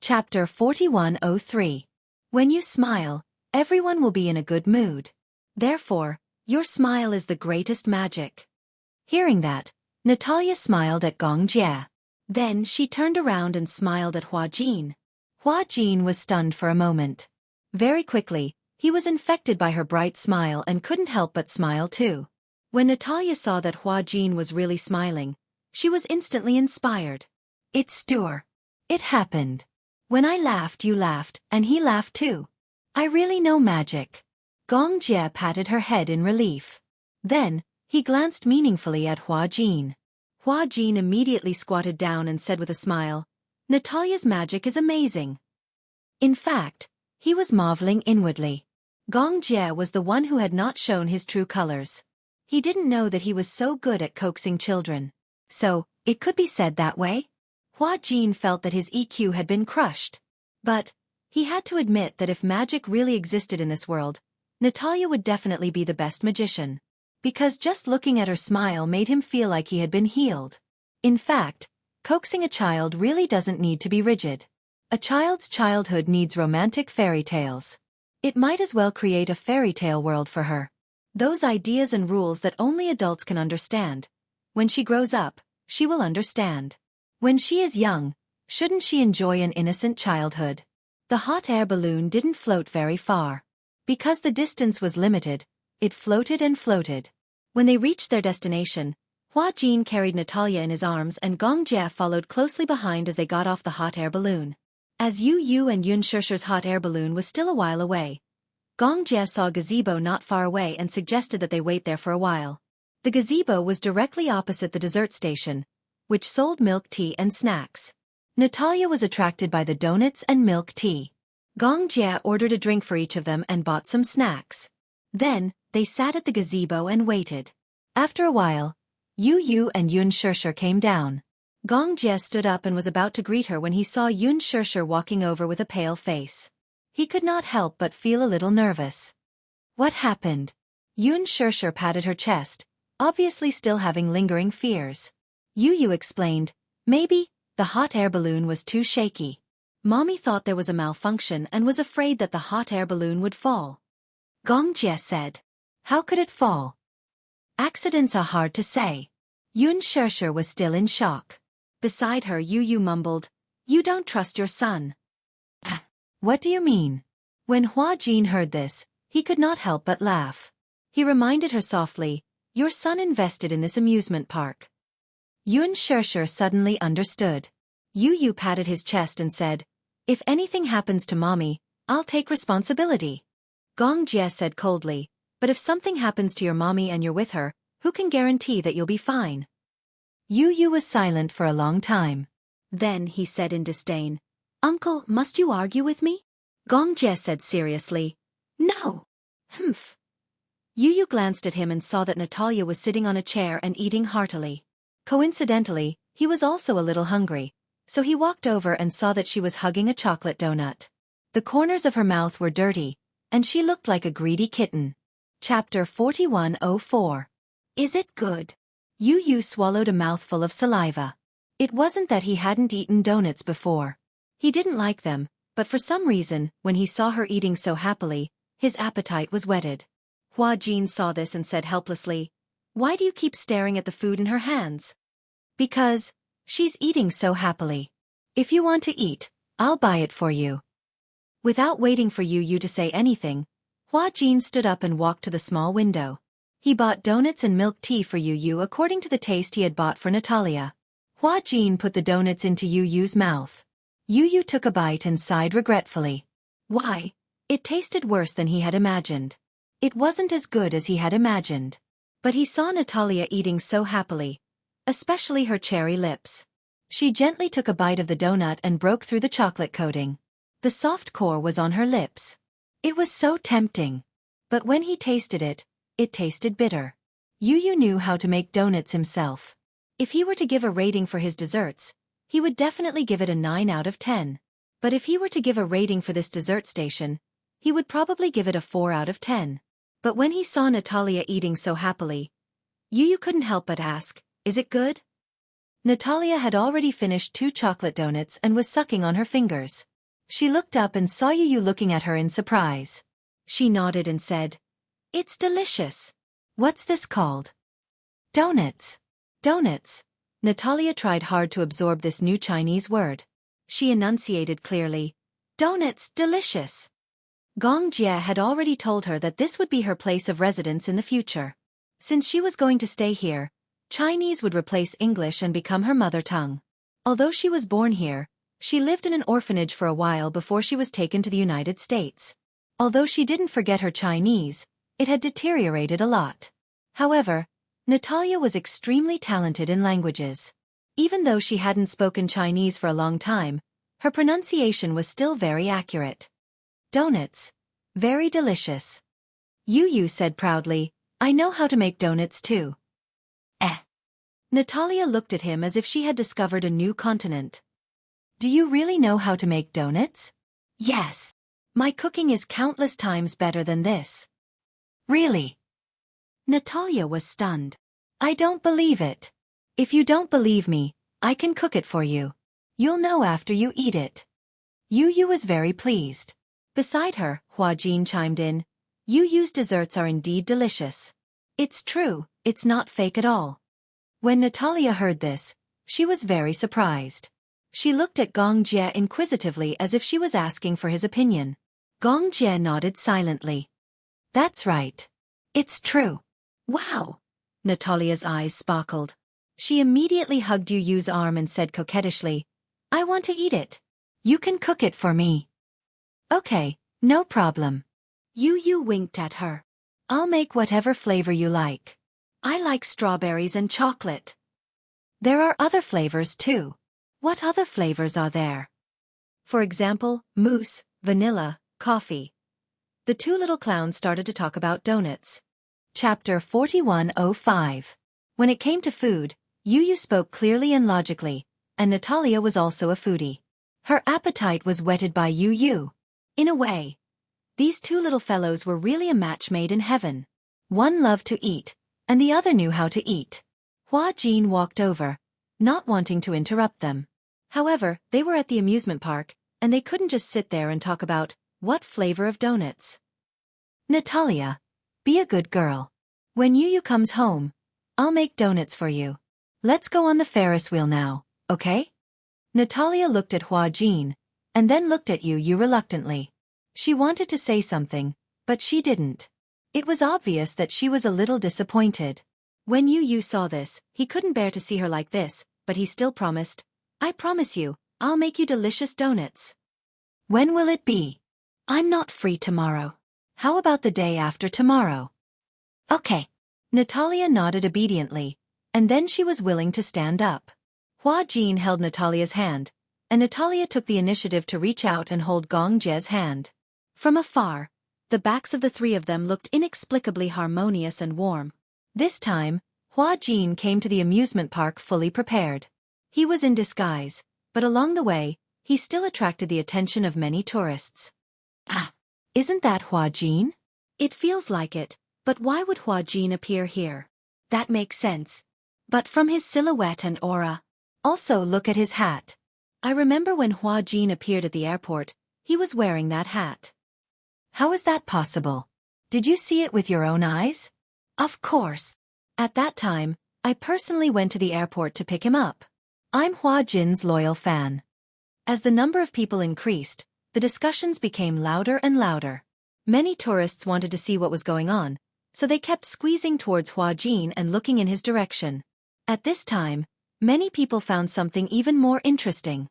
Chapter 4103. When you smile, everyone will be in a good mood. Therefore, your smile is the greatest magic. Hearing that, Natalia smiled at Gong Jie. Then she turned around and smiled at Hua Jin. Hua Jin was stunned for a moment. Very quickly, he was infected by her bright smile and couldn't help but smile too. When Natalia saw that Hua Jin was really smiling, she was instantly inspired. It's Stuart. It happened. When I laughed you laughed, and he laughed too. I really know magic. Gong Jie patted her head in relief. Then, he glanced meaningfully at Hua Jin. Hua Jin immediately squatted down and said with a smile, Natalia's magic is amazing. In fact, he was marveling inwardly. Gong Jie was the one who had not shown his true colors. He didn't know that he was so good at coaxing children. So, it could be said that way? Hua Jin felt that his EQ had been crushed. But, he had to admit that if magic really existed in this world, Natalia would definitely be the best magician. Because just looking at her smile made him feel like he had been healed. In fact, coaxing a child really doesn't need to be rigid. A child's childhood needs romantic fairy tales. It might as well create a fairy tale world for her. Those ideas and rules that only adults can understand. When she grows up, she will understand. When she is young, shouldn't she enjoy an innocent childhood? The hot air balloon didn't float very far. Because the distance was limited, it floated and floated. When they reached their destination, Hua Jin carried Natalia in his arms and Gong Jie followed closely behind as they got off the hot air balloon. As Yu and Yun Shishir's hot air balloon was still a while away, Gong Jie saw a gazebo not far away and suggested that they wait there for a while. The gazebo was directly opposite the dessert station, which sold milk tea and snacks. Natalia was attracted by the donuts and milk tea. Gong Jie ordered a drink for each of them and bought some snacks. Then, they sat at the gazebo and waited. After a while, Yu and Yun Shishir came down. Gong Jie stood up and was about to greet her when he saw Yun Shishir walking over with a pale face. He could not help but feel a little nervous. What happened? Yun Shishir patted her chest, obviously still having lingering fears. Yu explained, maybe, the hot air balloon was too shaky. Mommy thought there was a malfunction and was afraid that the hot air balloon would fall. Gong Jie said, how could it fall? Accidents are hard to say. Yun Shishir was still in shock. Beside her Yu mumbled, you don't trust your son. What do you mean? When Hua Jin heard this, he could not help but laugh. He reminded her softly, your son invested in this amusement park. Yun Shishir suddenly understood. Yu patted his chest and said, if anything happens to mommy, I'll take responsibility. Gong Jie said coldly, but if something happens to your mommy and you're with her, who can guarantee that you'll be fine? Yu was silent for a long time. Then he said in disdain, Uncle, must you argue with me? Gong Jie said seriously, no. Humph. Yu glanced at him and saw that Natalia was sitting on a chair and eating heartily. Coincidentally, he was also a little hungry, so he walked over and saw that she was hugging a chocolate donut. The corners of her mouth were dirty, and she looked like a greedy kitten. Chapter 4104. Is it good? Yu swallowed a mouthful of saliva. It wasn't that he hadn't eaten donuts before. He didn't like them, but for some reason, when he saw her eating so happily, his appetite was whetted. Hua Jin saw this and said helplessly, why do you keep staring at the food in her hands? Because, she's eating so happily. If you want to eat, I'll buy it for you. Without waiting for Yu to say anything, Hua Jin stood up and walked to the small window. He bought donuts and milk tea for Yu according to the taste he had bought for Natalia. Hua Jin put the donuts into Yu's mouth. Yu took a bite and sighed regretfully. Why? It tasted worse than he had imagined. It wasn't as good as he had imagined. But he saw Natalia eating so happily, especially her cherry lips. She gently took a bite of the donut and broke through the chocolate coating. The soft core was on her lips. It was so tempting. But when he tasted it, it tasted bitter. Yu knew how to make donuts himself. If he were to give a rating for his desserts, he would definitely give it a 9 out of 10. But if he were to give a rating for this dessert station, he would probably give it a 4 out of 10. But when he saw Natalia eating so happily, Yu couldn't help but ask, is it good? Natalia had already finished 2 chocolate donuts and was sucking on her fingers. She looked up and saw Yu looking at her in surprise. She nodded and said, "It's delicious. What's this called?" "Donuts." "Donuts." Natalia tried hard to absorb this new Chinese word. She enunciated clearly, "Donuts, delicious." Gong Jie had already told her that this would be her place of residence in the future. Since she was going to stay here, Chinese would replace English and become her mother tongue. Although she was born here, she lived in an orphanage for a while before she was taken to the United States. Although she didn't forget her Chinese, it had deteriorated a lot. However, Natalia was extremely talented in languages. Even though she hadn't spoken Chinese for a long time, her pronunciation was still very accurate. "Donuts. Very delicious." Yu said proudly, "I know how to make donuts too." Natalia looked at him as if she had discovered a new continent. "Do you really know how to make donuts?" "Yes. My cooking is countless times better than this." "Really?" Natalia was stunned. "I don't believe it. If you don't believe me, I can cook it for you. You'll know after you eat it." Yu was very pleased. Beside her, Hua Jin chimed in, "Yu's desserts are indeed delicious." "It's true, it's not fake at all." When Natalia heard this, she was very surprised. She looked at Gong Jie inquisitively as if she was asking for his opinion. Gong Jie nodded silently. "That's right. It's true." "Wow!" Natalia's eyes sparkled. She immediately hugged Yu's arm and said coquettishly, "I want to eat it. You can cook it for me." "Okay, no problem." Yu winked at her. "I'll make whatever flavor you like. I like strawberries and chocolate." "There are other flavors too." "What other flavors are there?" "For example, mousse, vanilla, coffee." The two little clowns started to talk about donuts. Chapter 4105. When it came to food, Yu spoke clearly and logically, and Natalia was also a foodie. Her appetite was whetted by Yu. In a way, these two little fellows were really a match made in heaven. One loved to eat, and the other knew how to eat. Hua Jin walked over, not wanting to interrupt them. However, they were at the amusement park, and they couldn't just sit there and talk about what flavor of donuts. "Natalia, be a good girl. When Yu comes home, I'll make donuts for you. Let's go on the Ferris wheel now, okay?" Natalia looked at Hua Jin, and then looked at Yu reluctantly. She wanted to say something, but she didn't. It was obvious that she was a little disappointed. When Yu saw this, he couldn't bear to see her like this, but he still promised, "I promise you, I'll make you delicious donuts." "When will it be?" "I'm not free tomorrow." "How about the day after tomorrow?" "Okay." Natalia nodded obediently, and then she was willing to stand up. Hua Jin held Natalia's hand, and Natalia took the initiative to reach out and hold Gong Jie's hand. From afar, the backs of the three of them looked inexplicably harmonious and warm. This time, Hua Jin came to the amusement park fully prepared. He was in disguise, but along the way, he still attracted the attention of many tourists. "Ah, isn't that Hua Jin?" "It feels like it, but why would Hua Jin appear here?" "That makes sense. But from his silhouette and aura. Also look at his hat. I remember when Hua Jin appeared at the airport, he was wearing that hat." "How is that possible? Did you see it with your own eyes?" "Of course. At that time, I personally went to the airport to pick him up. I'm Hua Jin's loyal fan." As the number of people increased, the discussions became louder and louder. Many tourists wanted to see what was going on, so they kept squeezing towards Hua Jin and looking in his direction. At this time, many people found something even more interesting.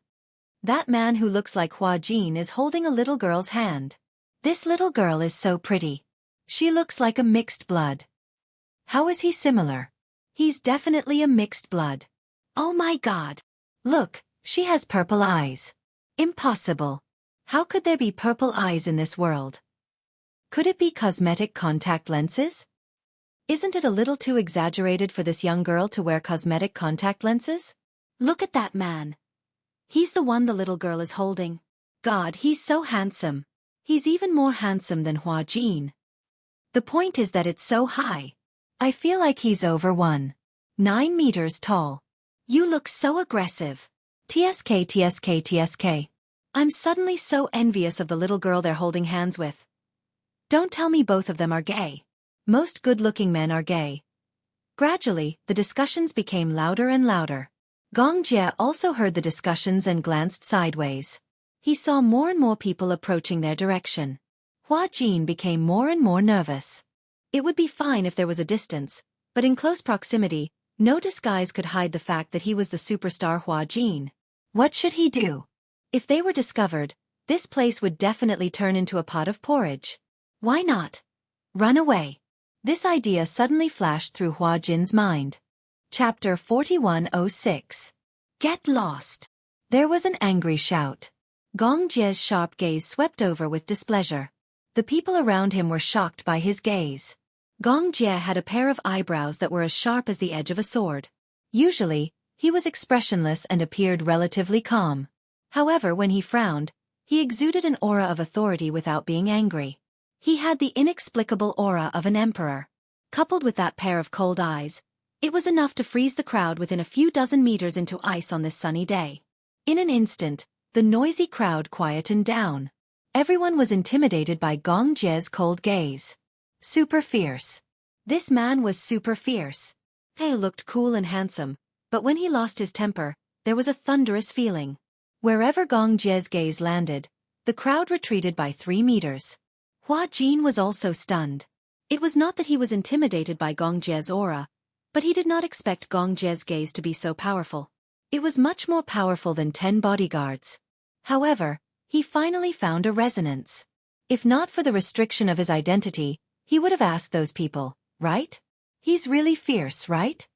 That man who looks like Hua Jin is holding a little girl's hand. This little girl is so pretty. She looks like a mixed blood. How is he similar? He's definitely a mixed blood. Oh my God. Look, she has purple eyes. Impossible. How could there be purple eyes in this world? Could it be cosmetic contact lenses? Isn't it a little too exaggerated for this young girl to wear cosmetic contact lenses? Look at that man. He's the one the little girl is holding. God, he's so handsome. He's even more handsome than Hua Jin. The point is that it's so high. I feel like he's over 1.9 meters tall. You look so aggressive. TSK. I'm suddenly so envious of the little girl they're holding hands with. Don't tell me both of them are gay. Most good-looking men are gay. Gradually, the discussions became louder and louder. Gong Jie also heard the discussions and glanced sideways. He saw more and more people approaching their direction. Hua Jin became more and more nervous. It would be fine if there was a distance, but in close proximity, no disguise could hide the fact that he was the superstar Hua Jin. What should he do? If they were discovered, this place would definitely turn into a pot of porridge. Why not? Run away. This idea suddenly flashed through Hua Jin's mind. Chapter 4106. Get lost. There was an angry shout. Gong Jie's sharp gaze swept over with displeasure. The people around him were shocked by his gaze. Gong Jie had a pair of eyebrows that were as sharp as the edge of a sword. Usually, he was expressionless and appeared relatively calm. However, when he frowned, he exuded an aura of authority without being angry. He had the inexplicable aura of an emperor. Coupled with that pair of cold eyes, it was enough to freeze the crowd within a few dozen meters into ice on this sunny day. In an instant, the noisy crowd quietened down. Everyone was intimidated by Gong Jie's cold gaze. Super fierce. This man was super fierce. He looked cool and handsome, but when he lost his temper, there was a thunderous feeling. Wherever Gong Jie's gaze landed, the crowd retreated by 3 meters. Hua Jin was also stunned. It was not that he was intimidated by Gong Jie's aura, but he did not expect Gong Jie's gaze to be so powerful. It was much more powerful than 10 bodyguards. However, he finally found a resonance. If not for the restriction of his identity, he would have asked those people, right? He's really fierce, right?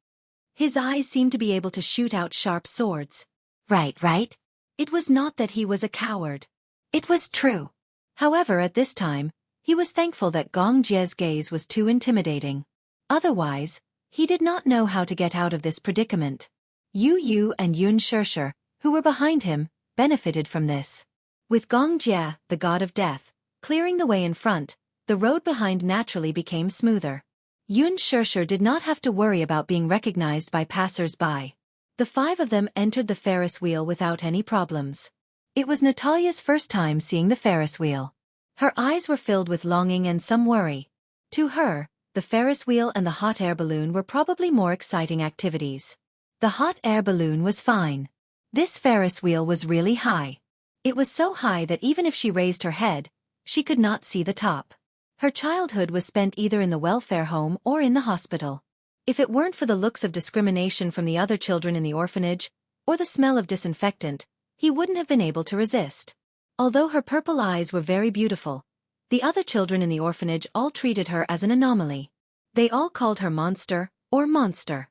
His eyes seemed to be able to shoot out sharp swords. Right. It was not that he was a coward. It was true. However, at this time, he was thankful that Gong Jie's gaze was too intimidating. Otherwise, he did not know how to get out of this predicament. Yu Yu and Yun Shishir, who were behind him, benefited from this. With Gong Jie, the god of death, clearing the way in front, the road behind naturally became smoother. Yun Shishir did not have to worry about being recognized by passers-by. The 5 of them entered the Ferris wheel without any problems. It was Natalia's first time seeing the Ferris wheel. Her eyes were filled with longing and some worry. To her, the Ferris wheel and the hot air balloon were probably more exciting activities. The hot air balloon was fine. This Ferris wheel was really high. It was so high that even if she raised her head, she could not see the top. Her childhood was spent either in the welfare home or in the hospital. If it weren't for the looks of discrimination from the other children in the orphanage, or the smell of disinfectant, he wouldn't have been able to resist. Although her purple eyes were very beautiful, the other children in the orphanage all treated her as an anomaly. They all called her monster or monster.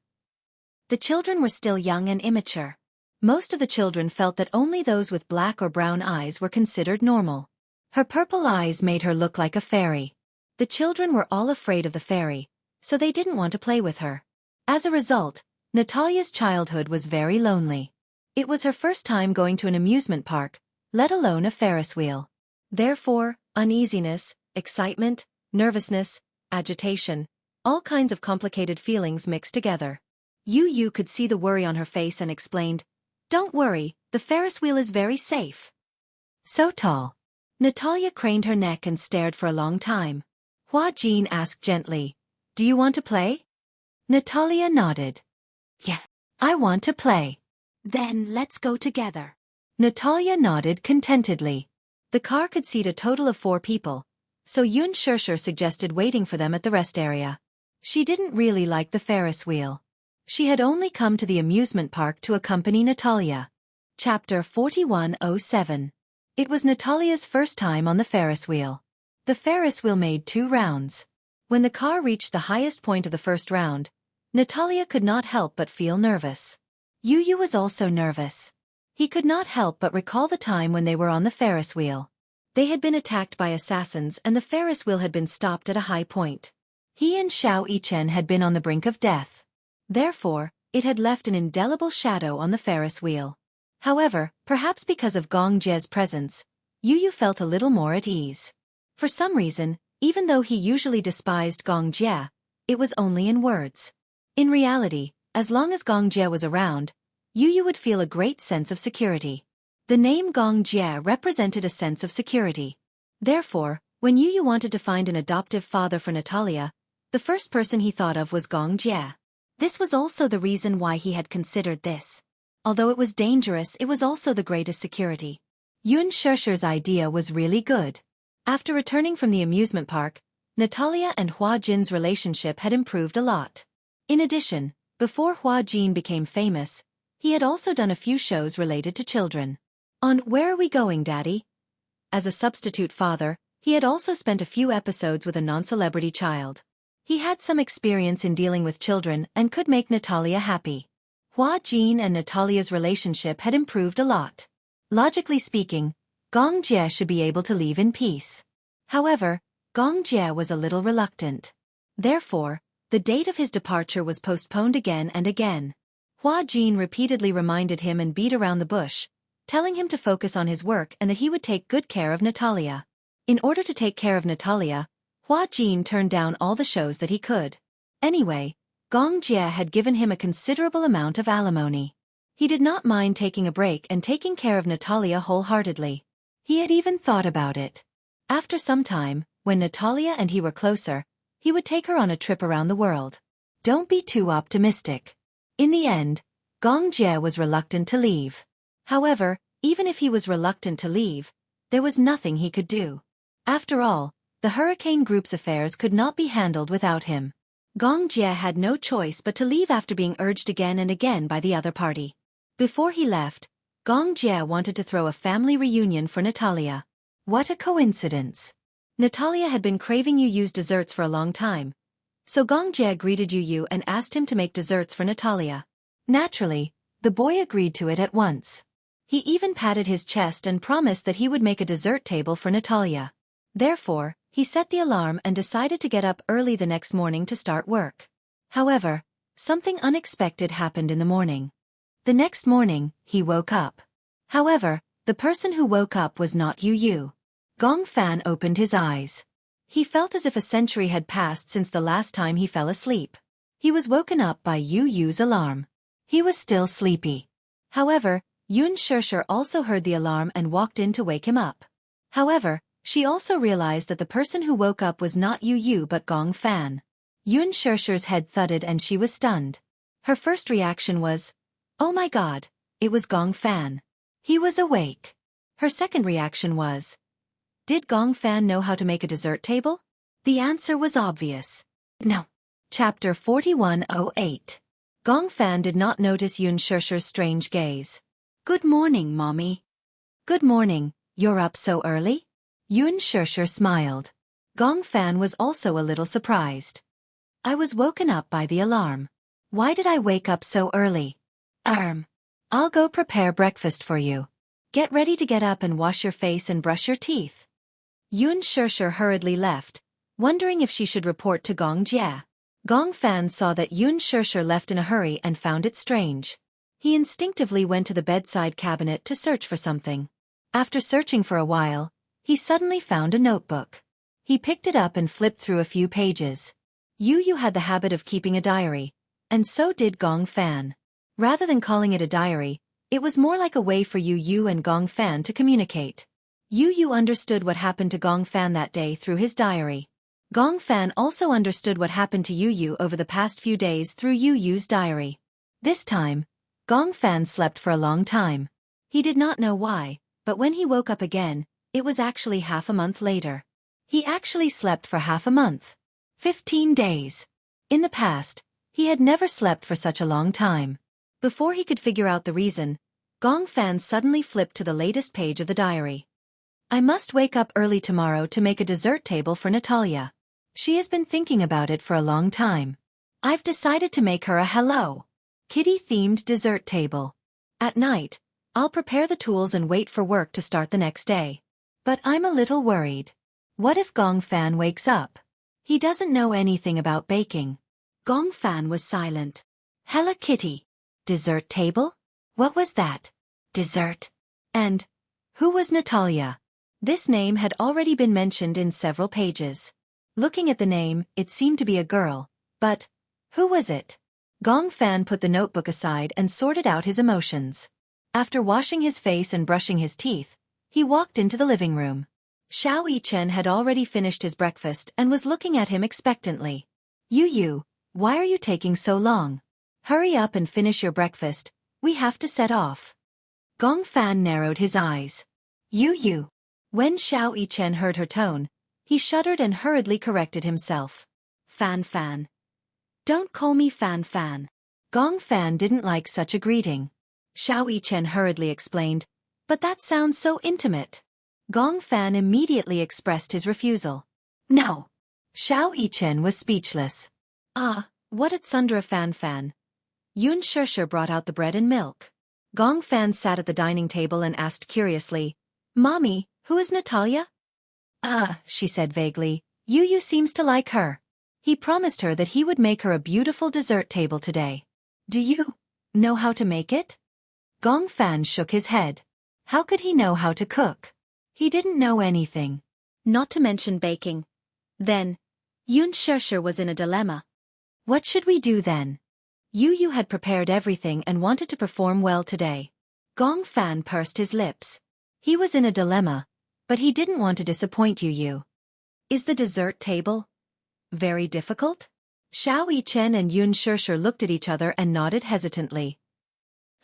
The children were still young and immature. Most of the children felt that only those with black or brown eyes were considered normal. Her purple eyes made her look like a fairy. The children were all afraid of the fairy, so they didn't want to play with her. As a result, Natalia's childhood was very lonely. It was her first time going to an amusement park, let alone a Ferris wheel. Therefore, uneasiness, excitement, nervousness, agitation, all kinds of complicated feelings mixed together. Yu Yu could see the worry on her face and explained, "Don't worry, the Ferris wheel is very safe." So tall. Natalia craned her neck and stared for a long time. Hua Jin asked gently, "Do you want to play?" Natalia nodded. "Yeah, I want to play." "Then let's go together." Natalia nodded contentedly. The car could seat a total of 4 people, so Yun Shishir suggested waiting for them at the rest area. She didn't really like the Ferris wheel. She had only come to the amusement park to accompany Natalia. Chapter 4107. It was Natalia's first time on the Ferris wheel. The Ferris wheel made 2 rounds. When the car reached the highest point of the first round, Natalia could not help but feel nervous. Yu Yu was also nervous. He could not help but recall the time when they were on the Ferris wheel. They had been attacked by assassins and the Ferris wheel had been stopped at a high point. He and Xiao Yichen had been on the brink of death. Therefore, it had left an indelible shadow on the Ferris wheel. However, perhaps because of Gong Jie's presence, Yu Yu felt a little more at ease. For some reason, even though he usually despised Gong Jie, it was only in words. In reality, as long as Gong Jie was around, Yu Yu would feel a great sense of security. The name Gong Jie represented a sense of security. Therefore, when Yu Yu wanted to find an adoptive father for Natalia, the first person he thought of was Gong Jie. This was also the reason why he had considered this. Although it was dangerous, it was also the greatest security. Yun Shesher's idea was really good. After returning from the amusement park, Natalia and Hua Jin's relationship had improved a lot. In addition, before Hua Jin became famous, he had also done a few shows related to children. On Where Are We Going, Daddy? As a substitute father, he had also spent a few episodes with a non-celebrity child. He had some experience in dealing with children and could make Natalia happy. Hua Jin and Natalia's relationship had improved a lot. Logically speaking, Gong Jie should be able to leave in peace. However, Gong Jie was a little reluctant. Therefore, the date of his departure was postponed again and again. Hua Jin repeatedly reminded him and beat around the bush, telling him to focus on his work and that he would take good care of Natalia. In order to take care of Natalia, Hua Jin turned down all the shows that he could. Anyway, Gong Jie had given him a considerable amount of alimony. He did not mind taking a break and taking care of Natalia wholeheartedly. He had even thought about it. After some time, when Natalia and he were closer, he would take her on a trip around the world. Don't be too optimistic. In the end, Gong Jie was reluctant to leave. However, even if he was reluctant to leave, there was nothing he could do. After all, the Hurricane Group's affairs could not be handled without him. Gong Jie had no choice but to leave after being urged again and again by the other party. Before he left, Gong Jie wanted to throw a family reunion for Natalia. What a coincidence. Natalia had been craving Yu Yu's desserts for a long time, so Gong Jie greeted Yu Yu and asked him to make desserts for Natalia. Naturally, the boy agreed to it at once. He even patted his chest and promised that he would make a dessert table for Natalia. Therefore, he set the alarm and decided to get up early the next morning to start work. However, something unexpected happened in the morning. The next morning, he woke up. However, the person who woke up was not Yu Yu. Gong Fan opened his eyes. He felt as if a century had passed since the last time he fell asleep. He was woken up by Yu Yu's alarm. He was still sleepy. However, Yun Shesher also heard the alarm and walked in to wake him up. However, she also realized that the person who woke up was not Yu Yu but Gong Fan. Yun Shesher's head thudded and she was stunned. Her first reaction was, "Oh my God, it was Gong Fan. He was awake." Her second reaction was, "Did Gong Fan know how to make a dessert table?" The answer was obvious. No. Chapter 4108. Gong Fan did not notice Yun Shesher's strange gaze. "Good morning, Mommy." "Good morning, you're up so early?" Yun Shesher smiled. Gong Fan was also a little surprised. "I was woken up by the alarm. Why did I wake up so early?" I'll go prepare breakfast for you. Get ready to get up and wash your face and brush your teeth." Yun Shesher hurriedly left, wondering if she should report to Gong Jie. Gong Fan saw that Yun Shesher left in a hurry and found it strange. He instinctively went to the bedside cabinet to search for something. After searching for a while, he suddenly found a notebook. He picked it up and flipped through a few pages. Yu Yu had the habit of keeping a diary, and so did Gong Fan. Rather than calling it a diary, it was more like a way for Yu Yu and Gong Fan to communicate. Yu Yu understood what happened to Gong Fan that day through his diary. Gong Fan also understood what happened to Yu Yu over the past few days through Yu Yu's diary. This time, Gong Fan slept for a long time. He did not know why, but when he woke up again, it was actually half a month later. He actually slept for half a month. 15 days. In the past, he had never slept for such a long time. Before he could figure out the reason, Gong Fan suddenly flipped to the latest page of the diary. "I must wake up early tomorrow to make a dessert table for Natalia. She has been thinking about it for a long time. I've decided to make her a Hello Kitty-themed dessert table. At night, I'll prepare the tools and wait for work to start the next day. But I'm a little worried. What if Gong Fan wakes up? He doesn't know anything about baking." Gong Fan was silent. Hello Kitty. Dessert table? What was that? Dessert? And who was Natalia? This name had already been mentioned in several pages. Looking at the name, it seemed to be a girl. But who was it? Gong Fan put the notebook aside and sorted out his emotions. After washing his face and brushing his teeth, he walked into the living room. Xiao Yichen had already finished his breakfast and was looking at him expectantly. Yu, why are you taking so long? Hurry up and finish your breakfast, we have to set off. Gong Fan narrowed his eyes. Yu. When Xiao Yichen heard her tone, he shuddered and hurriedly corrected himself. Fan. Don't call me Fan. Gong Fan didn't like such a greeting. Xiao Yichen hurriedly explained, but that sounds so intimate. Gong Fan immediately expressed his refusal. No. Xiao Yichen was speechless. What a tsundere Fan. Yun Shishir brought out the bread and milk. Gong Fan sat at the dining table and asked curiously, Mommy, who is Natalia? She said vaguely, Yu seems to like her. He promised her that he would make her a beautiful dessert table today. Do you know how to make it? Gong Fan shook his head. How could he know how to cook? He didn't know anything. Not to mention baking. Then, Yun Shishir was in a dilemma. What should we do then? Yu had prepared everything and wanted to perform well today. Gong Fan pursed his lips. He was in a dilemma, but he didn't want to disappoint Yu. Is the dessert table very difficult? Xiao Yichen and Yun Shishir looked at each other and nodded hesitantly.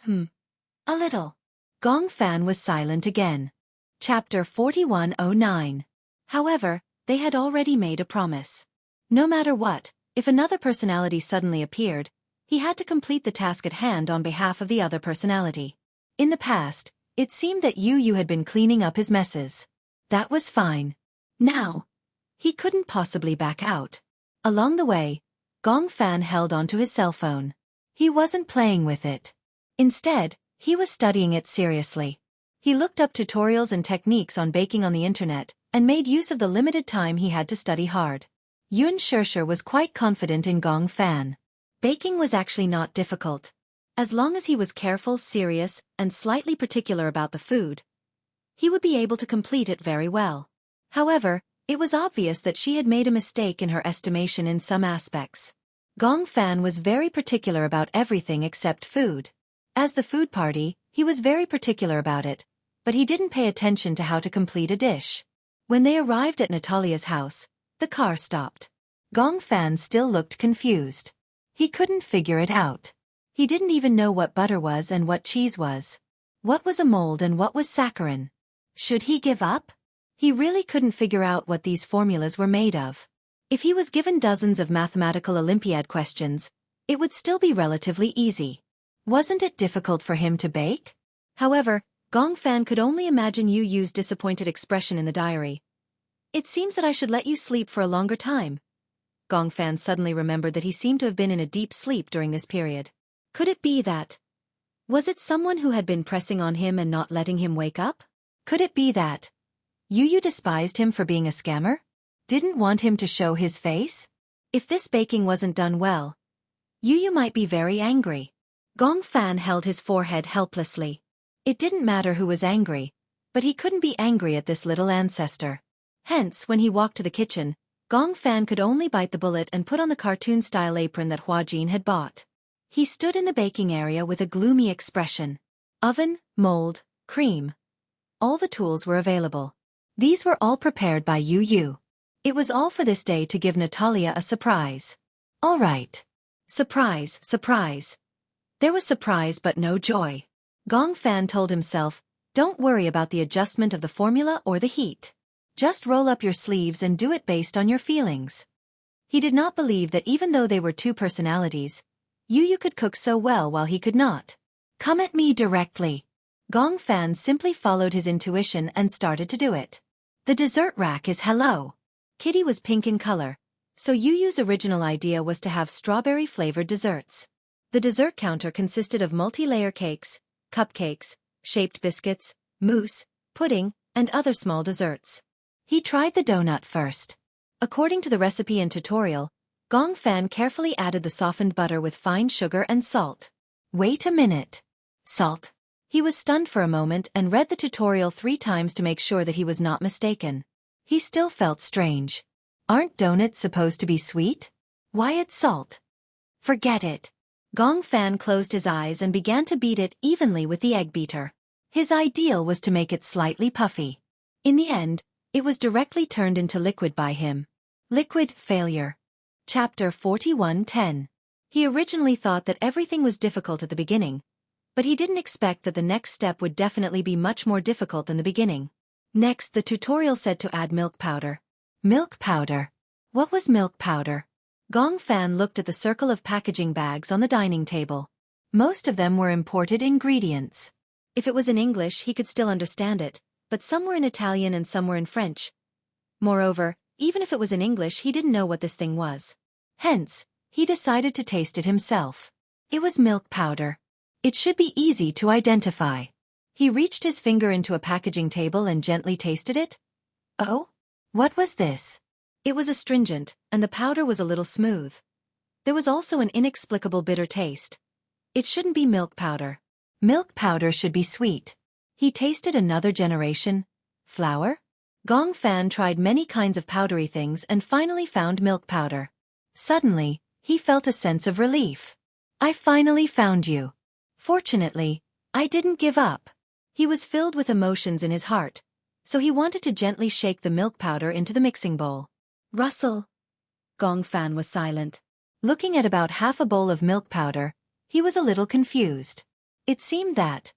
A little. Gong Fan was silent again. Chapter 4109. However, they had already made a promise. No matter what, if another personality suddenly appeared, he had to complete the task at hand on behalf of the other personality. In the past, it seemed that Yu had been cleaning up his messes. That was fine. Now, he couldn't possibly back out. Along the way, Gong Fan held onto his cell phone. He wasn't playing with it. Instead, he was studying it seriously. He looked up tutorials and techniques on baking on the internet, and made use of the limited time he had to study hard. Yun Shishir was quite confident in Gong Fan. Baking was actually not difficult. As long as he was careful, serious, and slightly particular about the food, he would be able to complete it very well. However, it was obvious that she had made a mistake in her estimation in some aspects. Gong Fan was very particular about everything except food. As the food party, he was very particular about it, but he didn't pay attention to how to complete a dish. When they arrived at Natalia's house, the car stopped. Gong Fan still looked confused. He couldn't figure it out. He didn't even know what butter was and what cheese was. What was a mold and what was saccharin? Should he give up? He really couldn't figure out what these formulas were made of. If he was given dozens of mathematical Olympiad questions, it would still be relatively easy. Wasn't it difficult for him to bake? However, Gong Fan could only imagine Yu's disappointed expression in the diary. It seems that I should let you sleep for a longer time. Gong Fan suddenly remembered that he seemed to have been in a deep sleep during this period. Could it be that? Was it someone who had been pressing on him and not letting him wake up? Could it be that Yu despised him for being a scammer? Didn't want him to show his face? If this baking wasn't done well, Yu might be very angry. Gong Fan held his forehead helplessly. It didn't matter who was angry, but he couldn't be angry at this little ancestor. Hence, when he walked to the kitchen, Gong Fan could only bite the bullet and put on the cartoon-style apron that Hua Jin had bought. He stood in the baking area with a gloomy expression. Oven, mold, cream. All the tools were available. These were all prepared by Yu. It was all for this day to give Natalia a surprise. All right. Surprise. There was surprise but no joy. Gong Fan told himself, don't worry about the adjustment of the formula or the heat. Just roll up your sleeves and do it based on your feelings. He did not believe that even though they were two personalities, Yu could cook so well while he could not. Come at me directly. Gong Fan simply followed his intuition and started to do it. The dessert rack is hello. Kitty was pink in color, so Yu's original idea was to have strawberry-flavored desserts. The dessert counter consisted of multi-layer cakes, cupcakes, shaped biscuits, mousse, pudding, and other small desserts. He tried the donut first. According to the recipe and tutorial, Gong Fan carefully added the softened butter with fine sugar and salt. Wait a minute. Salt. He was stunned for a moment and read the tutorial 3 times to make sure that he was not mistaken. He still felt strange. Aren't donuts supposed to be sweet? Why add salt? Forget it. Gong Fan closed his eyes and began to beat it evenly with the egg beater. His ideal was to make it slightly puffy. In the end, it was directly turned into liquid by him. Liquid failure. Chapter 41:10. He originally thought that everything was difficult at the beginning, but he didn't expect that the next step would definitely be much more difficult than the beginning. Next, the tutorial said to add milk powder. Milk powder. What was milk powder? Gong Fan looked at the circle of packaging bags on the dining table. Most of them were imported ingredients. If it was in English, he could still understand it, but some were in Italian and some were in French. Moreover, even if it was in English, he didn't know what this thing was. Hence, he decided to taste it himself. It was milk powder. It should be easy to identify. He reached his finger into a packaging table and gently tasted it. Oh? What was this? It was astringent, and the powder was a little smooth. There was also an inexplicable bitter taste. It shouldn't be milk powder. Milk powder should be sweet. He tasted another generation. Flour? Gong Fan tried many kinds of powdery things and finally found milk powder. Suddenly, he felt a sense of relief. I finally found you. Fortunately, I didn't give up. He was filled with emotions in his heart, so he wanted to gently shake the milk powder into the mixing bowl. Rustle. Gong Fan was silent. Looking at about half a bowl of milk powder, he was a little confused. It seemed that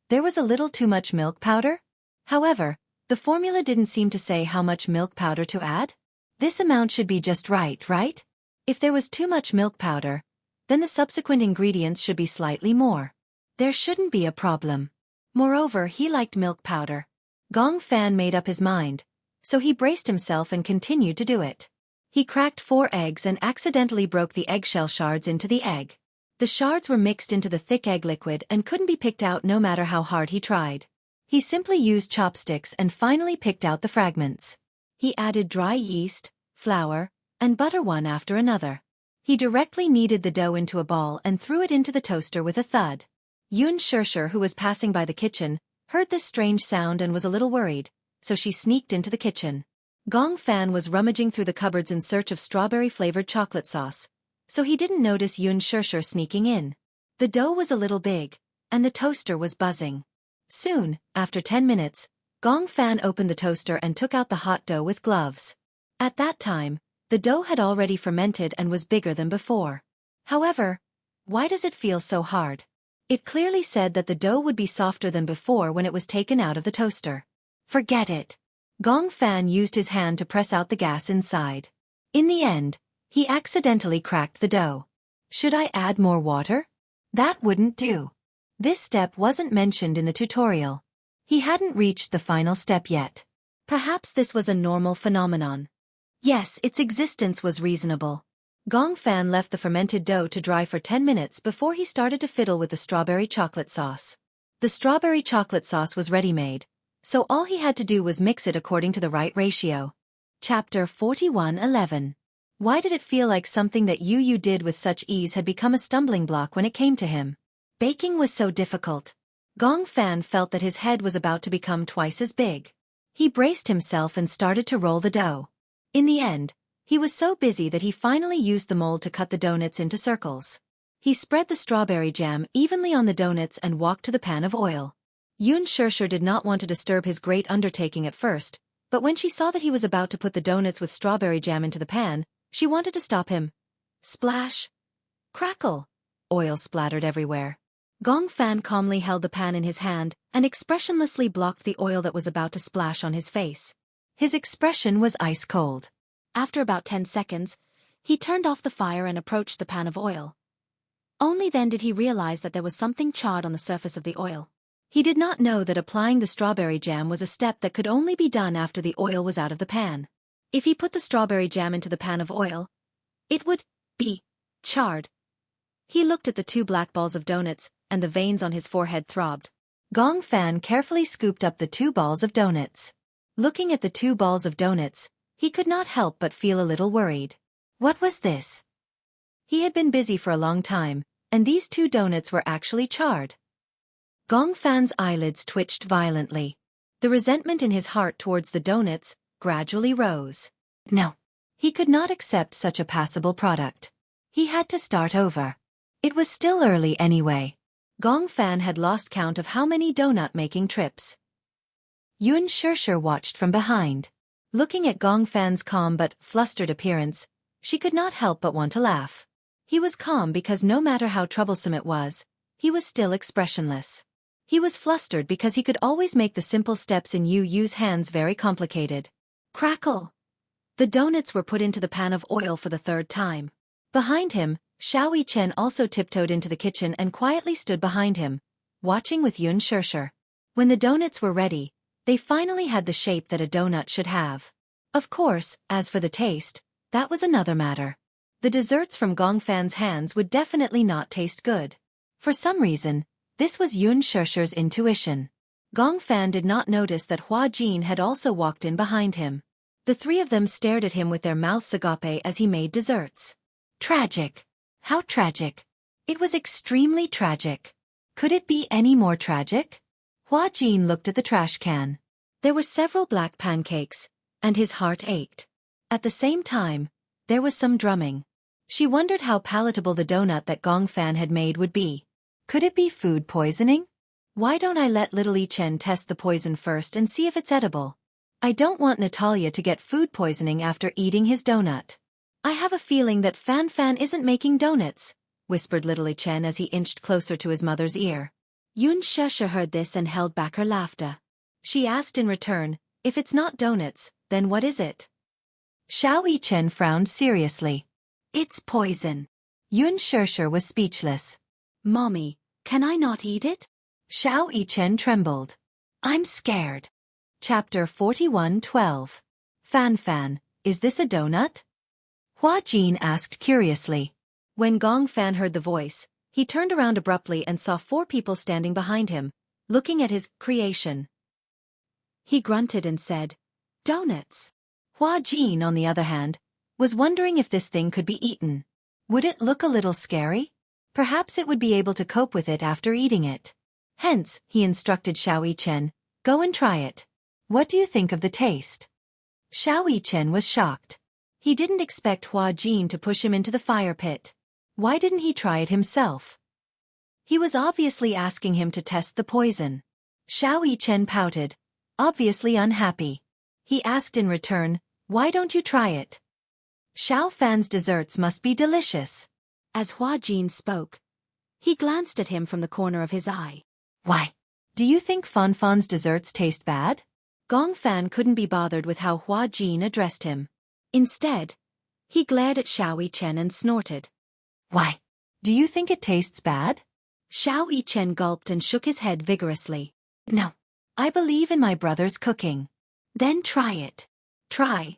there was a little too much milk powder. However, the formula didn't seem to say how much milk powder to add. This amount should be just right, right? If there was too much milk powder, then the subsequent ingredients should be slightly more. There shouldn't be a problem. Moreover, he liked milk powder. Gong Fan made up his mind, so he braced himself and continued to do it. He cracked 4 eggs and accidentally broke the eggshell shards into the egg. The shards were mixed into the thick egg liquid and couldn't be picked out no matter how hard he tried. He simply used chopsticks and finally picked out the fragments. He added dry yeast, flour, and butter one after another. He directly kneaded the dough into a ball and threw it into the toaster with a thud. Yun Shirshir, who was passing by the kitchen, heard this strange sound and was a little worried, so she sneaked into the kitchen. Gong Fan was rummaging through the cupboards in search of strawberry-flavored chocolate sauce, so he didn't notice Yun Shirshir sneaking in. The dough was a little big, and the toaster was buzzing. Soon, after 10 minutes, Gong Fan opened the toaster and took out the hot dough with gloves. At that time, the dough had already fermented and was bigger than before. However, why does it feel so hard? It clearly said that the dough would be softer than before when it was taken out of the toaster. Forget it. Gong Fan used his hand to press out the gas inside. In the end, he accidentally cracked the dough. Should I add more water? That wouldn't do. This step wasn't mentioned in the tutorial. He hadn't reached the final step yet. Perhaps this was a normal phenomenon. Yes, its existence was reasonable. Gong Fan left the fermented dough to dry for 10 minutes before he started to fiddle with the strawberry chocolate sauce. The strawberry chocolate sauce was ready-made, so all he had to do was mix it according to the right ratio. Chapter 41:11. Why did it feel like something that Yu did with such ease had become a stumbling block when it came to him? Baking was so difficult. Gong Fan felt that his head was about to become twice as big. He braced himself and started to roll the dough. In the end, he was so busy that he finally used the mold to cut the donuts into circles. He spread the strawberry jam evenly on the donuts and walked to the pan of oil. Yun Shirshir did not want to disturb his great undertaking at first, but when she saw that he was about to put the donuts with strawberry jam into the pan, she wanted to stop him. Splash! Crackle! Oil splattered everywhere. Gong Fan calmly held the pan in his hand and expressionlessly blocked the oil that was about to splash on his face. His expression was ice cold. After about 10 seconds, he turned off the fire and approached the pan of oil. Only then did he realize that there was something charred on the surface of the oil. He did not know that applying the strawberry jam was a step that could only be done after the oil was out of the pan. If he put the strawberry jam into the pan of oil, it would be charred. He looked at the 2 black balls of donuts, and the veins on his forehead throbbed. Gong Fan carefully scooped up the 2 balls of donuts. Looking at the 2 balls of donuts, he could not help but feel a little worried. What was this? He had been busy for a long time, and these 2 donuts were actually charred. Gong Fan's eyelids twitched violently. The resentment in his heart towards the donuts gradually rose. No. He could not accept such a passable product. He had to start over. It was still early anyway. Gong Fan had lost count of how many donut-making trips. Yun Shirshir watched from behind. Looking at Gong Fan's calm but flustered appearance, she could not help but want to laugh. He was calm because no matter how troublesome it was, he was still expressionless. He was flustered because he could always make the simple steps in Yu's hands very complicated. Crackle! The donuts were put into the pan of oil for the third time. Behind him, Xiao Yichen also tiptoed into the kitchen and quietly stood behind him, watching with Yun Shirshir. When the donuts were ready, they finally had the shape that a donut should have. Of course, as for the taste, that was another matter. The desserts from Gong Fan's hands would definitely not taste good. For some reason, this was Yun Shirshir's intuition. Gong Fan did not notice that Hua Jin had also walked in behind him. The three of them stared at him with their mouths agape as he made desserts. Tragic. How tragic. It was extremely tragic. Could it be any more tragic? Hua Jin looked at the trash can. There were several black pancakes, and his heart ached. At the same time, there was some drumming. She wondered how palatable the donut that Gong Fan had made would be. Could it be food poisoning? Why don't I let little Yichen test the poison first and see if it's edible? I don't want Natalia to get food poisoning after eating his donut. I have a feeling that Fan Fan isn't making donuts, whispered little Yichen as he inched closer to his mother's ear. Yun Shirshir heard this and held back her laughter. She asked in return, if it's not donuts, then what is it? Xiao Yichen frowned seriously. It's poison. Yun Shirshir was speechless. Mommy, can I not eat it? Xiao Yichen trembled. I'm scared. Chapter 41:12. Fan Fan, is this a donut? Hua Jin asked curiously. When Gong Fan heard the voice, he turned around abruptly and saw 4 people standing behind him, looking at his creation. He grunted and said, Donuts. Hua Jin, on the other hand, was wondering if this thing could be eaten. Would it look a little scary? Perhaps it would be able to cope with it after eating it. Hence, he instructed Xiao Yichen, go and try it. What do you think of the taste? Xiao Yichen was shocked. He didn't expect Hua Jin to push him into the fire pit. Why didn't he try it himself? He was obviously asking him to test the poison. Xiao Yichen pouted, obviously unhappy. He asked in return, why don't you try it? Xiao Fan's desserts must be delicious. As Hua Jin spoke, he glanced at him from the corner of his eye. Why? Do you think Fan Fan's desserts taste bad? Gong Fan couldn't be bothered with how Hua Jin addressed him. Instead, he glared at Xiao Yichen and snorted. Why? Do you think it tastes bad? Xiao Yichen gulped and shook his head vigorously. No. I believe in my brother's cooking. Then try it. Try.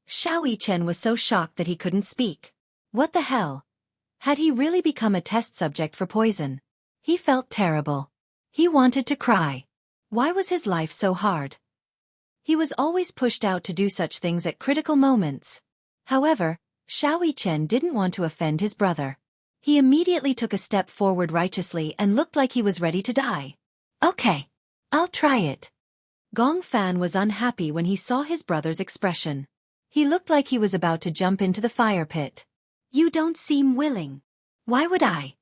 Xiao Yichen was so shocked that he couldn't speak. What the hell? Had he really become a test subject for poison? He felt terrible. He wanted to cry. Why was his life so hard? He was always pushed out to do such things at critical moments. However, Xiao Yichen didn't want to offend his brother. He immediately took a step forward righteously and looked like he was ready to die. Okay. I'll try it. Gong Fan was unhappy when he saw his brother's expression. He looked like he was about to jump into the fire pit. You don't seem willing. Why would I?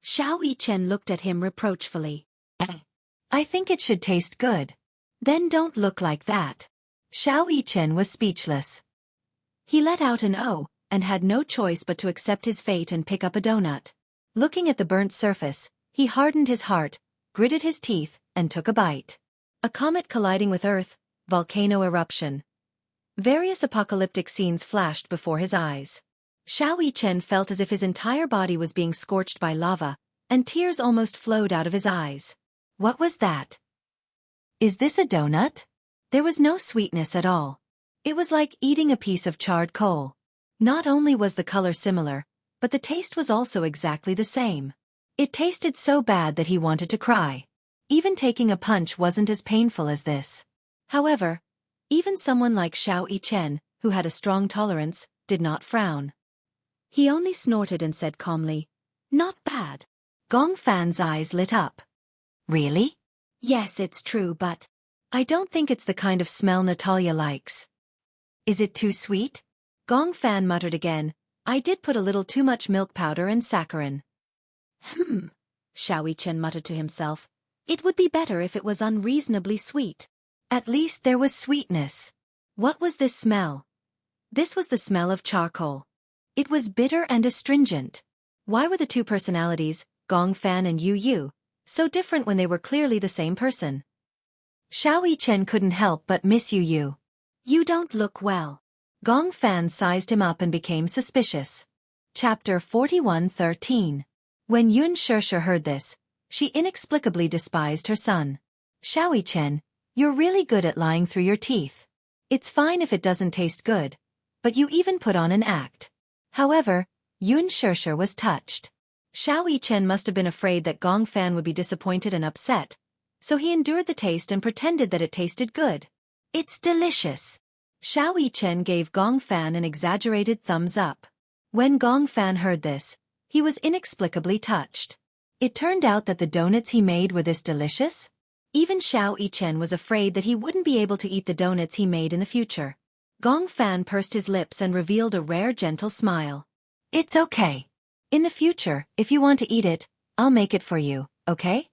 Xiao Yichen looked at him reproachfully. I think it should taste good. Then don't look like that. Xiao Yichen was speechless. He let out an "oh" and had no choice but to accept his fate and pick up a donut. Looking at the burnt surface, he hardened his heart, gritted his teeth, and took a bite. A comet colliding with Earth, volcano eruption. Various apocalyptic scenes flashed before his eyes. Xiao Yichen felt as if his entire body was being scorched by lava, and tears almost flowed out of his eyes. What was that? Is this a donut? There was no sweetness at all. It was like eating a piece of charred coal. Not only was the color similar, but the taste was also exactly the same. It tasted so bad that he wanted to cry. Even taking a punch wasn't as painful as this. However, even someone like Xiao Yichen, who had a strong tolerance, did not frown. He only snorted and said calmly, "Not bad." Gong Fan's eyes lit up. Really? Yes, it's true, but I don't think it's the kind of smell Natalia likes. Is it too sweet? Gong Fan muttered again, I did put a little too much milk powder and saccharin. Xiao Chen muttered to himself. It would be better if it was unreasonably sweet. At least there was sweetness. What was this smell? This was the smell of charcoal. It was bitter and astringent. Why were the two personalities, Gong Fan and Yu Yu, so different when they were clearly the same person? Xiao Chen couldn't help but miss Yu Yu. You don't look well. Gong Fan sized him up and became suspicious. Chapter 41:13. When Yun Sheshe heard this, she inexplicably despised her son. Xiao Chen, you're really good at lying through your teeth. It's fine if it doesn't taste good, but you even put on an act. However, Yun Sheshe was touched. Xiao Chen must have been afraid that Gong Fan would be disappointed and upset, so he endured the taste and pretended that it tasted good. It's delicious. Xiao Chen gave Gong Fan an exaggerated thumbs up. When Gong Fan heard this, he was inexplicably touched. It turned out that the donuts he made were this delicious? Even Xiao Chen was afraid that he wouldn't be able to eat the donuts he made in the future. Gong Fan pursed his lips and revealed a rare gentle smile. It's okay. In the future, if you want to eat it, I'll make it for you, okay?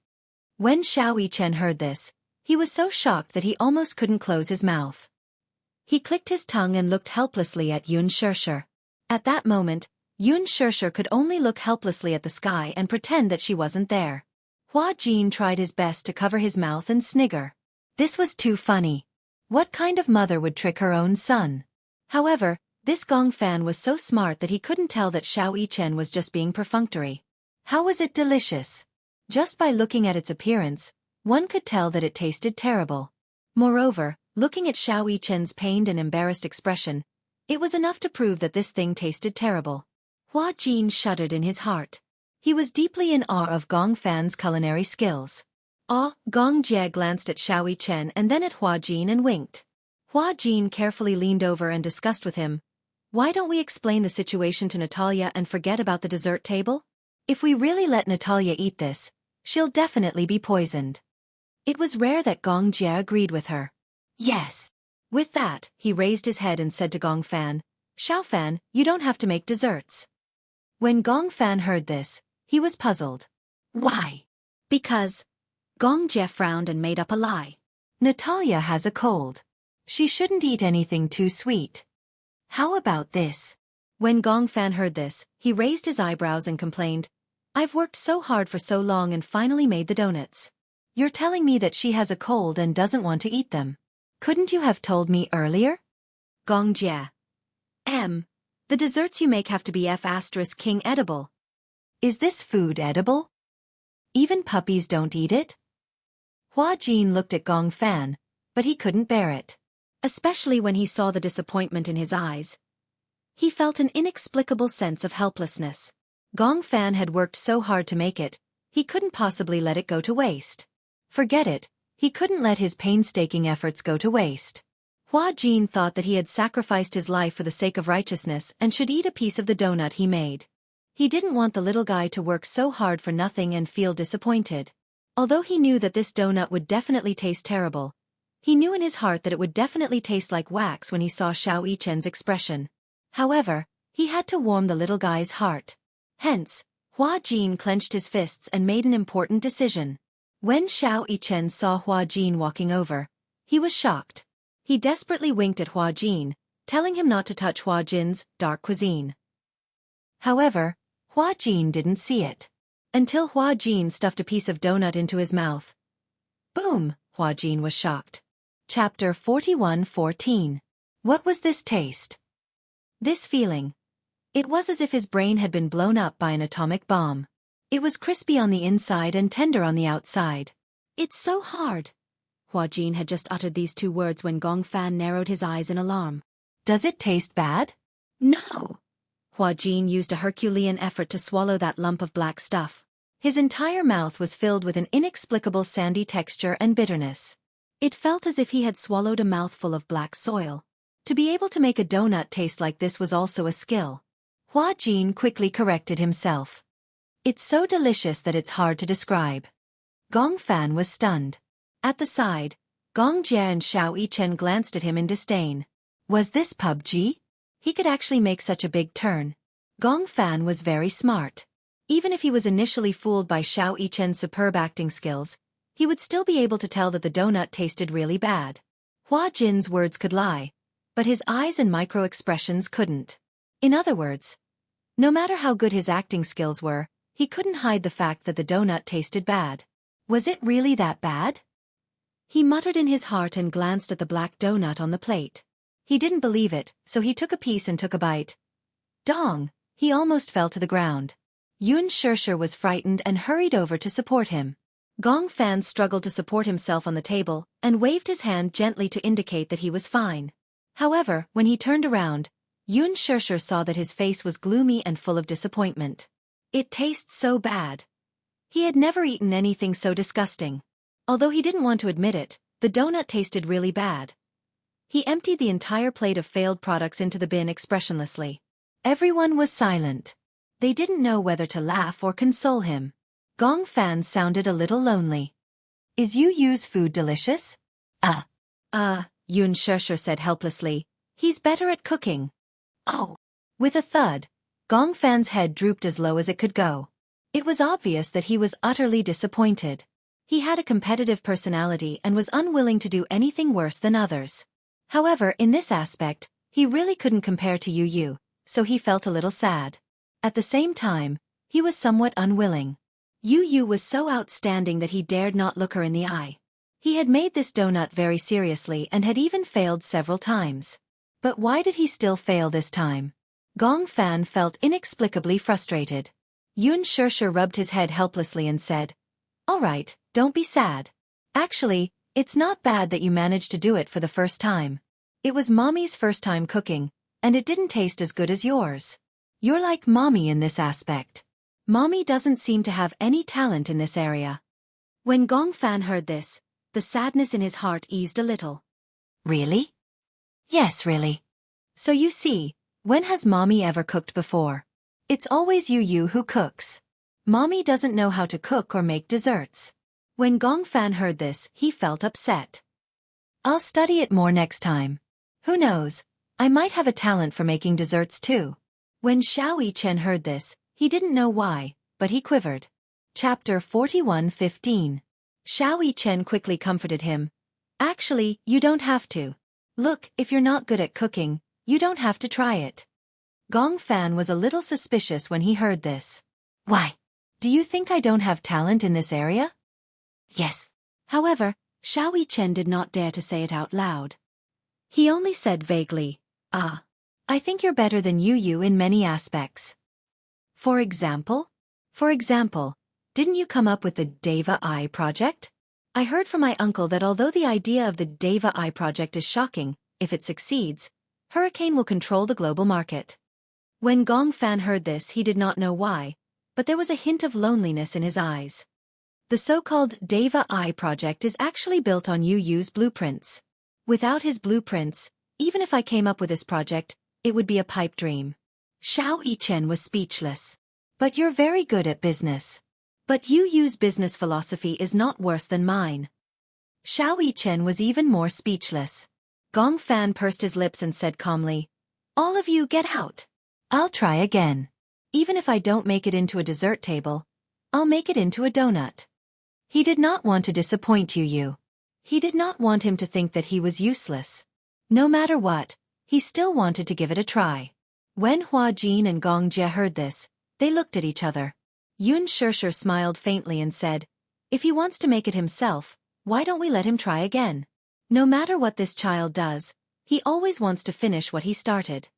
When Xiao Chen heard this, he was so shocked that he almost couldn't close his mouth. He clicked his tongue and looked helplessly at Yun Sheshe. At that moment, Yun Sheshe could only look helplessly at the sky and pretend that she wasn't there. Hua Jin tried his best to cover his mouth and snigger. This was too funny. What kind of mother would trick her own son? However, this Gong Fan was so smart that he couldn't tell that Xiao Chen was just being perfunctory. How was it delicious? Just by looking at its appearance, one could tell that it tasted terrible. Moreover, looking at Xiao Chen's pained and embarrassed expression, it was enough to prove that this thing tasted terrible. Hua Jin shuddered in his heart. He was deeply in awe of Gong Fan's culinary skills. Gong Jie glanced at Xiao Chen and then at Hua Jin and winked. Hua Jin carefully leaned over and discussed with him. Why don't we explain the situation to Natalia and forget about the dessert table? If we really let Natalia eat this, she'll definitely be poisoned. It was rare that Gong Jie agreed with her. Yes. With that, he raised his head and said to Gong Fan, Xiao Fan, you don't have to make desserts. When Gong Fan heard this, he was puzzled. Why? Because. Gong Jie frowned and made up a lie. Natalia has a cold. She shouldn't eat anything too sweet. How about this? When Gong Fan heard this, he raised his eyebrows and complained, I've worked so hard for so long and finally made the donuts. You're telling me that she has a cold and doesn't want to eat them. Couldn't you have told me earlier? Gong Jie. The desserts you make have to be F*King edible. Is this food edible? Even puppies don't eat it? Hua Jin looked at Gong Fan, but he couldn't bear it. Especially when he saw the disappointment in his eyes. He felt an inexplicable sense of helplessness. Gong Fan had worked so hard to make it, he couldn't possibly let it go to waste. Forget it, he couldn't let his painstaking efforts go to waste. Hua Jin thought that he had sacrificed his life for the sake of righteousness and should eat a piece of the donut he made. He didn't want the little guy to work so hard for nothing and feel disappointed. Although he knew that this donut would definitely taste terrible, he knew in his heart that it would definitely taste like wax when he saw Xiao Chen's expression. However, he had to warm the little guy's heart. Hence, Hua Jin clenched his fists and made an important decision. When Xiao Chen saw Hua Jin walking over, he was shocked. He desperately winked at Hua Jin, telling him not to touch Hua Jin's dark cuisine. However, Hua Jin didn't see it. Until Hua Jin stuffed a piece of donut into his mouth. Boom! Hua Jin was shocked. Chapter 41:14. What was this taste? This feeling. It was as if his brain had been blown up by an atomic bomb. It was crispy on the inside and tender on the outside. It's so hard. Hua Jin had just uttered these two words when Gong Fan narrowed his eyes in alarm. Does it taste bad? No. Hua Jin used a Herculean effort to swallow that lump of black stuff. His entire mouth was filled with an inexplicable sandy texture and bitterness. It felt as if he had swallowed a mouthful of black soil. To be able to make a donut taste like this was also a skill. Hua Jin quickly corrected himself. It's so delicious that it's hard to describe. Gong Fan was stunned. At the side, Gong Jie and Xiao Chen glanced at him in disdain. Was this PUBG? He could actually make such a big turn. Gong Fan was very smart. Even if he was initially fooled by Xiao Yichen's superb acting skills, he would still be able to tell that the donut tasted really bad. Hua Jin's words could lie, but his eyes and micro-expressions couldn't. In other words, no matter how good his acting skills were, he couldn't hide the fact that the donut tasted bad. Was it really that bad? He muttered in his heart and glanced at the black donut on the plate. He didn't believe it, so he took a piece and took a bite. Dong! He almost fell to the ground. Yun Shishir was frightened and hurried over to support him. Gong Fan struggled to support himself on the table and waved his hand gently to indicate that he was fine. However, when he turned around, Yun Shishir saw that his face was gloomy and full of disappointment. It tastes so bad. He had never eaten anything so disgusting. Although he didn't want to admit it, the donut tasted really bad. He emptied the entire plate of failed products into the bin expressionlessly. Everyone was silent. They didn't know whether to laugh or console him. Gong Fan sounded a little lonely. Is Yu Yu's food delicious? Yun Shishir said helplessly. He's better at cooking. Oh. With a thud, Gong Fan's head drooped as low as it could go. It was obvious that he was utterly disappointed. He had a competitive personality and was unwilling to do anything worse than others. However, in this aspect, he really couldn't compare to Yu Yu, so he felt a little sad. At the same time, he was somewhat unwilling. Yu Yu was so outstanding that he dared not look her in the eye. He had made this donut very seriously and had even failed several times. But why did he still fail this time? Gong Fan felt inexplicably frustrated. Yun Shishir rubbed his head helplessly and said, "All right, don't be sad. Actually, it's not bad that you managed to do it for the first time. It was Mommy's first time cooking, and it didn't taste as good as yours. You're like Mommy in this aspect. Mommy doesn't seem to have any talent in this area." When Gong Fan heard this, the sadness in his heart eased a little. Really? Yes, really. So you see, when has Mommy ever cooked before? It's always Yu Yu who cooks. Mommy doesn't know how to cook or make desserts. When Gong Fan heard this, he felt upset. I'll study it more next time. Who knows, I might have a talent for making desserts too. When Xiao Yichen heard this, he didn't know why, but he quivered. Chapter 41:15. Xiao Yichen quickly comforted him. Actually, you don't have to. Look, if you're not good at cooking, you don't have to try it. Gong Fan was a little suspicious when he heard this. Why? Do you think I don't have talent in this area? Yes. However, Xiao Yichen did not dare to say it out loud. He only said vaguely, I think you're better than Yu Yu in many aspects. For example? For example, didn't you come up with the Deva Eye project? I heard from my uncle that although the idea of the Deva Eye project is shocking, if it succeeds, Hurricane will control the global market. When Gong Fan heard this, he did not know why, but there was a hint of loneliness in his eyes. The so-called Deva Eye project is actually built on Yu Yu's blueprints. Without his blueprints, even if I came up with this project, it would be a pipe dream. Xiao Yichen was speechless. But you're very good at business. But Yu Yu's business philosophy is not worse than mine. Xiao Yichen was even more speechless. Gong Fan pursed his lips and said calmly, All of you get out. I'll try again. Even if I don't make it into a dessert table, I'll make it into a donut. He did not want to disappoint Yu Yu. He did not want him to think that he was useless. No matter what, he still wanted to give it a try. When Hua Jin and Gong Jie heard this, they looked at each other. Yun Shishir smiled faintly and said, If he wants to make it himself, why don't we let him try again? No matter what this child does, he always wants to finish what he started.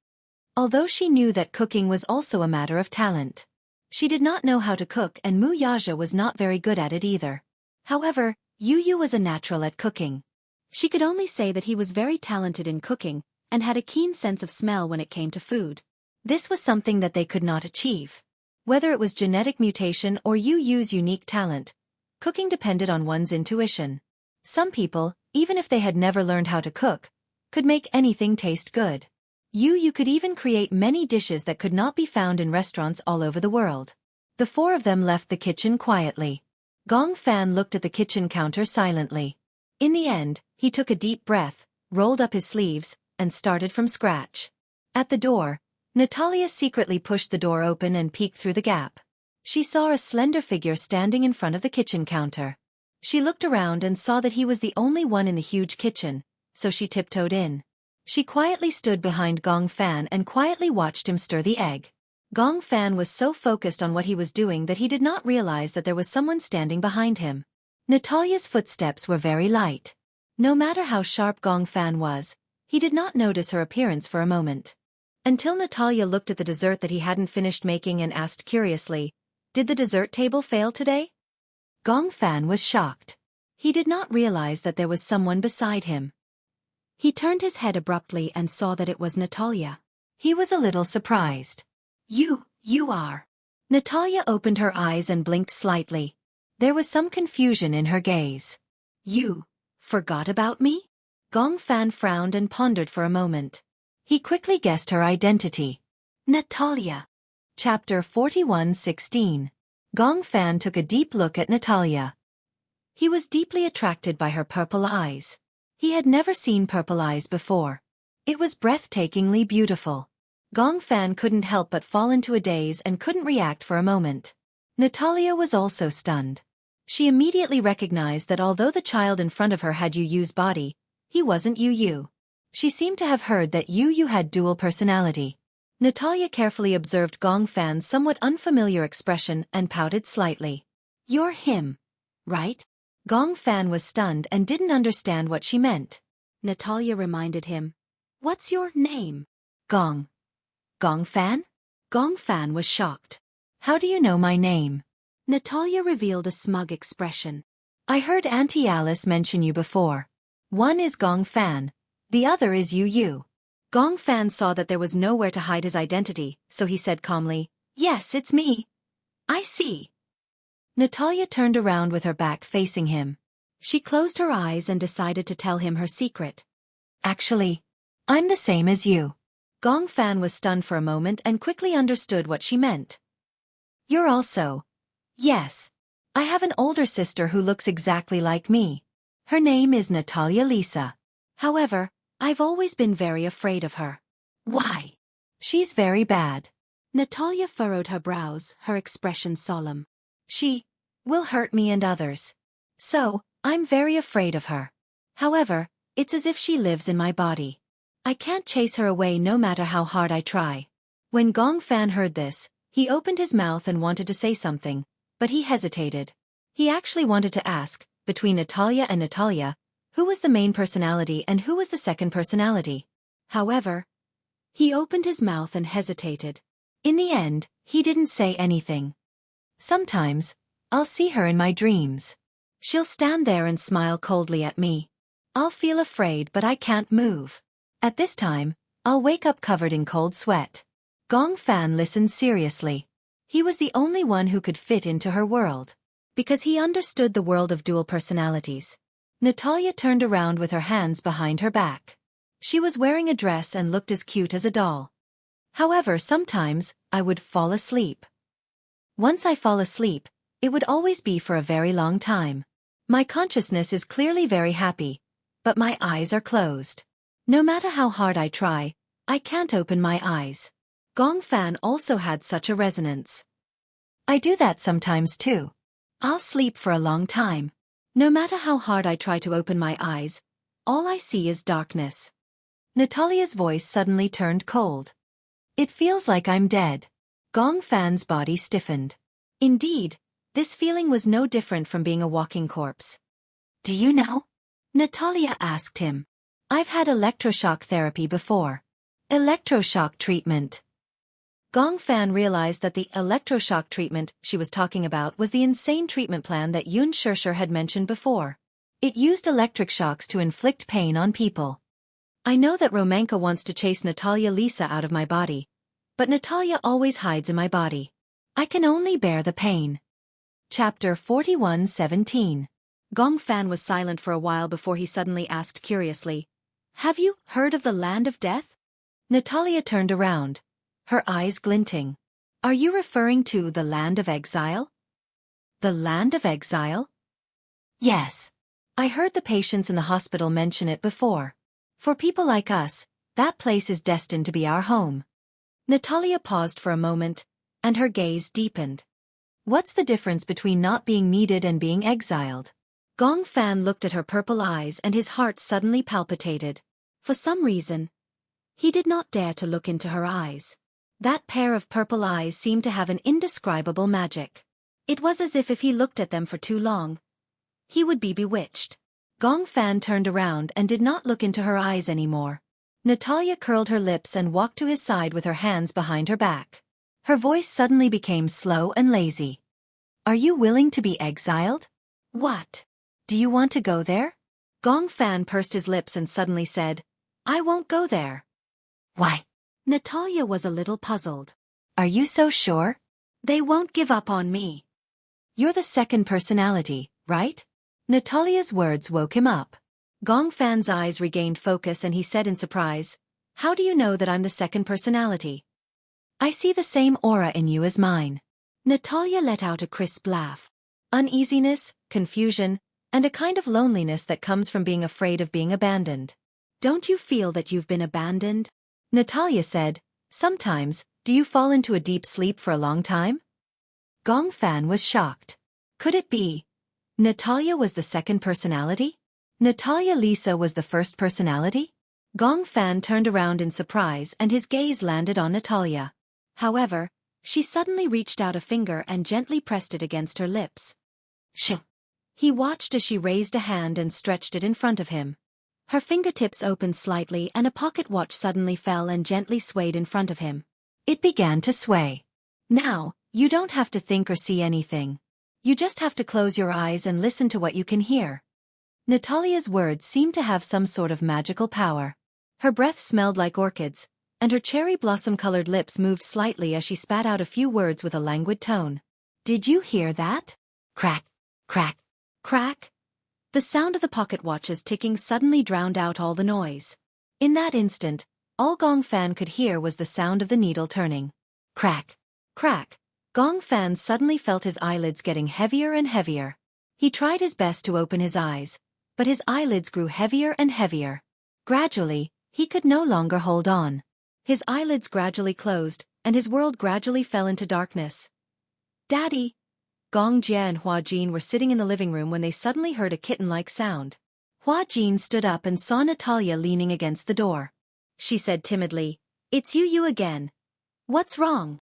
Although she knew that cooking was also a matter of talent. She did not know how to cook and Mu Yaja was not very good at it either. However, Yu Yu was a natural at cooking. She could only say that he was very talented in cooking and had a keen sense of smell when it came to food. This was something that they could not achieve. Whether it was genetic mutation or Yu Yu's unique talent, cooking depended on one's intuition. Some people, even if they had never learned how to cook, could make anything taste good. Yu Yu could even create many dishes that could not be found in restaurants all over the world. The four of them left the kitchen quietly. Gong Fan looked at the kitchen counter silently. In the end, he took a deep breath, rolled up his sleeves, and started from scratch. At the door, Natalia secretly pushed the door open and peeked through the gap. She saw a slender figure standing in front of the kitchen counter. She looked around and saw that he was the only one in the huge kitchen, so she tiptoed in. She quietly stood behind Gong Fan and quietly watched him stir the egg. Gong Fan was so focused on what he was doing that he did not realize that there was someone standing behind him. Natalia's footsteps were very light. No matter how sharp Gong Fan was, he did not notice her appearance for a moment. Until Natalia looked at the dessert that he hadn't finished making and asked curiously, "Did the dessert table fail today?" Gong Fan was shocked. He did not realize that there was someone beside him. He turned his head abruptly and saw that it was Natalia. He was a little surprised. You are." Natalia opened her eyes and blinked slightly. There was some confusion in her gaze. "You forgot about me?" Gong Fan frowned and pondered for a moment. He quickly guessed her identity. Natalia. Chapter 41:16. Gong Fan took a deep look at Natalia. He was deeply attracted by her purple eyes. He had never seen purple eyes before. It was breathtakingly beautiful. Gong Fan couldn't help but fall into a daze and couldn't react for a moment. Natalia was also stunned. She immediately recognized that although the child in front of her had Yu's body, he wasn't Yu. She seemed to have heard that Yu had dual personality. Natalia carefully observed Gong Fan's somewhat unfamiliar expression and pouted slightly. "You're him, right?" Gong Fan was stunned and didn't understand what she meant. Natalia reminded him, "What's your name?" Gong Fan? Gong Fan was shocked. "How do you know my name?" Natalia revealed a smug expression. "I heard Auntie Alice mention you before. One is Gong Fan, the other is Yu. Gong Fan saw that there was nowhere to hide his identity, so he said calmly, "Yes, it's me. I see." Natalia turned around with her back facing him. She closed her eyes and decided to tell him her secret. "Actually, I'm the same as you." Gong Fan was stunned for a moment and quickly understood what she meant. "You're also..." "Yes. I have an older sister who looks exactly like me. Her name is Natalia Lisa. However, I've always been very afraid of her." "Why?" "She's very bad." Natalia furrowed her brows, her expression solemn. "She will hurt me and others. So, I'm very afraid of her. However, it's as if she lives in my body. I can't chase her away no matter how hard I try." When Gong Fan heard this, he opened his mouth and wanted to say something, but he hesitated. He actually wanted to ask, between Natalia and Natalia, who was the main personality and who was the second personality. However, he opened his mouth and hesitated. In the end, he didn't say anything. "Sometimes, I'll see her in my dreams. She'll stand there and smile coldly at me. I'll feel afraid but I can't move. At this time, I'll wake up covered in cold sweat." Gong Fan listened seriously. He was the only one who could fit into her world, because he understood the world of dual personalities. Natalia turned around with her hands behind her back. She was wearing a dress and looked as cute as a doll. "However, sometimes, I would fall asleep. Once I fall asleep, it would always be for a very long time. My consciousness is clearly very happy, but my eyes are closed. No matter how hard I try, I can't open my eyes." Gong Fan also had such a resonance. "I do that sometimes too. I'll sleep for a long time. No matter how hard I try to open my eyes, all I see is darkness." Natalia's voice suddenly turned cold. "It feels like I'm dead." Gong Fan's body stiffened. Indeed, this feeling was no different from being a walking corpse. "Do you know?" Natalia asked him. "I've had electroshock therapy before." "Electroshock treatment." Gong Fan realized that the electroshock treatment she was talking about was the insane treatment plan that Yun Shishir had mentioned before. It used electric shocks to inflict pain on people. "I know that Romanka wants to chase Natalia Lisa out of my body, but Natalia always hides in my body. I can only bear the pain." Chapter 41:17. Gong Fan was silent for a while before he suddenly asked curiously, "Have you heard of the Land of Death?" Natalia turned around, her eyes glinting. "Are you referring to the Land of Exile?" "The Land of Exile?" "Yes. I heard the patients in the hospital mention it before. For people like us, that place is destined to be our home." Natalia paused for a moment, and her gaze deepened. What's the difference between not being needed and being exiled? Gong Fan looked at her purple eyes and his heart suddenly palpitated. For some reason, he did not dare to look into her eyes. That pair of purple eyes seemed to have an indescribable magic. It was as if he looked at them for too long, he would be bewitched. Gong Fan turned around and did not look into her eyes anymore. Natalia curled her lips and walked to his side with her hands behind her back. Her voice suddenly became slow and lazy. Are you willing to be exiled? What? Do you want to go there? Gong Fan pursed his lips and suddenly said, I won't go there. Why? Natalia was a little puzzled. Are you so sure? They won't give up on me. You're the second personality, right? Natalia's words woke him up. Gong Fan's eyes regained focus and he said in surprise, How do you know that I'm the second personality? I see the same aura in you as mine. Natalia let out a crisp laugh. Uneasiness, confusion, and a kind of loneliness that comes from being afraid of being abandoned. Don't you feel that you've been abandoned? Natalia said, Sometimes. Do you fall into a deep sleep for a long time? Gong Fan was shocked. Could it be? Natalia was the second personality? Natalia Lisa was the first personality? Gong Fan turned around in surprise and his gaze landed on Natalia. However, she suddenly reached out a finger and gently pressed it against her lips. Shoo! He watched as she raised a hand and stretched it in front of him. Her fingertips opened slightly and a pocket watch suddenly fell and gently swayed in front of him. It began to sway. Now, you don't have to think or see anything. You just have to close your eyes and listen to what you can hear. Natalia's words seemed to have some sort of magical power. Her breath smelled like orchids, and her cherry blossom-colored lips moved slightly as she spat out a few words with a languid tone. Did you hear that? Crack, crack, crack. The sound of the pocket watch's ticking suddenly drowned out all the noise. In that instant, all Gong Fan could hear was the sound of the needle turning. Crack, crack. Gong Fan suddenly felt his eyelids getting heavier and heavier. He tried his best to open his eyes, but his eyelids grew heavier and heavier. Gradually, he could no longer hold on. His eyelids gradually closed, and his world gradually fell into darkness. Daddy! Gong Jie and Hua Jin were sitting in the living room when they suddenly heard a kitten-like sound. Hua Jin stood up and saw Natalia leaning against the door. She said timidly, It's you again. What's wrong?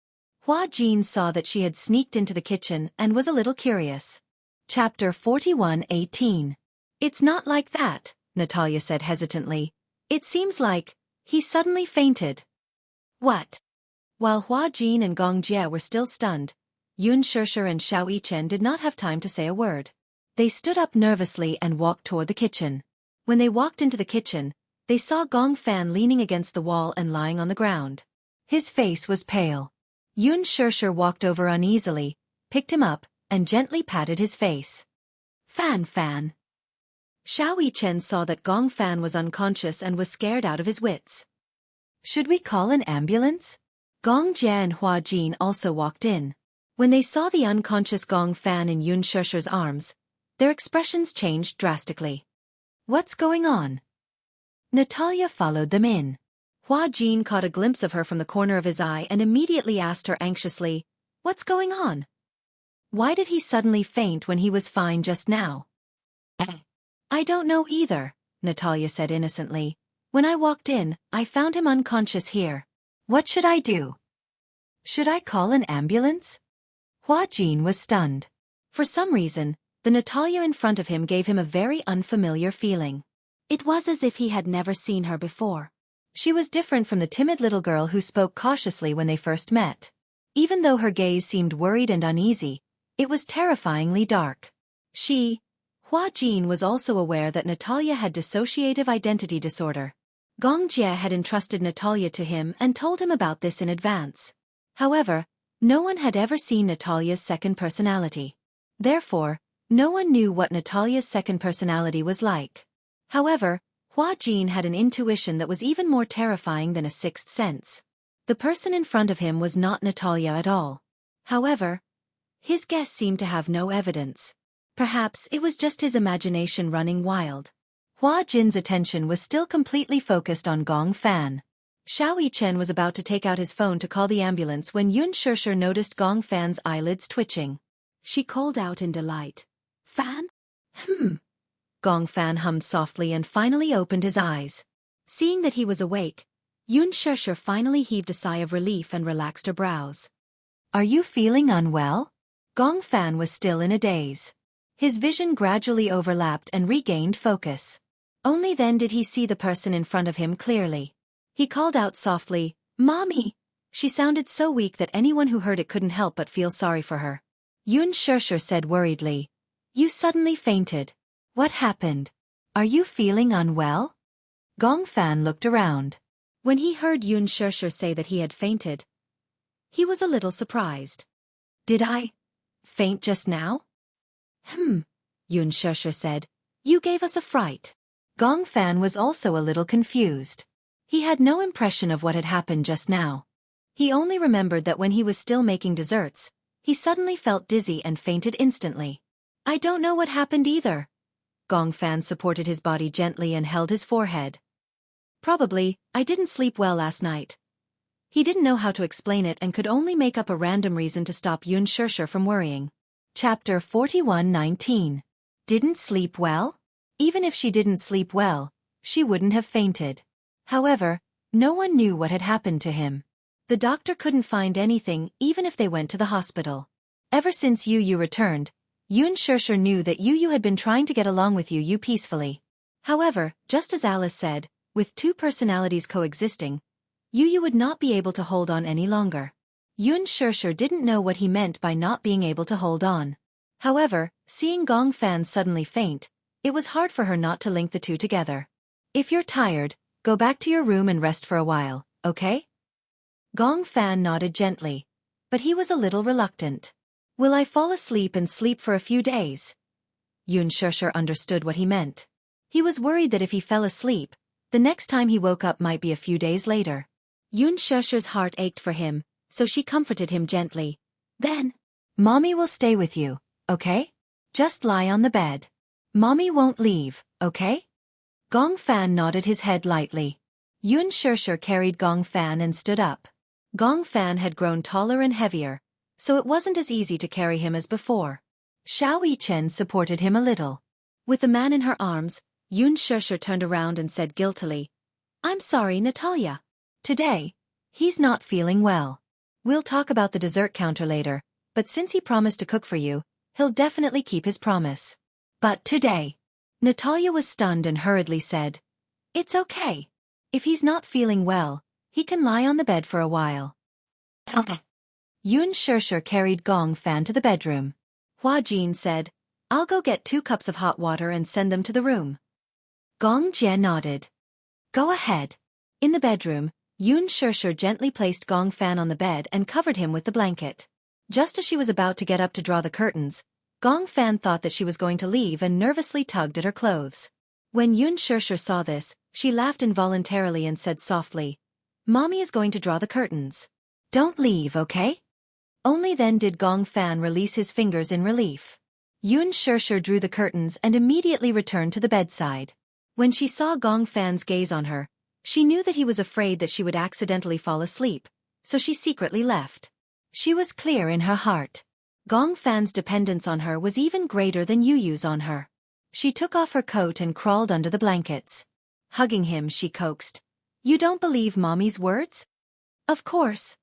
Hua Jin saw that she had sneaked into the kitchen and was a little curious. Chapter 41:18. It's not like that, Natalia said hesitantly. It seems like he suddenly fainted. What? While Hua Jin and Gong Jie were still stunned, Yun Shishir and Xiao Yichen did not have time to say a word. They stood up nervously and walked toward the kitchen. When they walked into the kitchen, they saw Gong Fan leaning against the wall and lying on the ground. His face was pale. Yun Shishir walked over uneasily, picked him up, and gently patted his face. Fan. Xiao Yichen saw that Gong Fan was unconscious and was scared out of his wits. Should we call an ambulance? Gong Jie and Hua Jin also walked in. When they saw the unconscious Gong Fan in Yun Shishir's arms, their expressions changed drastically. What's going on? Natalia followed them in. Hua Jin caught a glimpse of her from the corner of his eye and immediately asked her anxiously, What's going on? Why did he suddenly faint when he was fine just now? I don't know either, Natalia said innocently. When I walked in, I found him unconscious here. What should I do? Should I call an ambulance? Hua Jin was stunned. For some reason, the Natalia in front of him gave him a very unfamiliar feeling. It was as if he had never seen her before. She was different from the timid little girl who spoke cautiously when they first met. Even though her gaze seemed worried and uneasy, it was terrifyingly dark. Hua Jin was also aware that Natalia had dissociative identity disorder. Gong Jie had entrusted Natalia to him and told him about this in advance. However, no one had ever seen Natalia's second personality. Therefore, no one knew what Natalia's second personality was like. However, Hua Jin had an intuition that was even more terrifying than a sixth sense. The person in front of him was not Natalia at all. However, his guess seemed to have no evidence. Perhaps it was just his imagination running wild. Hua Jin's attention was still completely focused on Gong Fan. Xiao Yichen was about to take out his phone to call the ambulance when Yun Shishir noticed Gong Fan's eyelids twitching. she called out in delight. Fan? Gong Fan hummed softly and finally opened his eyes. Seeing that he was awake, Yun Shusher finally heaved a sigh of relief and relaxed her brows. Are you feeling unwell? Gong Fan was still in a daze. His vision gradually overlapped and regained focus. Only then did he see the person in front of him clearly. He called out softly, Mommy! She sounded so weak that anyone who heard it couldn't help but feel sorry for her. Yun Shusher said worriedly, You suddenly fainted. What happened? Are you feeling unwell? Gong Fan looked around. When he heard Yun Shusher say that he had fainted, he was a little surprised. Did I faint just now? Yun Shusher said. You gave us a fright. Gong Fan was also a little confused. He had no impression of what had happened just now. He only remembered that when he was still making desserts, he suddenly felt dizzy and fainted instantly. I don't know what happened either. Gong Fan supported his body gently and held his forehead. Probably, I didn't sleep well last night. He didn't know how to explain it and could only make up a random reason to stop Yun Shusher from worrying. Chapter 41:19. Didn't sleep well? Even if she didn't sleep well, she wouldn't have fainted. However, no one knew what had happened to him. The doctor couldn't find anything even if they went to the hospital. Ever since Yu returned, Yun Shusher knew that Yu had been trying to get along with Yu peacefully. However, just as Alice said, with two personalities coexisting, Yu would not be able to hold on any longer. Yun Shusher didn't know what he meant by not being able to hold on. However, seeing Gong Fan suddenly faint, it was hard for her not to link the two together. If you're tired, go back to your room and rest for a while, okay? Gong Fan nodded gently, but he was a little reluctant. Will I fall asleep and sleep for a few days? Yun Shusher understood what he meant. He was worried that if he fell asleep, the next time he woke up might be a few days later. Yun Shusher's heart ached for him, so she comforted him gently. Then, Mommy will stay with you, okay? Just lie on the bed. Mommy won't leave, okay? Gong Fan nodded his head lightly. Yun Shusher carried Gong Fan and stood up. Gong Fan had grown taller and heavier, so it wasn't as easy to carry him as before. Xiao Yichen supported him a little. With the man in her arms, Yun Shusher turned around and said guiltily, I'm sorry, Natalia. Today, he's not feeling well. We'll talk about the dessert counter later, but since he promised to cook for you, he'll definitely keep his promise. But today, Natalia was stunned and hurriedly said, It's okay. If he's not feeling well, he can lie on the bed for a while. Okay. Yun Shusher carried Gong Fan to the bedroom. Hua Jin said, I'll go get 2 cups of hot water and send them to the room. Gong Jie nodded. Go ahead. In the bedroom, Yun Shusher gently placed Gong Fan on the bed and covered him with the blanket. Just as she was about to get up to draw the curtains, Gong Fan thought that she was going to leave and nervously tugged at her clothes. When Yun Shusher saw this, she laughed involuntarily and said softly, Mommy is going to draw the curtains. Don't leave, okay? Only then did Gong Fan release his fingers in relief. Yun Shusher drew the curtains and immediately returned to the bedside. When she saw Gong Fan's gaze on her, she knew that he was afraid that she would accidentally fall asleep, so she secretly left. She was clear in her heart. Gong Fan's dependence on her was even greater than Yu's on her. She took off her coat and crawled under the blankets. Hugging him, she coaxed, You don't believe Mommy's words? Of course.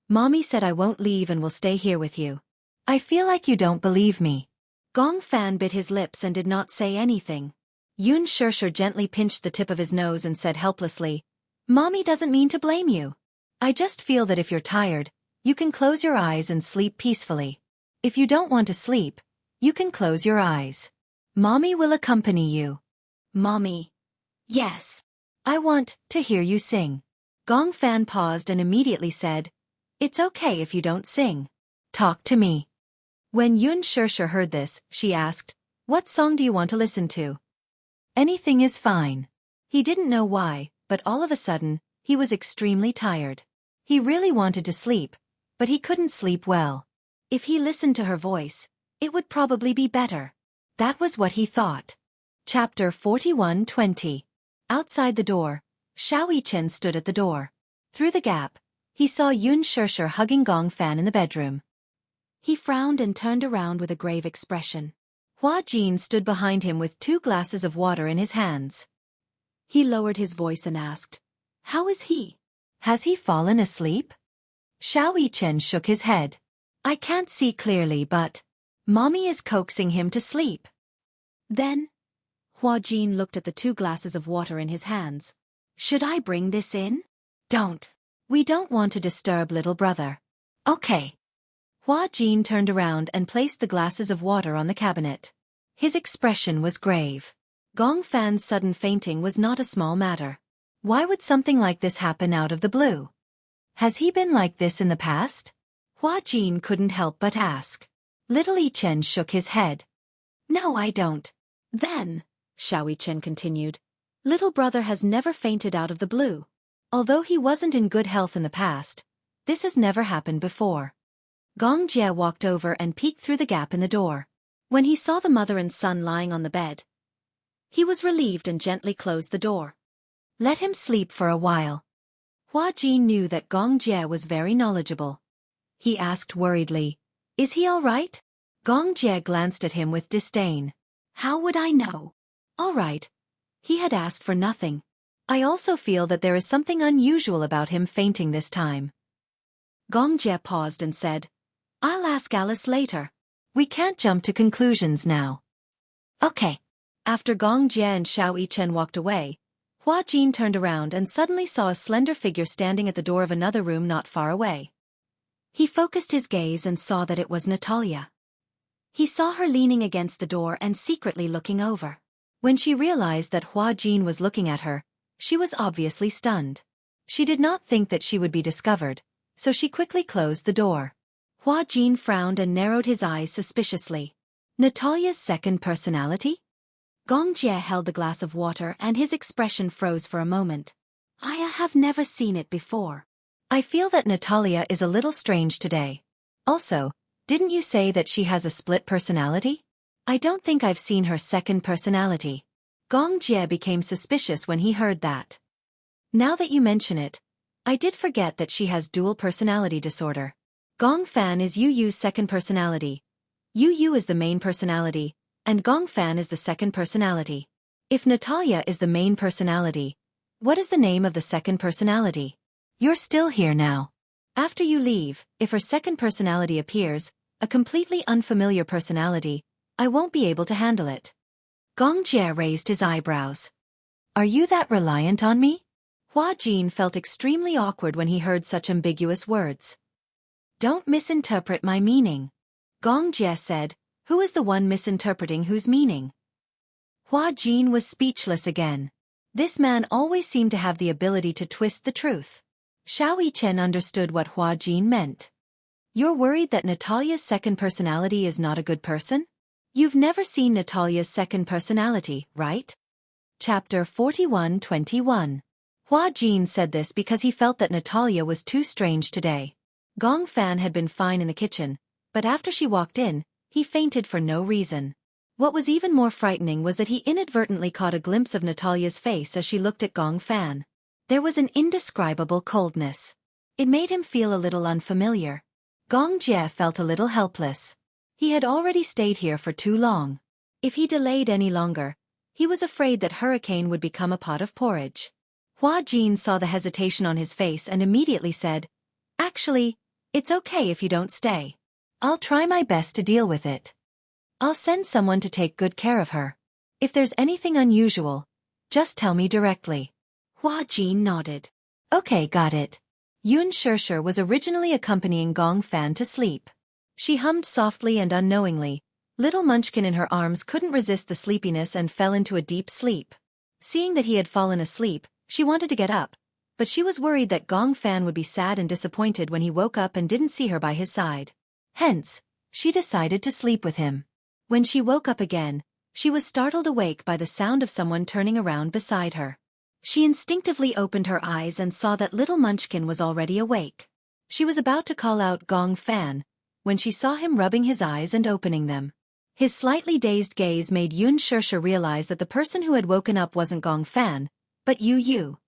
Mommy said I won't leave and will stay here with you. I feel like you don't believe me. Gong Fan bit his lips and did not say anything. Yun Shusher gently pinched the tip of his nose and said helplessly, Mommy doesn't mean to blame you. I just feel that if you're tired, you can close your eyes and sleep peacefully. If you don't want to sleep, you can close your eyes. Mommy will accompany you. Mommy. Yes. I want to hear you sing. Gong Fan paused and immediately said, It's okay if you don't sing. Talk to me. When Yun Shusher heard this, she asked, What song do you want to listen to? Anything is fine. He didn't know why, but all of a sudden, he was extremely tired. He really wanted to sleep, but he couldn't sleep well. If he listened to her voice, it would probably be better. That was what he thought. Chapter 41:20. Outside the door, Xiao Yichen stood at the door. Through the gap, he saw Yun Shusher hugging Gong Fan in the bedroom. He frowned and turned around with a grave expression. Hua Jin stood behind him with 2 glasses of water in his hands. He lowered his voice and asked, "How is he? Has he fallen asleep?" Xiao Yichen shook his head. "I can't see clearly, but Mommy is coaxing him to sleep." Then, Hua Jin looked at the 2 glasses of water in his hands. "Should I bring this in?" "Don't. We don't want to disturb little brother." "Okay." Hua Jin turned around and placed the glasses of water on the cabinet. His expression was grave. Gong Fan's sudden fainting was not a small matter. Why would something like this happen out of the blue? Has he been like this in the past? Hua Jin couldn't help but ask. Little Yichen shook his head. "No, I don't." "Then," Xiao Yichen continued, "little brother has never fainted out of the blue. Although he wasn't in good health in the past, this has never happened before." Gong Jie walked over and peeked through the gap in the door. When he saw the mother and son lying on the bed, he was relieved and gently closed the door. "Let him sleep for a while." Hua Jin knew that Gong Jie was very knowledgeable. He asked worriedly, "Is he all right?" Gong Jie glanced at him with disdain. "How would I know?" "All right. He had asked for nothing. I also feel that there is something unusual about him fainting this time." Gong Jie paused and said, "I'll ask Alice later. We can't jump to conclusions now." "Okay." After Gong Jie and Xiao Yichen walked away, Hua Jin turned around and suddenly saw a slender figure standing at the door of another room not far away. He focused his gaze and saw that it was Natalia. He saw her leaning against the door and secretly looking over. When she realized that Hua Jin was looking at her, she was obviously stunned. She did not think that she would be discovered, so she quickly closed the door. Hua Jin frowned and narrowed his eyes suspiciously. Natalia's second personality? Gong Jie held the glass of water and his expression froze for a moment. "I have never seen it before. I feel that Natalia is a little strange today. Also, didn't you say that she has a split personality? I don't think I've seen her second personality." Gong Jie became suspicious when he heard that. "Now that you mention it, I did forget that she has dual personality disorder. Gong Fan is Yu Yu's second personality. Yu Yu is the main personality, and Gong Fan is the second personality. If Natalia is the main personality, what is the name of the second personality? You're still here now. After you leave, if her second personality appears, a completely unfamiliar personality, I won't be able to handle it." Gong Jie raised his eyebrows. "Are you that reliant on me?" Hua Jin felt extremely awkward when he heard such ambiguous words. "Don't misinterpret my meaning." Gong Jie said, "Who is the one misinterpreting whose meaning?" Hua Jin was speechless again. This man always seemed to have the ability to twist the truth. Xiao Yichen understood what Hua Jin meant. "You're worried that Natalia's second personality is not a good person? You've never seen Natalia's second personality, right?" Chapter 41:21. Hua Jin said this because he felt that Natalia was too strange today. Gong Fan had been fine in the kitchen, but after she walked in, he fainted for no reason. What was even more frightening was that he inadvertently caught a glimpse of Natalia's face as she looked at Gong Fan. There was an indescribable coldness. It made him feel a little unfamiliar. Gong Jie felt a little helpless. He had already stayed here for too long. If he delayed any longer, he was afraid that Hurricane would become a pot of porridge. Hua Jin saw the hesitation on his face and immediately said, "Actually, it's okay if you don't stay. I'll try my best to deal with it. I'll send someone to take good care of her. If there's anything unusual, just tell me directly." Hua Jin nodded. "Okay, got it." Yun Shishir was originally accompanying Gong Fan to sleep. She hummed softly and unknowingly. Little Munchkin in her arms couldn't resist the sleepiness and fell into a deep sleep. Seeing that he had fallen asleep, she wanted to get up, but she was worried that Gong Fan would be sad and disappointed when he woke up and didn't see her by his side. Hence, she decided to sleep with him. When she woke up again, she was startled awake by the sound of someone turning around beside her. She instinctively opened her eyes and saw that little Munchkin was already awake. She was about to call out Gong Fan, when she saw him rubbing his eyes and opening them. His slightly dazed gaze made Yun Shishir realize that the person who had woken up wasn't Gong Fan, but Yu Yu.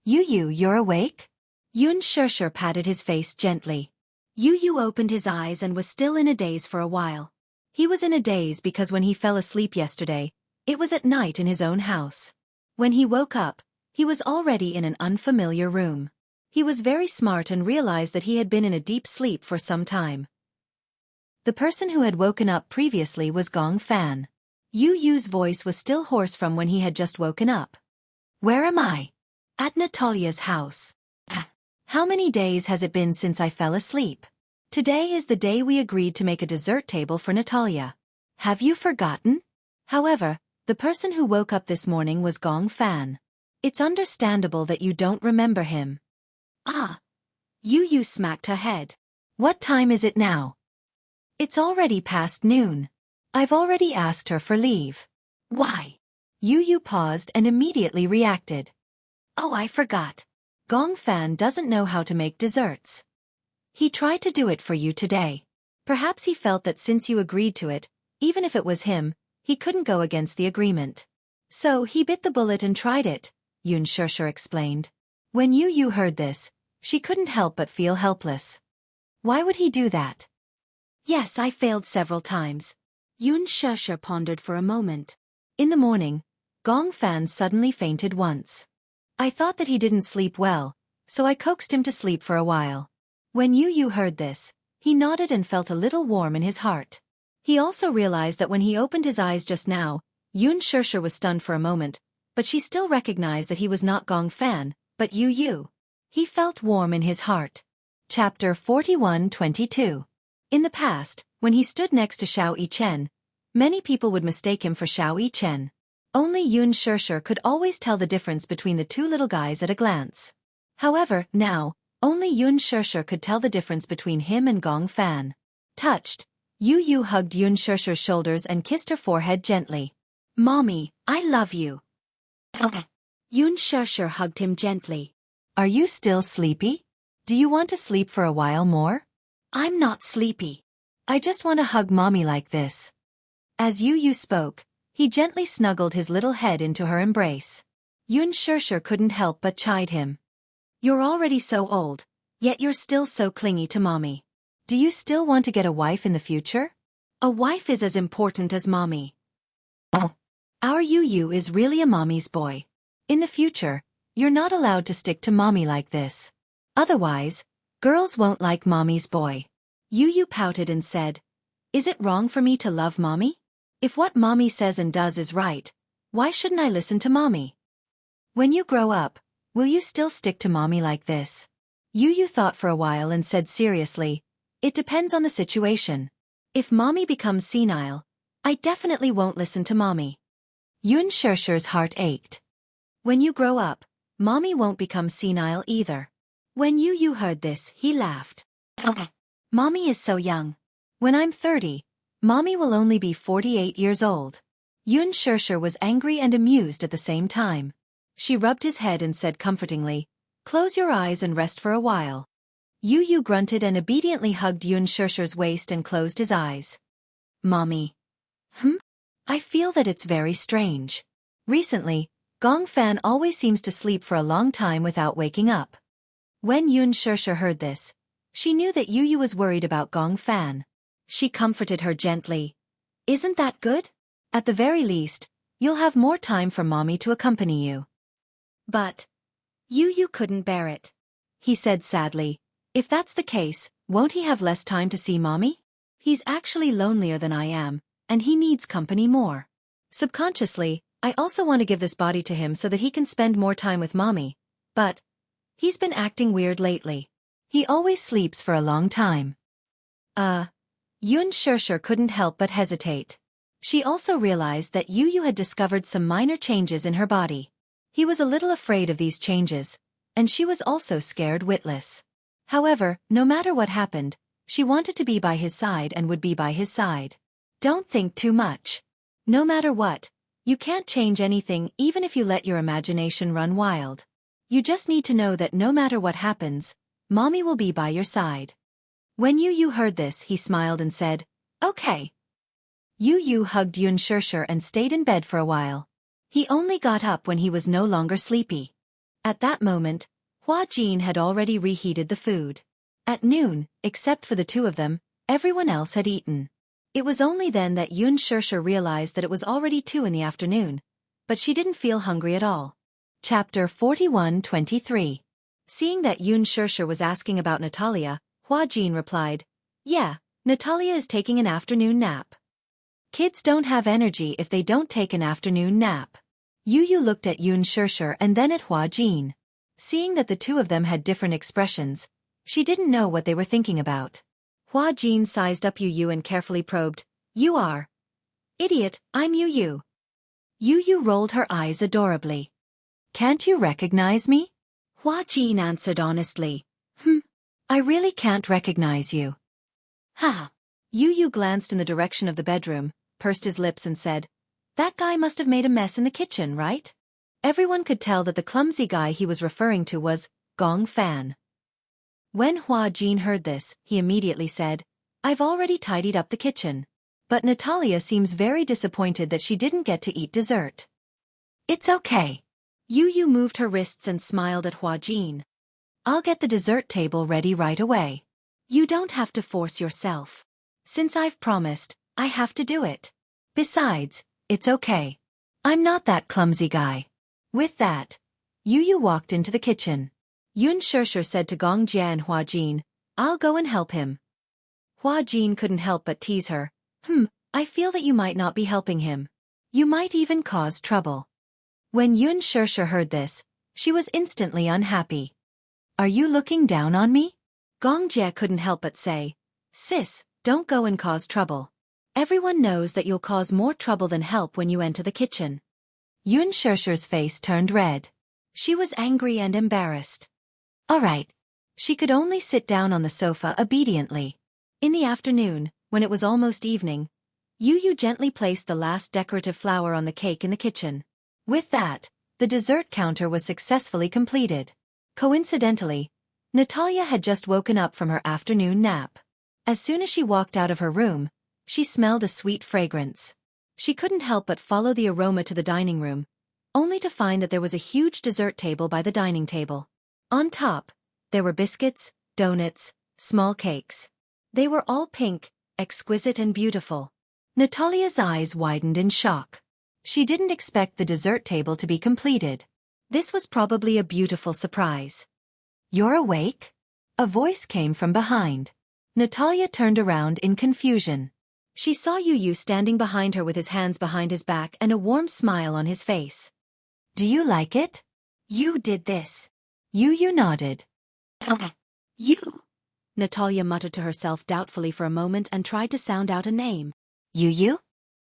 "Yu Yu, you're awake?" Yun Shishir patted his face gently. Yu Yu opened his eyes and was still in a daze for a while. He was in a daze because when he fell asleep yesterday, it was at night in his own house. When he woke up, he was already in an unfamiliar room. He was very smart and realized that he had been in a deep sleep for some time. The person who had woken up previously was Gong Fan. Yu Yu's voice was still hoarse from when he had just woken up. Where am I? At Natalia's house. How many days has it been since I fell asleep? Today is the day we agreed to make a dessert table for Natalia. Have you forgotten? However, the person who woke up this morning was Gong Fan. It's understandable that you don't remember him. Ah. Yu Yu smacked her head. What time is it now? It's already past noon. I've already asked her for leave. Why? Yu Yu paused and immediately reacted. Oh, I forgot. Gong Fan doesn't know how to make desserts. He tried to do it for you today. Perhaps he felt that since you agreed to it, even if it was him, he couldn't go against the agreement. So he bit the bullet and tried it, Yun Shusher explained. When Yu Yu heard this, she couldn't help but feel helpless. Why would he do that? Yes, I failed several times. Yun Shusher pondered for a moment. In the morning, Gong Fan suddenly fainted once. I thought that he didn't sleep well, so I coaxed him to sleep for a while. When Yu Yu heard this, he nodded and felt a little warm in his heart. He also realized that when he opened his eyes just now, Yun Shusher was stunned for a moment, but she still recognized that he was not Gong Fan, but Yu Yu. He felt warm in his heart. Chapter 41-22. In the past, when he stood next to Xiao Yichen, many people would mistake him for Xiao Yichen. Only Yun Shusher could always tell the difference between the two little guys at a glance. However, now, only Yun Shusher could tell the difference between him and Gong Fan. Touched, Yu Yu hugged Yun Shusher's shoulders and kissed her forehead gently. Mommy, I love you. Yun Shusher hugged him gently. Are you still sleepy? Do you want to sleep for a while more? I'm not sleepy. I just want to hug Mommy like this. As Yu Yu spoke, he gently snuggled his little head into her embrace. Yun Shusher couldn't help but chide him. You're already so old, yet you're still so clingy to Mommy. Do you still want to get a wife in the future? A wife is as important as Mommy. Oh. Our Yu Yu is really a Mommy's boy. In the future, you're not allowed to stick to Mommy like this. Otherwise, girls won't like Mommy's boy. Yu Yu pouted and said, Is it wrong for me to love Mommy? If what Mommy says and does is right, why shouldn't I listen to Mommy? When you grow up, will you still stick to Mommy like this? Yu Yu thought for a while and said seriously, It depends on the situation. If Mommy becomes senile, I definitely won't listen to Mommy. Yun Shusher's heart ached. When you grow up, Mommy won't become senile either. When Yu Yu heard this, he laughed. Mommy is so young. When I'm 30, Mommy will only be 48 years old. Yun Shusher was angry and amused at the same time. She rubbed his head and said comfortingly, Close your eyes and rest for a while. Yu Yu grunted and obediently hugged Yun Shusher's waist and closed his eyes. Mommy. I feel that it's very strange. Recently, Gong Fan always seems to sleep for a long time without waking up. When Yun Shusher heard this, she knew that Yu Yu was worried about Gong Fan. She comforted her gently. Isn't that good? At the very least, you'll have more time for Mommy to accompany you. But Yu Yu couldn't bear it. He said sadly, If that's the case, won't he have less time to see Mommy? He's actually lonelier than I am, and he needs company more. Subconsciously, I also want to give this body to him so that he can spend more time with Mommy. But he's been acting weird lately. He always sleeps for a long time. Yun Shusher couldn't help but hesitate. She also realized that Yu Yu had discovered some minor changes in her body. He was a little afraid of these changes, and she was also scared witless. However, no matter what happened, she wanted to be by his side and would be by his side. Don't think too much. No matter what, you can't change anything even if you let your imagination run wild. You just need to know that no matter what happens, Mommy will be by your side. When Yu Yu heard this, he smiled and said, Okay. Yu Yu hugged Yun Shusher and stayed in bed for a while. He only got up when he was no longer sleepy. At that moment, Hua Jin had already reheated the food. At noon, except for the two of them, everyone else had eaten. It was only then that Yun Shirsher realized that it was already 2 in the afternoon, but she didn't feel hungry at all. Chapter 41:23. Seeing that Yun Shirsher was asking about Natalia, Hua Jin replied, "Yeah, Natalia is taking an afternoon nap. Kids don't have energy if they don't take an afternoon nap." Yu looked at Yun Shirsher and then at Hua Jin. Seeing that the two of them had different expressions, she didn't know what they were thinking about. Hua Jin sized up Yu and carefully probed, "You are." "Idiot, I'm Yu." Yu rolled her eyes adorably. "Can't you recognize me?" Hua Jin answered honestly, I really can't recognize you." "Ha." Yu glanced in the direction of the bedroom, pursed his lips and said, "That guy must have made a mess in the kitchen, right?" Everyone could tell that the clumsy guy he was referring to was Gong Fan. When Hua Jin heard this, he immediately said, "I've already tidied up the kitchen. But Natalia seems very disappointed that she didn't get to eat dessert." "It's okay." Yu moved her wrists and smiled at Hua Jin. "I'll get the dessert table ready right away. You don't have to force yourself. Since I've promised, I have to do it. Besides, it's okay. I'm not that clumsy guy." With that, Yu walked into the kitchen. Yun Shirsher said to Gong Jia and Hua Jin, "I'll go and help him." Hua Jin couldn't help but tease her. I feel that you might not be helping him. You might even cause trouble." When Yun Shirsher heard this, she was instantly unhappy. "Are you looking down on me?" Gong Jia couldn't help but say, "Sis, don't go and cause trouble. Everyone knows that you'll cause more trouble than help when you enter the kitchen." Yun Shirsher's face turned red. She was angry and embarrassed. All right. She could only sit down on the sofa obediently. In the afternoon, when it was almost evening, Yu gently placed the last decorative flower on the cake in the kitchen. With that, the dessert counter was successfully completed. Coincidentally, Natalia had just woken up from her afternoon nap. As soon as she walked out of her room, she smelled a sweet fragrance. She couldn't help but follow the aroma to the dining room, only to find that there was a huge dessert table by the dining table. On top, there were biscuits, donuts, small cakes. They were all pink, exquisite and beautiful. Natalia's eyes widened in shock. She didn't expect the dessert table to be completed. This was probably a beautiful surprise. "You're awake?" A voice came from behind. Natalia turned around in confusion. She saw Yu standing behind her with his hands behind his back and a warm smile on his face. "Do you like it?" "You did this." Yu nodded. "You?" Natalia muttered to herself doubtfully for a moment and tried to sound out a name. "Yu?"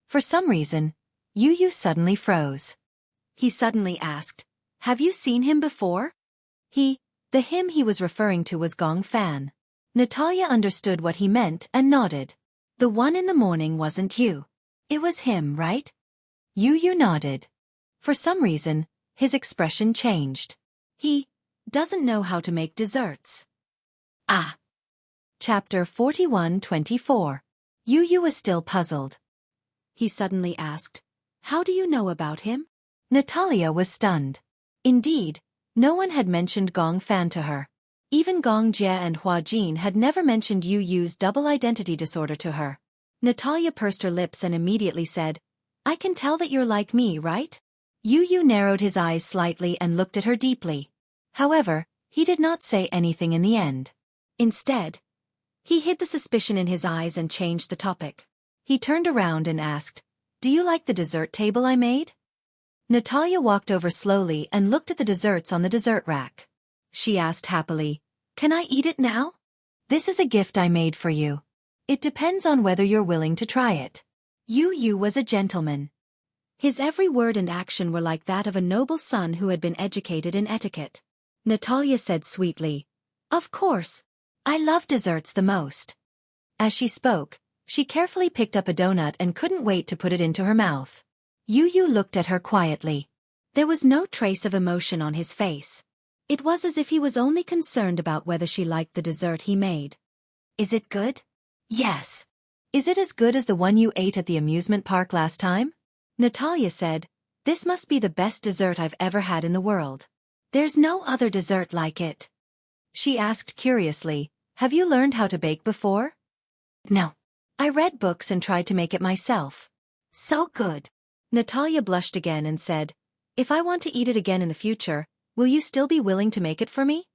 For some reason, Yu suddenly froze. He suddenly asked, "Have you seen him before?" The him he was referring to was Gong Fan. Natalia understood what he meant and nodded. "The one in the morning wasn't you. It was him, right?" Yu nodded. For some reason, his expression changed. "He doesn't know how to make desserts." Ah. Chapter 41:24. Yu was still puzzled. He suddenly asked, "How do you know about him?" Natalia was stunned. Indeed, no one had mentioned Gong Fan to her. Even Gong Jia and Hua Jin had never mentioned Yu's double identity disorder to her. Natalia pursed her lips and immediately said, "I can tell that you're like me, right?" Yu narrowed his eyes slightly and looked at her deeply. However, he did not say anything in the end. Instead, he hid the suspicion in his eyes and changed the topic. He turned around and asked, "Do you like the dessert table I made?" Natalia walked over slowly and looked at the desserts on the dessert rack. She asked happily, "Can I eat it now?" "This is a gift I made for you. It depends on whether you're willing to try it." Yu was a gentleman. His every word and action were like that of a noble son who had been educated in etiquette. Natalia said sweetly, "Of course. I love desserts the most." As she spoke, she carefully picked up a donut and couldn't wait to put it into her mouth. Yu looked at her quietly. There was no trace of emotion on his face. It was as if he was only concerned about whether she liked the dessert he made. "Is it good?" "Yes." "Is it as good as the one you ate at the amusement park last time?" Natalia said, "This must be the best dessert I've ever had in the world. There's no other dessert like it." She asked curiously, Have you learned how to bake before? No. I read books and tried to make it myself. So good. Natalia blushed again and said, if I want to eat it again in the future, will you still be willing to make it for me?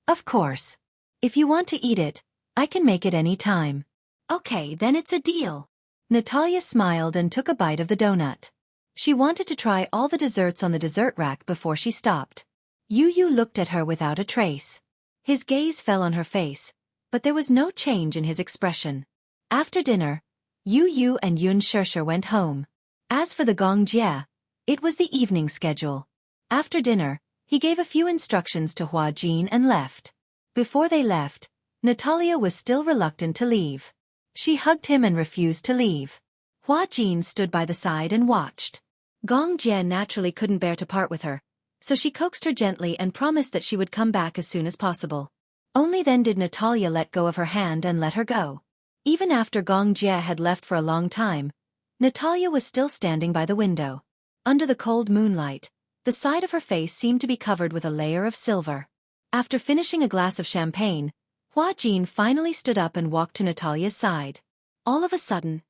Of course. If you want to eat it, I can make it any time. Okay, then it's a deal. Natalia smiled and took a bite of the donut. She wanted to try all the desserts on the dessert rack before she stopped. Yu looked at her without a trace. His gaze fell on her face, but there was no change in his expression. After dinner, Yu and Yun Shirshir went home. As for the Gong Jie, it was the evening schedule. After dinner, he gave a few instructions to Hua Jin and left. Before they left, Natalia was still reluctant to leave. She hugged him and refused to leave. Hua Jin stood by the side and watched. Gong Jie naturally couldn't bear to part with her, so she coaxed her gently and promised that she would come back as soon as possible. Only then did Natalia let go of her hand and let her go. Even after Gong Jie had left for a long time, Natalia was still standing by the window. Under the cold moonlight, the side of her face seemed to be covered with a layer of silver. After finishing a glass of champagne, Hua Jin finally stood up and walked to Natalia's side. All of a sudden,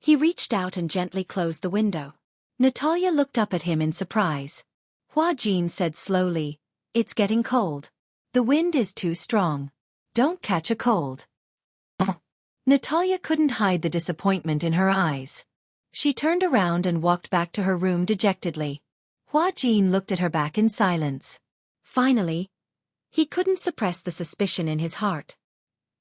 he reached out and gently closed the window. Natalia looked up at him in surprise. Hua Jin said slowly, "It's getting cold. The wind is too strong. Don't catch a cold." Natalia couldn't hide the disappointment in her eyes. She turned around and walked back to her room dejectedly. Hua Jin looked at her back in silence. Finally, he couldn't suppress the suspicion in his heart.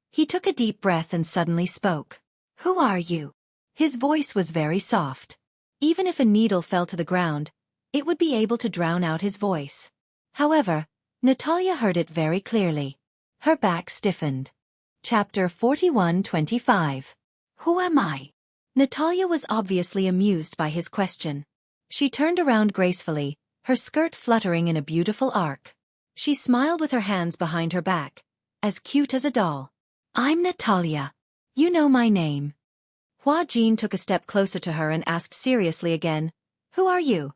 He took a deep breath and suddenly spoke. "Who are you?" His voice was very soft. Even if a needle fell to the ground, it would be able to drown out his voice. However, Natalia heard it very clearly. Her back stiffened. Chapter 41-25. Who am I? Natalia was obviously amused by his question. She turned around gracefully, her skirt fluttering in a beautiful arc. She smiled with her hands behind her back, as cute as a doll. "I'm Natalia. You know my name." Hua Jin took a step closer to her and asked seriously again, "Who are you?"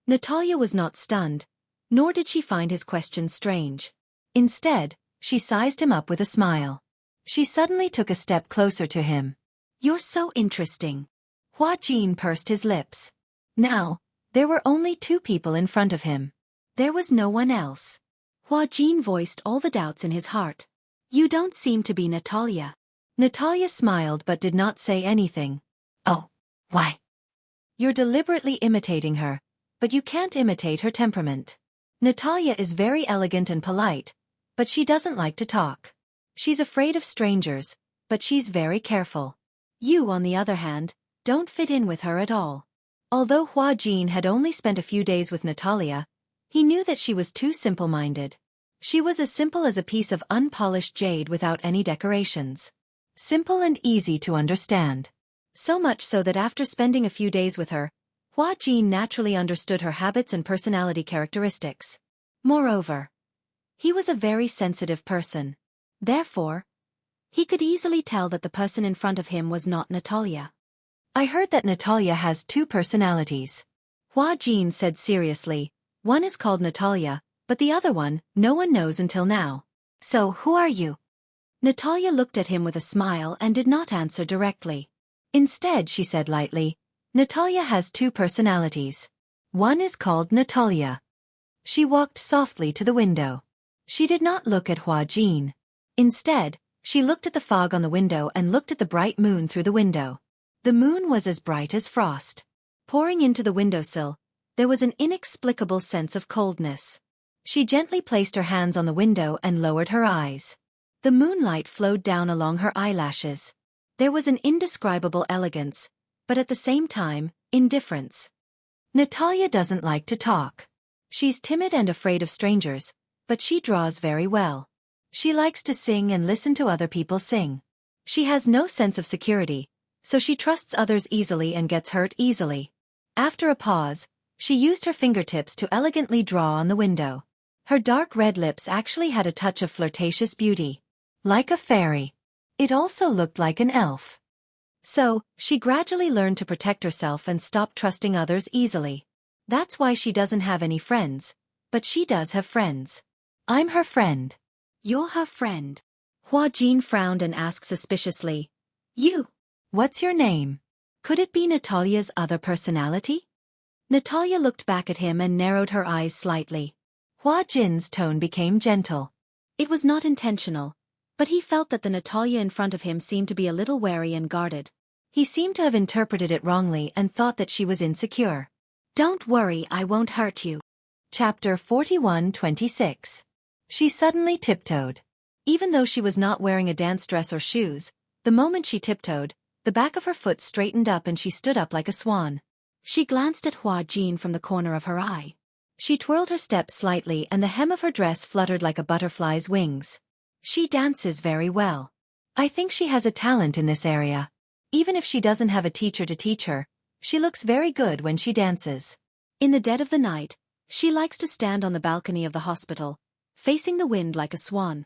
Natalia was not stunned, nor did she find his question strange. Instead, she sized him up with a smile. She suddenly took a step closer to him. "You're so interesting." Hua Jin pursed his lips. Now, there were only two people in front of him. There was no one else. Hua Jin voiced all the doubts in his heart. "You don't seem to be Natalia." Natalia smiled but did not say anything. "Oh, why?" "You're deliberately imitating her, but you can't imitate her temperament. Natalia is very elegant and polite, but she doesn't like to talk. She's afraid of strangers, but she's very careful. You, on the other hand, don't fit in with her at all." Although Hua Jin had only spent a few days with Natalia, he knew that she was too simple-minded. She was as simple as a piece of unpolished jade without any decorations. Simple and easy to understand. So much so that after spending a few days with her, Hua Jin naturally understood her habits and personality characteristics. Moreover, he was a very sensitive person. Therefore, he could easily tell that the person in front of him was not Natalia. "I heard that Natalia has two personalities," Hua Jin said seriously. "One is called Natalia, but the other one, no one knows until now. So who are you?" Natalia looked at him with a smile and did not answer directly. Instead, she said lightly, "Natalia has two personalities. One is called Natalia." She walked softly to the window. She did not look at Hua Jin. Instead, she looked at the fog on the window and looked at the bright moon through the window. The moon was as bright as frost. Pouring into the windowsill, there was an inexplicable sense of coldness. She gently placed her hands on the window and lowered her eyes. The moonlight flowed down along her eyelashes. There was an indescribable elegance, but at the same time, indifference. Natalia doesn't like to talk. She's timid and afraid of strangers, but she draws very well. She likes to sing and listen to other people sing. She has no sense of security, so she trusts others easily and gets hurt easily. After a pause, she used her fingertips to elegantly draw on the window. Her dark red lips actually had a touch of flirtatious beauty. Like a fairy. It also looked like an elf. So, she gradually learned to protect herself and stop trusting others easily. That's why she doesn't have any friends, but she does have friends. "I'm her friend." "You're her friend." Hua Jin frowned and asked suspiciously. You? What's your name? Could it be Natalia's other personality? Natalia looked back at him and narrowed her eyes slightly. Hua Jin's tone became gentle. It was not intentional, but he felt that the Natalia in front of him seemed to be a little wary and guarded. He seemed to have interpreted it wrongly and thought that she was insecure. Don't worry, I won't hurt you. Chapter 41:26. She suddenly tiptoed. Even though she was not wearing a dance dress or shoes, the moment she tiptoed, the back of her foot straightened up and she stood up like a swan. She glanced at Hua Jin from the corner of her eye. She twirled her steps slightly and the hem of her dress fluttered like a butterfly's wings. She dances very well. I think she has a talent in this area. Even if she doesn't have a teacher to teach her, she looks very good when she dances. In the dead of the night, she likes to stand on the balcony of the hospital, facing the wind like a swan.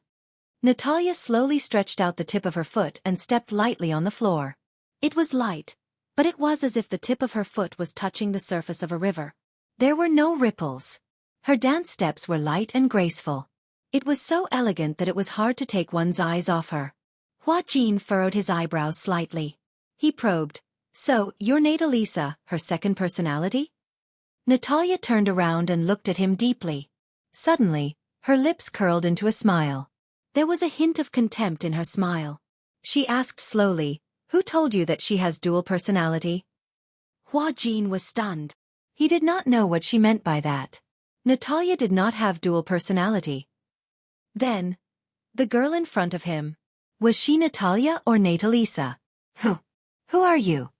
Natalia slowly stretched out the tip of her foot and stepped lightly on the floor. It was light, but it was as if the tip of her foot was touching the surface of a river. There were no ripples. Her dance steps were light and graceful. It was so elegant that it was hard to take one's eyes off her. Hua Jin furrowed his eyebrows slightly. He probed, "So, you're Natalisa, her second personality?" Natalia turned around and looked at him deeply. Suddenly, her lips curled into a smile. There was a hint of contempt in her smile. She asked slowly, "Who told you that she has dual personality?" Hua Jin was stunned. He did not know what she meant by that. Natalia did not have dual personality. Then, the girl in front of him. Was she Natalia or Natalisa? Who are you?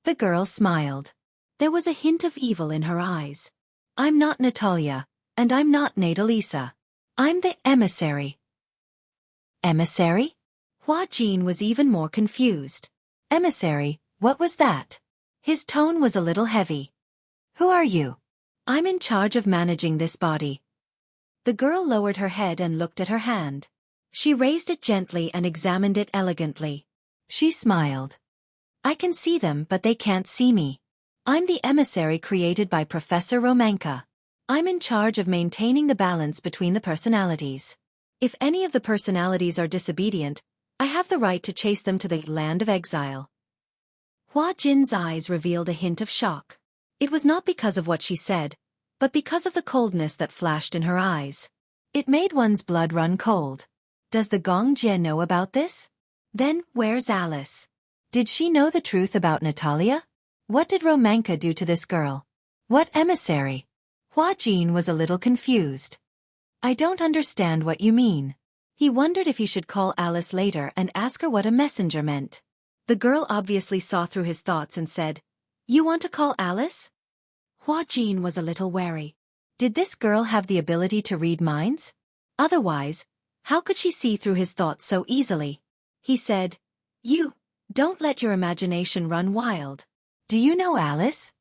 The girl smiled. There was a hint of evil in her eyes. I'm not Natalia, and I'm not Natalisa. I'm the emissary. Emissary? Hua Jin was even more confused. Emissary, what was that? His tone was a little heavy. Who are you? I'm in charge of managing this body. The girl lowered her head and looked at her hand. She raised it gently and examined it elegantly. She smiled. I can see them, but they can't see me. I'm the emissary created by Professor Romanka. I'm in charge of maintaining the balance between the personalities. If any of the personalities are disobedient, I have the right to chase them to the land of exile. Hua Jin's eyes revealed a hint of shock. It was not because of what she said, but because of the coldness that flashed in her eyes. It made one's blood run cold. Does the Gong Jie know about this? Then, where's Alice? Did she know the truth about Natalia? What did Romanka do to this girl? What emissary? Hua Jin was a little confused. I don't understand what you mean. He wondered if he should call Alice later and ask her what a messenger meant. The girl obviously saw through his thoughts and said, You want to call Alice? Hua Jin was a little wary. Did this girl have the ability to read minds? Otherwise, how could she see through his thoughts so easily? He said, You, don't let your imagination run wild. Do you know Alice?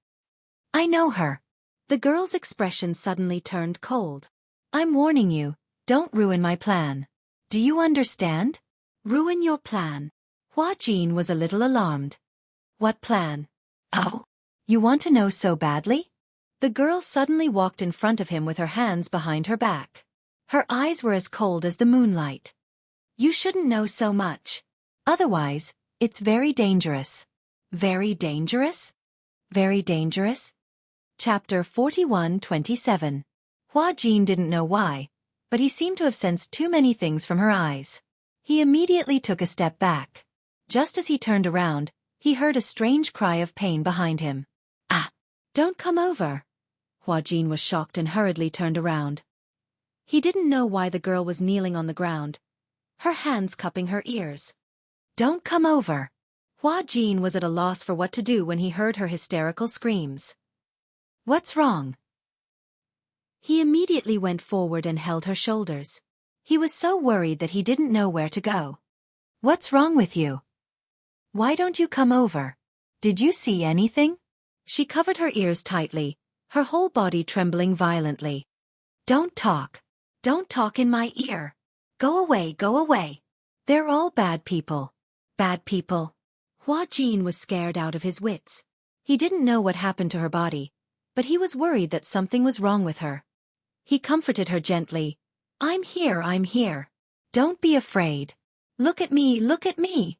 I know her. The girl's expression suddenly turned cold. I'm warning you, don't ruin my plan. Do you understand? Ruin your plan. Hua Jin was a little alarmed. What plan? Oh, you want to know so badly? The girl suddenly walked in front of him with her hands behind her back. Her eyes were as cold as the moonlight. You shouldn't know so much. Otherwise, it's very dangerous. Very dangerous? Very dangerous? Chapter 41:27. Hua Jin didn't know why, but he seemed to have sensed too many things from her eyes. He immediately took a step back. Just as he turned around, he heard a strange cry of pain behind him. Ah! Don't come over! Hua Jin was shocked and hurriedly turned around. He didn't know why the girl was kneeling on the ground, her hands cupping her ears. Don't come over! Hua Jin was at a loss for what to do when he heard her hysterical screams. What's wrong? He immediately went forward and held her shoulders. He was so worried that he didn't know where to go. What's wrong with you? Why don't you come over? Did you see anything? She covered her ears tightly, her whole body trembling violently. Don't talk. Don't talk in my ear. Go away, go away. They're all bad people. Bad people. Hua Jin was scared out of his wits. He didn't know what happened to her body, but he was worried that something was wrong with her. He comforted her gently. I'm here, I'm here. Don't be afraid. Look at me, look at me!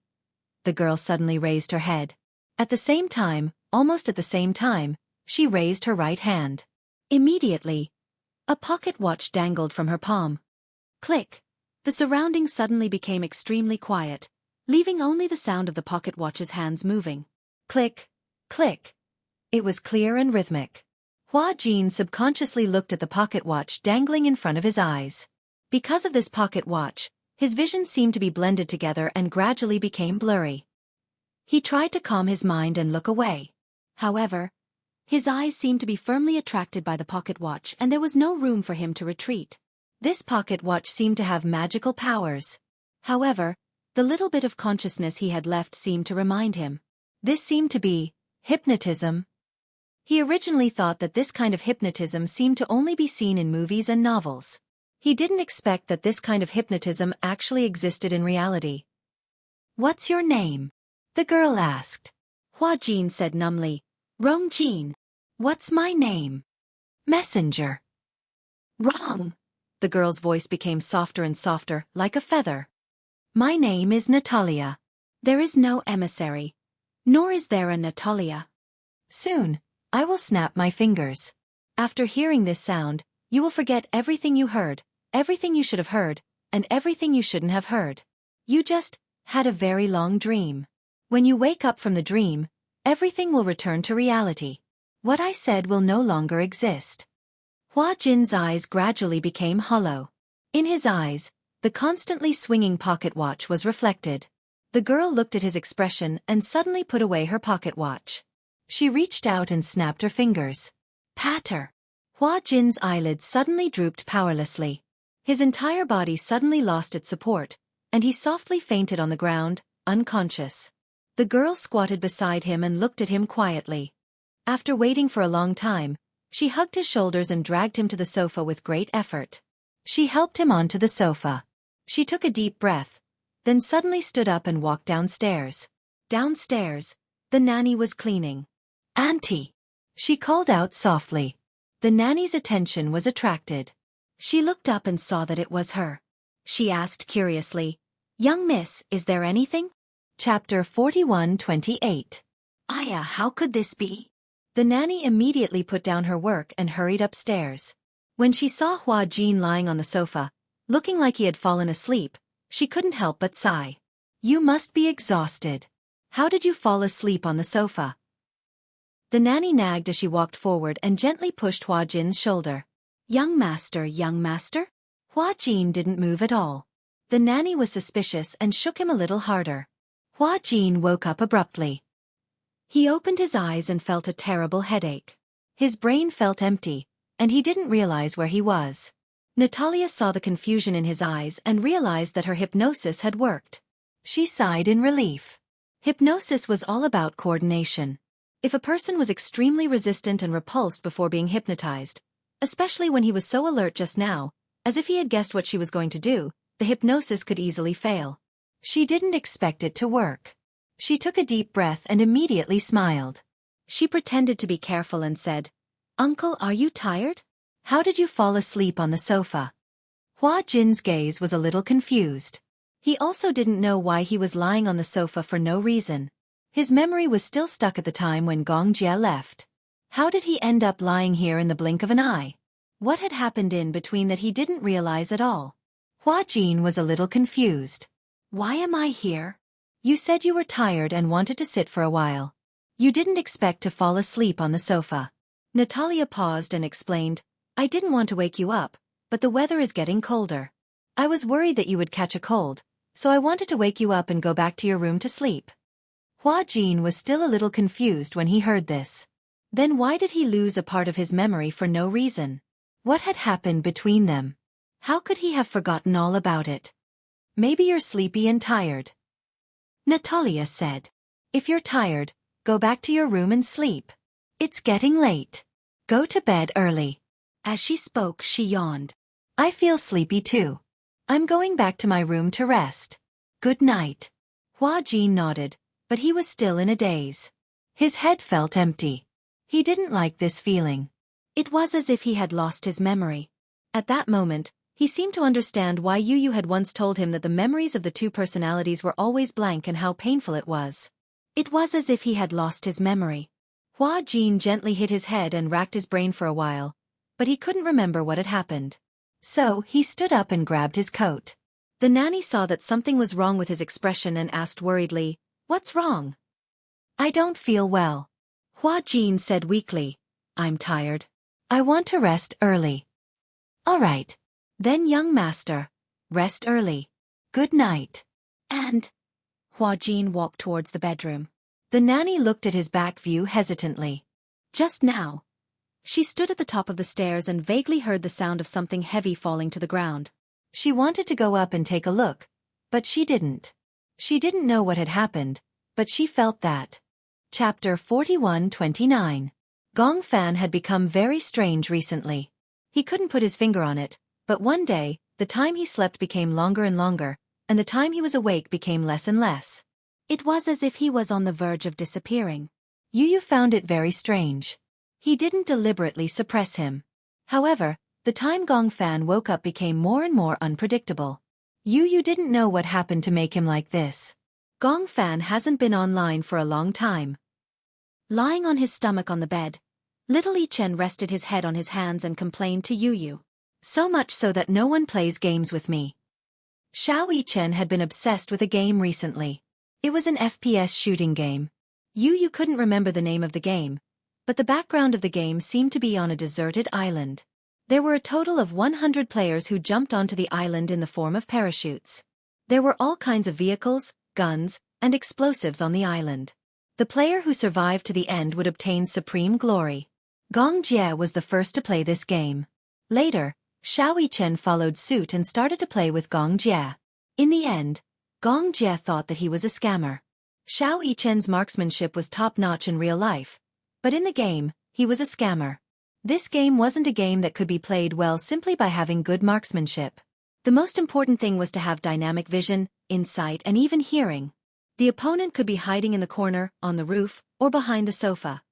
The girl suddenly raised her head. At the same time, almost at the same time, she raised her right hand. Immediately, a pocket watch dangled from her palm. Click! The surroundings suddenly became extremely quiet, leaving only the sound of the pocket watch's hands moving. Click! Click! It was clear and rhythmic. Hua Jin subconsciously looked at the pocket watch dangling in front of his eyes. Because of this pocket watch, his vision seemed to be blended together and gradually became blurry. He tried to calm his mind and look away. However, his eyes seemed to be firmly attracted by the pocket watch and there was no room for him to retreat. This pocket watch seemed to have magical powers. However, the little bit of consciousness he had left seemed to remind him. This seemed to be hypnotism. He originally thought that this kind of hypnotism seemed to only be seen in movies and novels. He didn't expect that this kind of hypnotism actually existed in reality. What's your name? The girl asked. Hua Jin said numbly, Rong Jin. What's my name? Messenger. Wrong. The girl's voice became softer and softer, like a feather. My name is Natalia. There is no emissary. Nor is there a Natalia. Soon, I will snap my fingers. After hearing this sound, you will forget everything you heard, everything you should have heard, and everything you shouldn't have heard. You just had a very long dream. When you wake up from the dream, everything will return to reality. What I said will no longer exist. Hua Jin's eyes gradually became hollow. In his eyes, the constantly swinging pocket watch was reflected. The girl looked at his expression and suddenly put away her pocket watch. She reached out and snapped her fingers. Patter! Hua Jin's eyelids suddenly drooped powerlessly. His entire body suddenly lost its support, and he softly fainted on the ground, unconscious. The girl squatted beside him and looked at him quietly. After waiting for a long time, she hugged his shoulders and dragged him to the sofa with great effort. She helped him onto the sofa. She took a deep breath, then suddenly stood up and walked downstairs. Downstairs, the nanny was cleaning. Auntie! She called out softly. The nanny's attention was attracted. She looked up and saw that it was her. She asked curiously, Young miss, is there anything? Chapter 41:28. Aya, how could this be? The nanny immediately put down her work and hurried upstairs. When she saw Hua Jin lying on the sofa, looking like he had fallen asleep, she couldn't help but sigh. You must be exhausted. How did you fall asleep on the sofa? The nanny nagged as she walked forward and gently pushed Hua Jin's shoulder. Young master, young master? Hua Jin didn't move at all. The nanny was suspicious and shook him a little harder. Hua Jin woke up abruptly. He opened his eyes and felt a terrible headache. His brain felt empty, and he didn't realize where he was. Natalia saw the confusion in his eyes and realized that her hypnosis had worked. She sighed in relief. Hypnosis was all about coordination. If a person was extremely resistant and repulsed before being hypnotized, especially when he was so alert just now, as if he had guessed what she was going to do, the hypnosis could easily fail. She didn't expect it to work. She took a deep breath and immediately smiled. She pretended to be careful and said, Uncle, are you tired? How did you fall asleep on the sofa? Hua Jin's gaze was a little confused. He also didn't know why he was lying on the sofa for no reason. His memory was still stuck at the time when Gong Jie left. How did he end up lying here in the blink of an eye? What had happened in between that he didn't realize at all? Hua Jin was a little confused. Why am I here? You said you were tired and wanted to sit for a while. You didn't expect to fall asleep on the sofa. Natalia paused and explained, I didn't want to wake you up, but the weather is getting colder. I was worried that you would catch a cold, so I wanted to wake you up and go back to your room to sleep. Hua Jin was still a little confused when he heard this. Then why did he lose a part of his memory for no reason? What had happened between them? How could he have forgotten all about it? Maybe you're sleepy and tired. Natalia said. If you're tired, go back to your room and sleep. It's getting late. Go to bed early. As she spoke, she yawned. I feel sleepy too. I'm going back to my room to rest. Good night. Hua Jin nodded, but he was still in a daze. His head felt empty. He didn't like this feeling. It was as if he had lost his memory. At that moment, He seemed to understand why Yu Yu had once told him that the memories of the two personalities were always blank and how painful it was. It was as if he had lost his memory. Hua Jin gently hit his head and racked his brain for a while, but he couldn't remember what had happened. So, he stood up and grabbed his coat. The nanny saw that something was wrong with his expression and asked worriedly, "What's wrong?" "I don't feel well," Hua Jin said weakly. "I'm tired. I want to rest early." "All right. Then young master, rest early. Good night." And Hua Jin walked towards the bedroom. The nanny looked at his back view hesitantly. Just now, she stood at the top of the stairs and vaguely heard the sound of something heavy falling to the ground. She wanted to go up and take a look, but she didn't. She didn't know what had happened, but she felt that. Chapter 41-29. Gong Fan had become very strange recently. He couldn't put his finger on it, but one day, the time he slept became longer and longer, and the time he was awake became less and less. It was as if he was on the verge of disappearing. Yu Yu found it very strange. He didn't deliberately suppress him. However, the time Gong Fan woke up became more and more unpredictable. Yu Yu didn't know what happened to make him like this. Gong Fan hasn't been online for a long time. Lying on his stomach on the bed, little Yi Chen rested his head on his hands and complained to Yu Yu. "So much so that no one plays games with me." Xiao Yi Chen had been obsessed with a game recently. It was an FPS shooting game. Yu Yu couldn't remember the name of the game, but the background of the game seemed to be on a deserted island. There were a total of 100 players who jumped onto the island in the form of parachutes. There were all kinds of vehicles, guns, and explosives on the island. The player who survived to the end would obtain supreme glory. Gong Jie was the first to play this game. Later, Xiao Yi Chen followed suit and started to play with Gong Jie. In the end, Gong Jie thought that he was a scammer. Xiao Yi Chen's marksmanship was top-notch in real life, but in the game, he was a scammer. This game wasn't a game that could be played well simply by having good marksmanship. The most important thing was to have dynamic vision, insight, and even hearing. The opponent could be hiding in the corner, on the roof, or behind the sofa.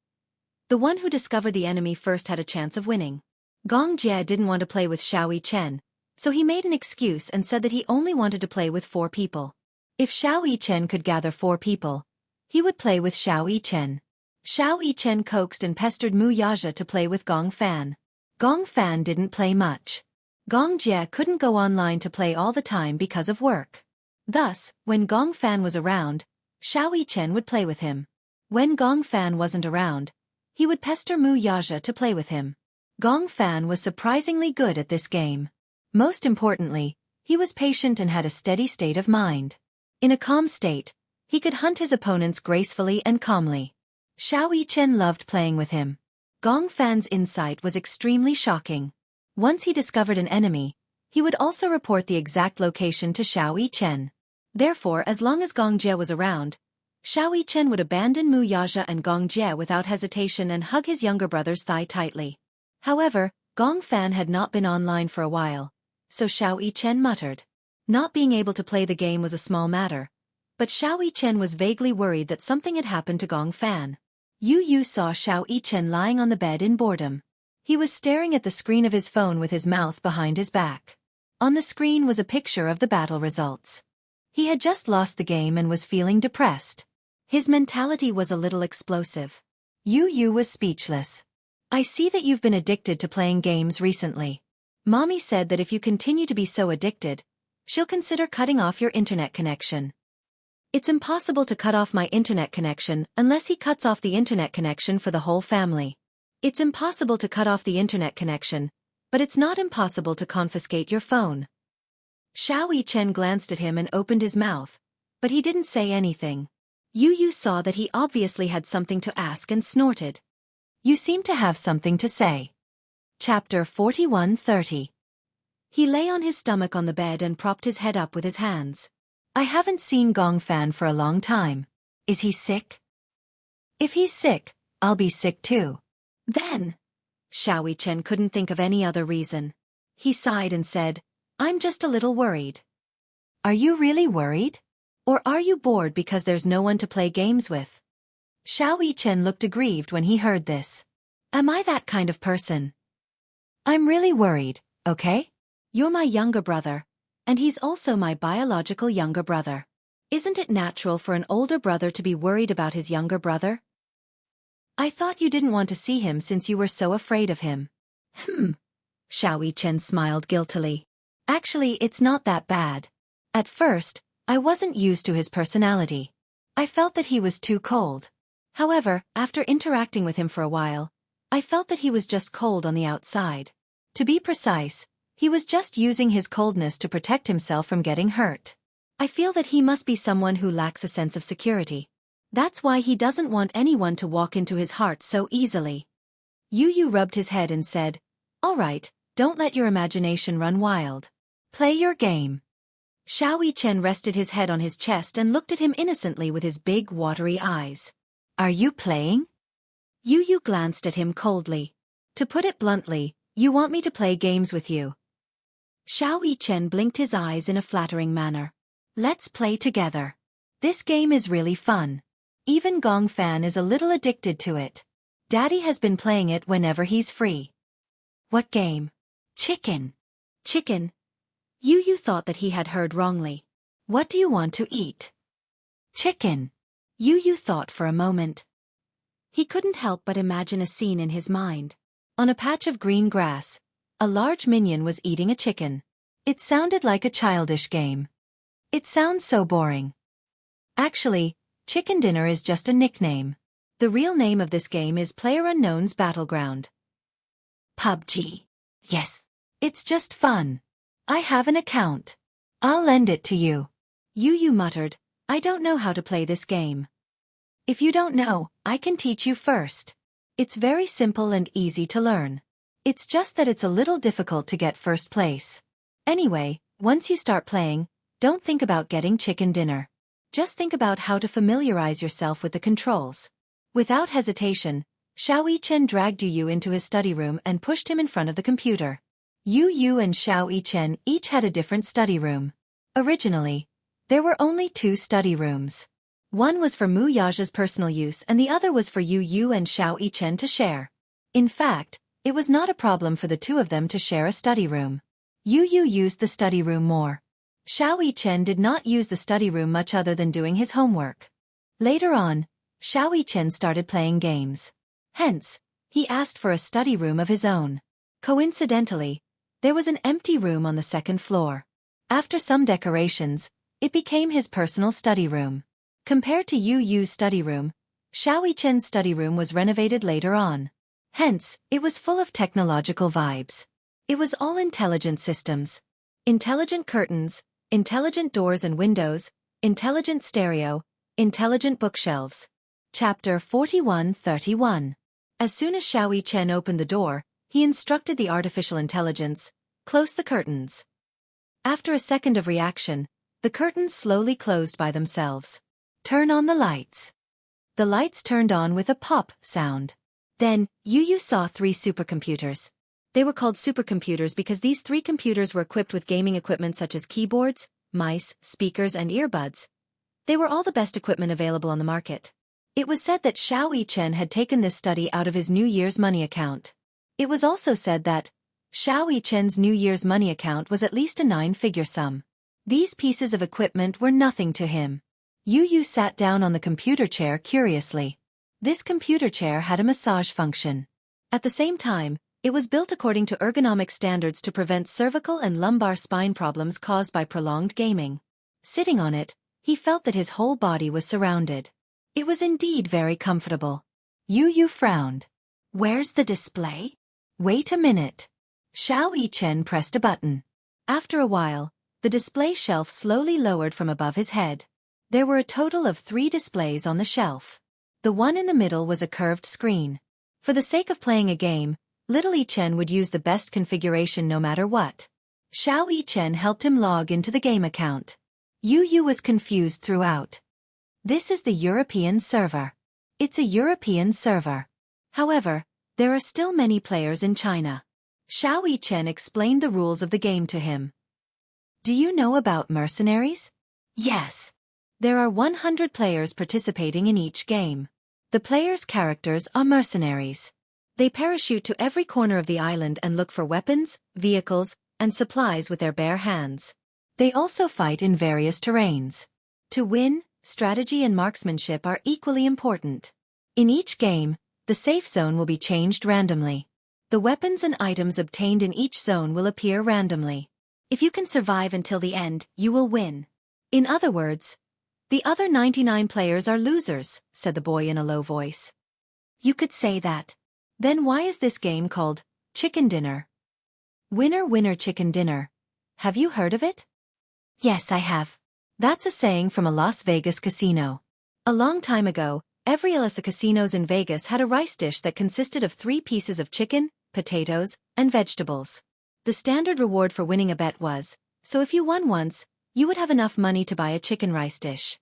The one who discovered the enemy first had a chance of winning. Gong Jie didn't want to play with Xiao Yi Chen, so he made an excuse and said that he only wanted to play with 4 people. If Xiao Yi Chen could gather 4 people, he would play with Xiao Yi Chen. Xiao Yi Chen coaxed and pestered Mu Yaja to play with Gong Fan. Gong Fan didn't play much. Gong Jie couldn't go online to play all the time because of work. Thus, when Gong Fan was around, Xiao Yi Chen would play with him. When Gong Fan wasn't around, he would pester Mu Yaja to play with him. Gong Fan was surprisingly good at this game. Most importantly, he was patient and had a steady state of mind. In a calm state, he could hunt his opponents gracefully and calmly. Xiao Yi Chen loved playing with him. Gong Fan's insight was extremely shocking. Once he discovered an enemy, he would also report the exact location to Xiao Yi Chen. Therefore, as long as Gong Jie was around, Xiao Yi Chen would abandon Mu Yaja and Gong Jie without hesitation and hug his younger brother's thigh tightly. However, Gong Fan had not been online for a while, so Xiao Yi Chen muttered. Not being able to play the game was a small matter, but Xiao Yi Chen was vaguely worried that something had happened to Gong Fan. Yu Yu saw Xiao Yi Chen lying on the bed in boredom. He was staring at the screen of his phone with his mouth behind his back. On the screen was a picture of the battle results. He had just lost the game and was feeling depressed. His mentality was a little explosive. Yu Yu was speechless. "I see that you've been addicted to playing games recently. Mommy said that if you continue to be so addicted, she'll consider cutting off your internet connection." "It's impossible to cut off my internet connection unless he cuts off the internet connection for the whole family. It's impossible to cut off the internet connection, but it's not impossible to confiscate your phone." Xiao Yi Chen glanced at him and opened his mouth, but he didn't say anything. Yu Yu saw that he obviously had something to ask and snorted. "You seem to have something to say." Chapter 41-30. He lay on his stomach on the bed and propped his head up with his hands. "I haven't seen Gong Fan for a long time. Is he sick? If he's sick, I'll be sick too." Then, Xiao Yi Chen couldn't think of any other reason. He sighed and said, "I'm just a little worried." "Are you really worried? Or are you bored because there's no one to play games with?" Xiao Yi Chen looked aggrieved when he heard this. "Am I that kind of person?" "I'm really worried, okay?" You're my younger brother, and he's also my biological younger brother. Isn't it natural for an older brother to be worried about his younger brother? I thought you didn't want to see him since you were so afraid of him. Xiao Chen smiled guiltily. Actually, it's not that bad. At first, I wasn't used to his personality. I felt that he was too cold. However, after interacting with him for a while, I felt that he was just cold on the outside. To be precise, he was just using his coldness to protect himself from getting hurt. I feel that he must be someone who lacks a sense of security. That's why he doesn't want anyone to walk into his heart so easily. Yu rubbed his head and said, "All right, don't let your imagination run wild. Play your game." Xiao Chen rested his head on his chest and looked at him innocently with his big watery eyes. "Are you playing?" Yu glanced at him coldly. "To put it bluntly, you want me to play games with you." Xiao Chen blinked his eyes in a flattering manner. "Let's play together. This game is really fun. Even Gong Fan is a little addicted to it. Daddy has been playing it whenever he's free." "What game?" "Chicken." "Chicken?" Yu thought that he had heard wrongly. "What do you want to eat?" "Chicken." Yu thought for a moment. He couldn't help but imagine a scene in his mind. On a patch of green grass, a large minion was eating a chicken. It sounded like a childish game. It sounds so boring. Actually, Chicken Dinner is just a nickname. The real name of this game is PlayerUnknown's Battleground. PUBG. Yes. It's just fun. I have an account. I'll lend it to you. Yu muttered, "I don't know how to play this game." "If you don't know, I can teach you first. It's very simple and easy to learn. It's just that it's a little difficult to get first place. Anyway, once you start playing, don't think about getting chicken dinner. Just think about how to familiarize yourself with the controls." Without hesitation, Xiao Chen dragged Yu into his study room and pushed him in front of the computer. Yu and Xiao Chen each had a different study room. Originally, there were only 2 study rooms. One was for Mu Yaja's personal use and the other was for Yu and Xiao Chen to share. In fact, it was not a problem for the 2 of them to share a study room. Yu used the study room more. Xiao Chen did not use the study room much other than doing his homework. Later on, Xiao Chen started playing games. Hence, he asked for a study room of his own. Coincidentally, there was an empty room on the 2nd floor. After some decorations, it became his personal study room. Compared to Yu's study room, Xiao Chen's study room was renovated later on. Hence, it was full of technological vibes. It was all intelligent systems. Intelligent curtains, intelligent doors and windows, intelligent stereo, intelligent bookshelves. Chapter 41-31. As soon as Xiao Chen opened the door, he instructed the artificial intelligence, "Close the curtains." After a second of reaction, the curtains slowly closed by themselves. "Turn on the lights." The lights turned on with a pop sound. Then, Yu saw 3 supercomputers. They were called supercomputers because these 3 computers were equipped with gaming equipment such as keyboards, mice, speakers and earbuds. They were all the best equipment available on the market. It was said that Xiao Chen had taken this study out of his New Year's money account. It was also said that Xiao Chen's New Year's money account was at least a 9-figure sum. These pieces of equipment were nothing to him. Yu sat down on the computer chair curiously. This computer chair had a massage function. At the same time, it was built according to ergonomic standards to prevent cervical and lumbar spine problems caused by prolonged gaming. Sitting on it, he felt that his whole body was surrounded. It was indeed very comfortable. Yu frowned. "Where's the display?" "Wait a minute." Xiao Chen pressed a button. After a while, the display shelf slowly lowered from above his head. There were a total of 3 displays on the shelf. The one in the middle was a curved screen. For the sake of playing a game, little Chen would use the best configuration no matter what. Xiao Chen helped him log into the game account. Yu was confused throughout. This is the European server. It's a European server. However, there are still many players in China. Xiao Chen explained the rules of the game to him. "Do you know about mercenaries?" "Yes." There are 100 players participating in each game. The players' characters are mercenaries. They parachute to every corner of the island and look for weapons, vehicles, and supplies with their bare hands. They also fight in various terrains. To win, strategy and marksmanship are equally important. In each game, the safe zone will be changed randomly. The weapons and items obtained in each zone will appear randomly. If you can survive until the end, you will win. In other words, the other 99 players are losers, said the boy in a low voice. You could say that. Then why is this game called Chicken Dinner? Winner, winner, chicken dinner. Have you heard of it? Yes, I have. That's a saying from a Las Vegas casino. A long time ago, every of the casinos in Vegas had a rice dish that consisted of 3 pieces of chicken, potatoes, and vegetables. The standard reward for winning a bet was, so if you won once, you would have enough money to buy a chicken rice dish.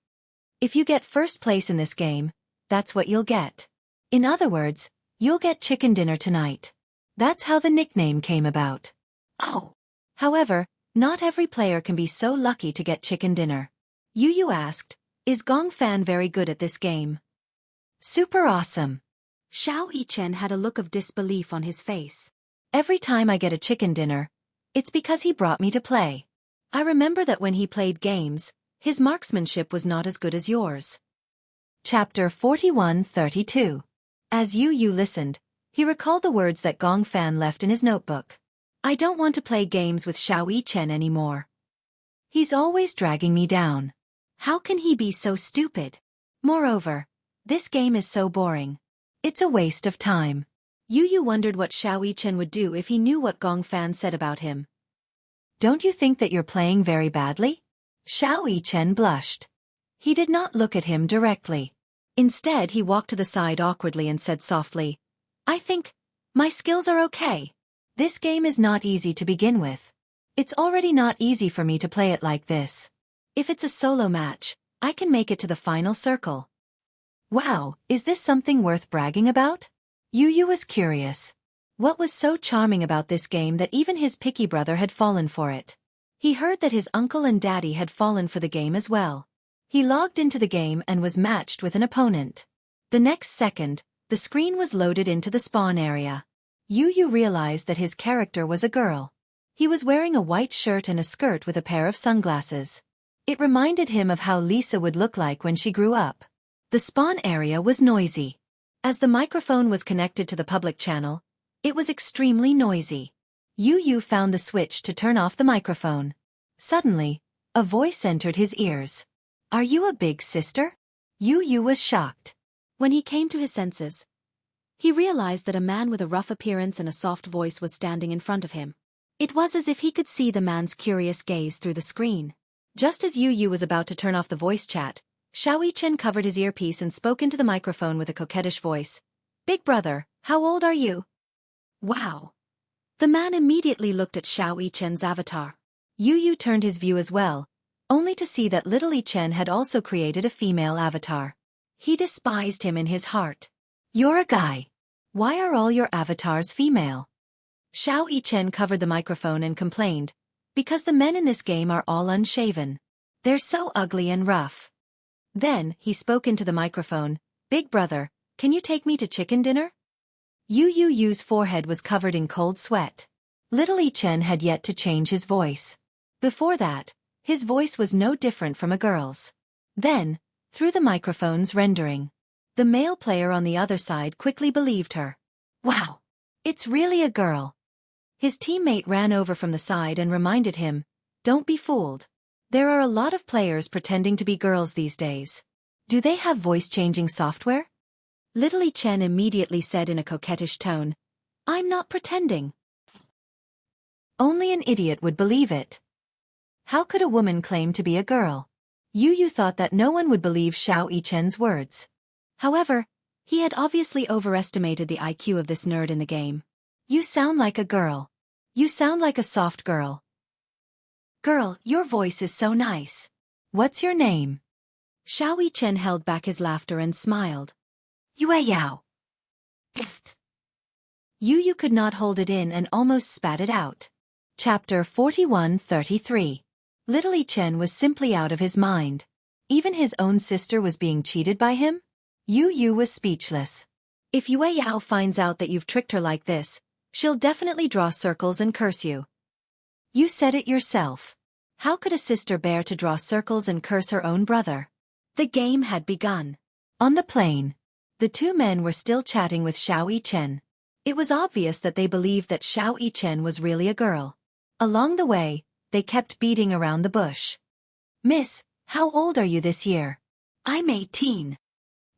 If you get first place in this game, that's what you'll get. In other words, you'll get chicken dinner tonight. That's how the nickname came about. Oh. However, not every player can be so lucky to get chicken dinner. Yu asked, is Gong Fan very good at this game? Super awesome. Xiao Yichen had a look of disbelief on his face. Every time I get a chicken dinner, it's because he brought me to play. I remember that when he played games, his marksmanship was not as good as yours. Chapter 41-32. As Yu listened, he recalled the words that Gong Fan left in his notebook. I don't want to play games with Xiao Yichen anymore. He's always dragging me down. How can he be so stupid? Moreover, this game is so boring. It's a waste of time. Yu wondered what Xiao Yichen would do if he knew what Gong Fan said about him. Don't you think that you're playing very badly? Xiao Yichen blushed. He did not look at him directly. Instead, he walked to the side awkwardly and said softly, I think my skills are okay. This game is not easy to begin with. It's already not easy for me to play it like this. If it's a solo match, I can make it to the final circle. Wow, is this something worth bragging about? Yu was curious. What was so charming about this game that even his picky brother had fallen for it? He heard that his uncle and daddy had fallen for the game as well. He logged into the game and was matched with an opponent. The next second, the screen was loaded into the spawn area. Yu realized that his character was a girl. He was wearing a white shirt and a skirt with a pair of sunglasses. It reminded him of how Lisa would look like when she grew up. The spawn area was noisy. As the microphone was connected to the public channel, it was extremely noisy. Yu found the switch to turn off the microphone. Suddenly, a voice entered his ears. Are you a big sister? Yu was shocked. When he came to his senses, he realized that a man with a rough appearance and a soft voice was standing in front of him. It was as if he could see the man's curious gaze through the screen. Just as Yu was about to turn off the voice chat, Xiao Yichen covered his earpiece and spoke into the microphone with a coquettish voice. Big brother, how old are you? Wow. The man immediately looked at Xiao Yichen's avatar. Yu turned his view as well, only to see that little Yichen had also created a female avatar. He despised him in his heart. You're a guy. Why are all your avatars female? Xiao Yichen covered the microphone and complained, because the men in this game are all unshaven. They're so ugly and rough. Then, he spoke into the microphone, Big brother, can you take me to chicken dinner? Yu's forehead was covered in cold sweat. Little Yichen had yet to change his voice. Before that, his voice was no different from a girl's. Then, through the microphone's rendering, the male player on the other side quickly believed her. Wow! It's really a girl. His teammate ran over from the side and reminded him, don't be fooled. There are a lot of players pretending to be girls these days. Do they have voice-changing software? Little Yichen immediately said in a coquettish tone, I'm not pretending. Only an idiot would believe it. How could a woman claim to be a girl? Yu thought that no one would believe Xiao Yichen's words. However, he had obviously overestimated the IQ of this nerd in the game. You sound like a girl. You sound like a soft girl. Girl, your voice is so nice. What's your name? Xiao Yichen held back his laughter and smiled. Yue Yao. Ift. Yu could not hold it in and almost spat it out. Chapter 41-33. Little Yichen was simply out of his mind. Even his own sister was being cheated by him? Yu was speechless. If Yue Yao finds out that you've tricked her like this, she'll definitely draw circles and curse you. You said it yourself. How could a sister bear to draw circles and curse her own brother? The game had begun. On the plane, the two men were still chatting with Xiao Yichen. It was obvious that they believed that Xiao Yichen was really a girl. Along the way, they kept beating around the bush. Miss, how old are you this year? I'm 18.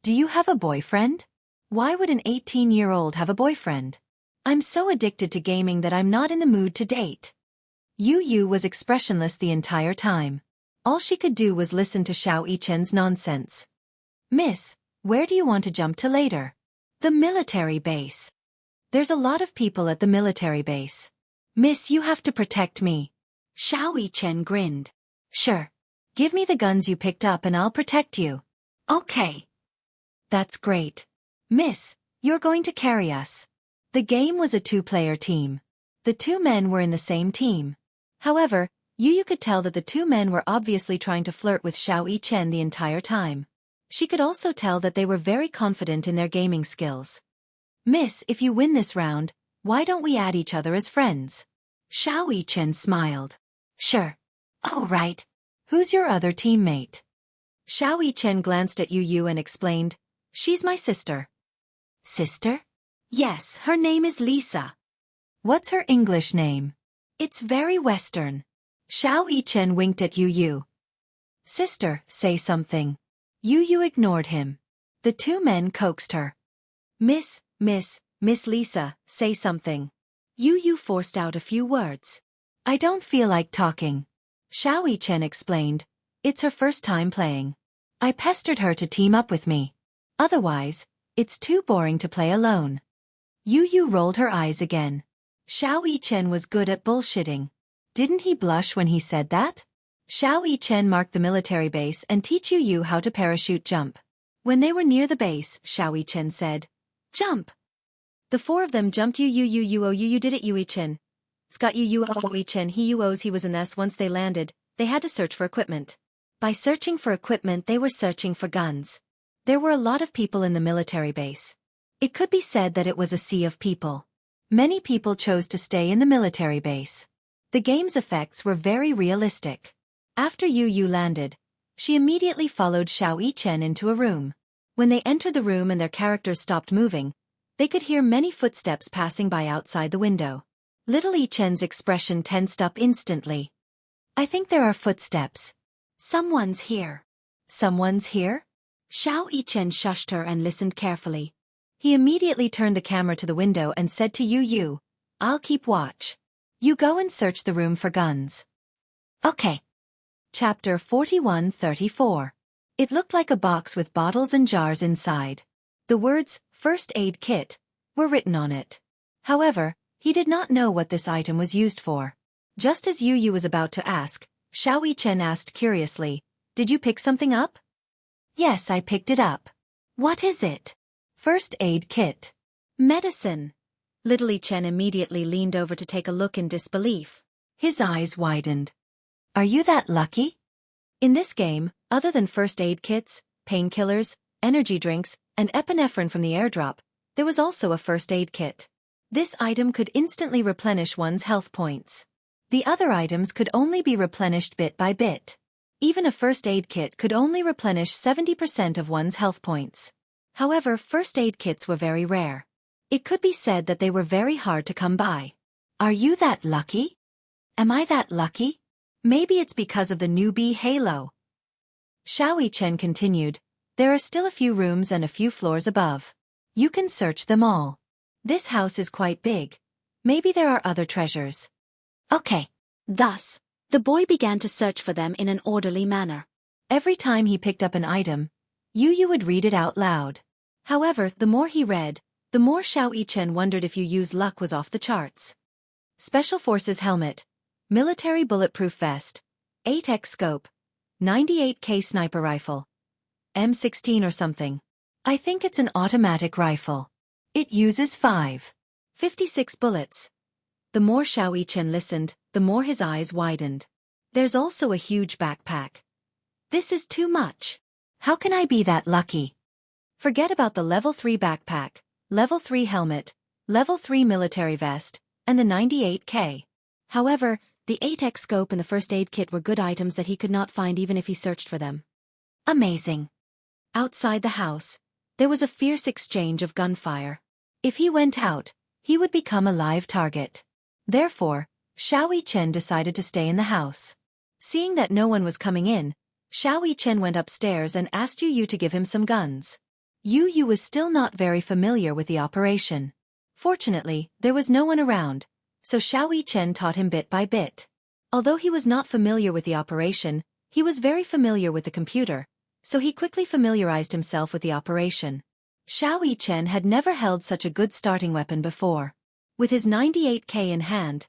Do you have a boyfriend? Why would an 18-year-old have a boyfriend? I'm so addicted to gaming that I'm not in the mood to date. Yu was expressionless the entire time. All she could do was listen to Xiao Yichen's nonsense. Miss, where do you want to jump to later? The military base. There's a lot of people at the military base. Miss, you have to protect me. Xiao Yichen grinned. Sure. Give me the guns you picked up and I'll protect you. Okay. That's great. Miss, you're going to carry us. The game was a two-player team. The two men were in the same team. However, Yu could tell that the two men were obviously trying to flirt with Xiao Yichen the entire time. She could also tell that they were very confident in their gaming skills. Miss, if you win this round, why don't we add each other as friends? Xiao Yichen smiled. Sure. Oh right. Who's your other teammate? Xiao Yichen glanced at Yu and explained, she's my sister. Sister? Yes, her name is Lisa. What's her English name? It's very Western. Xiao Yichen winked at Yu. Sister, say something. Yu ignored him. The two men coaxed her. Miss Lisa, say something. Yu forced out a few words. I don't feel like talking. Xiao Yichen explained. It's her first time playing. I pestered her to team up with me. Otherwise, it's too boring to play alone. Yu rolled her eyes again. Xiao Yichen was good at bullshitting. Didn't he blush when he said that? Xiao Yichen marked the military base and teach Yu how to parachute jump. When they were near the base, Xiao Yichen said, jump. The four of them jumped. Yu did it. Yichen. Scott Yichen he was in this. Once they landed, they had to search for equipment. By searching for equipment they were searching for guns. There were a lot of people in the military base. It could be said that it was a sea of people. Many people chose to stay in the military base. The game's effects were very realistic. After Yu landed, she immediately followed Xiao Yichen into a room. When they entered the room and their characters stopped moving, they could hear many footsteps passing by outside the window. Little Yichen's expression tensed up instantly. I think there are footsteps. Someone's here. Someone's here? Xiao Yichen shushed her and listened carefully. He immediately turned the camera to the window and said to Yu, I'll keep watch. You go and search the room for guns. Okay. Chapter 41-34. It looked like a box with bottles and jars inside. The words, First Aid Kit, were written on it. However, he did not know what this item was used for. Just as Yu was about to ask, Xiao Yichen asked curiously, Did you pick something up? Yes, I picked it up. What is it? First Aid Kit. Medicine. Little Yichen immediately leaned over to take a look in disbelief. His eyes widened. Are you that lucky? In this game, other than first aid kits, painkillers, energy drinks, and epinephrine from the airdrop, there was also a first aid kit. This item could instantly replenish one's health points. The other items could only be replenished bit by bit. Even a first aid kit could only replenish 70% of one's health points. However, first aid kits were very rare. It could be said that they were very hard to come by. Are you that lucky? Am I that lucky? Maybe it's because of the newbie halo. Xiao Yichen continued, there are still a few rooms and a few floors above. You can search them all. This house is quite big. Maybe there are other treasures. Okay. Thus, the boy began to search for them in an orderly manner. Every time he picked up an item, Yu would read it out loud. However, the more he read, the more Xiao Yichen wondered if Yu's luck was off the charts. Special Forces Helmet, Military Bulletproof Vest, 8x Scope, 98K Sniper Rifle, M16 or something. I think it's an automatic rifle. It uses 56 bullets. The more Xiao Yichen listened, the more his eyes widened. There's also a huge backpack. This is too much. How can I be that lucky? Forget about the level 3 backpack, level 3 helmet, level 3 military vest, and the 98K. However, The 8x scope and the first aid kit were good items that he could not find even if he searched for them. Amazing. Outside the house, there was a fierce exchange of gunfire. If he went out, he would become a live target. Therefore, Xiao Chen decided to stay in the house. Seeing that no one was coming in, Xiao Chen went upstairs and asked Yu Yu to give him some guns. Yu Yu was still not very familiar with the operation. Fortunately, there was no one around, so Xiao Chen taught him bit by bit. Although he was not familiar with the operation, he was very familiar with the computer, so he quickly familiarized himself with the operation. Xiao Chen had never held such a good starting weapon before. With his 98K in hand,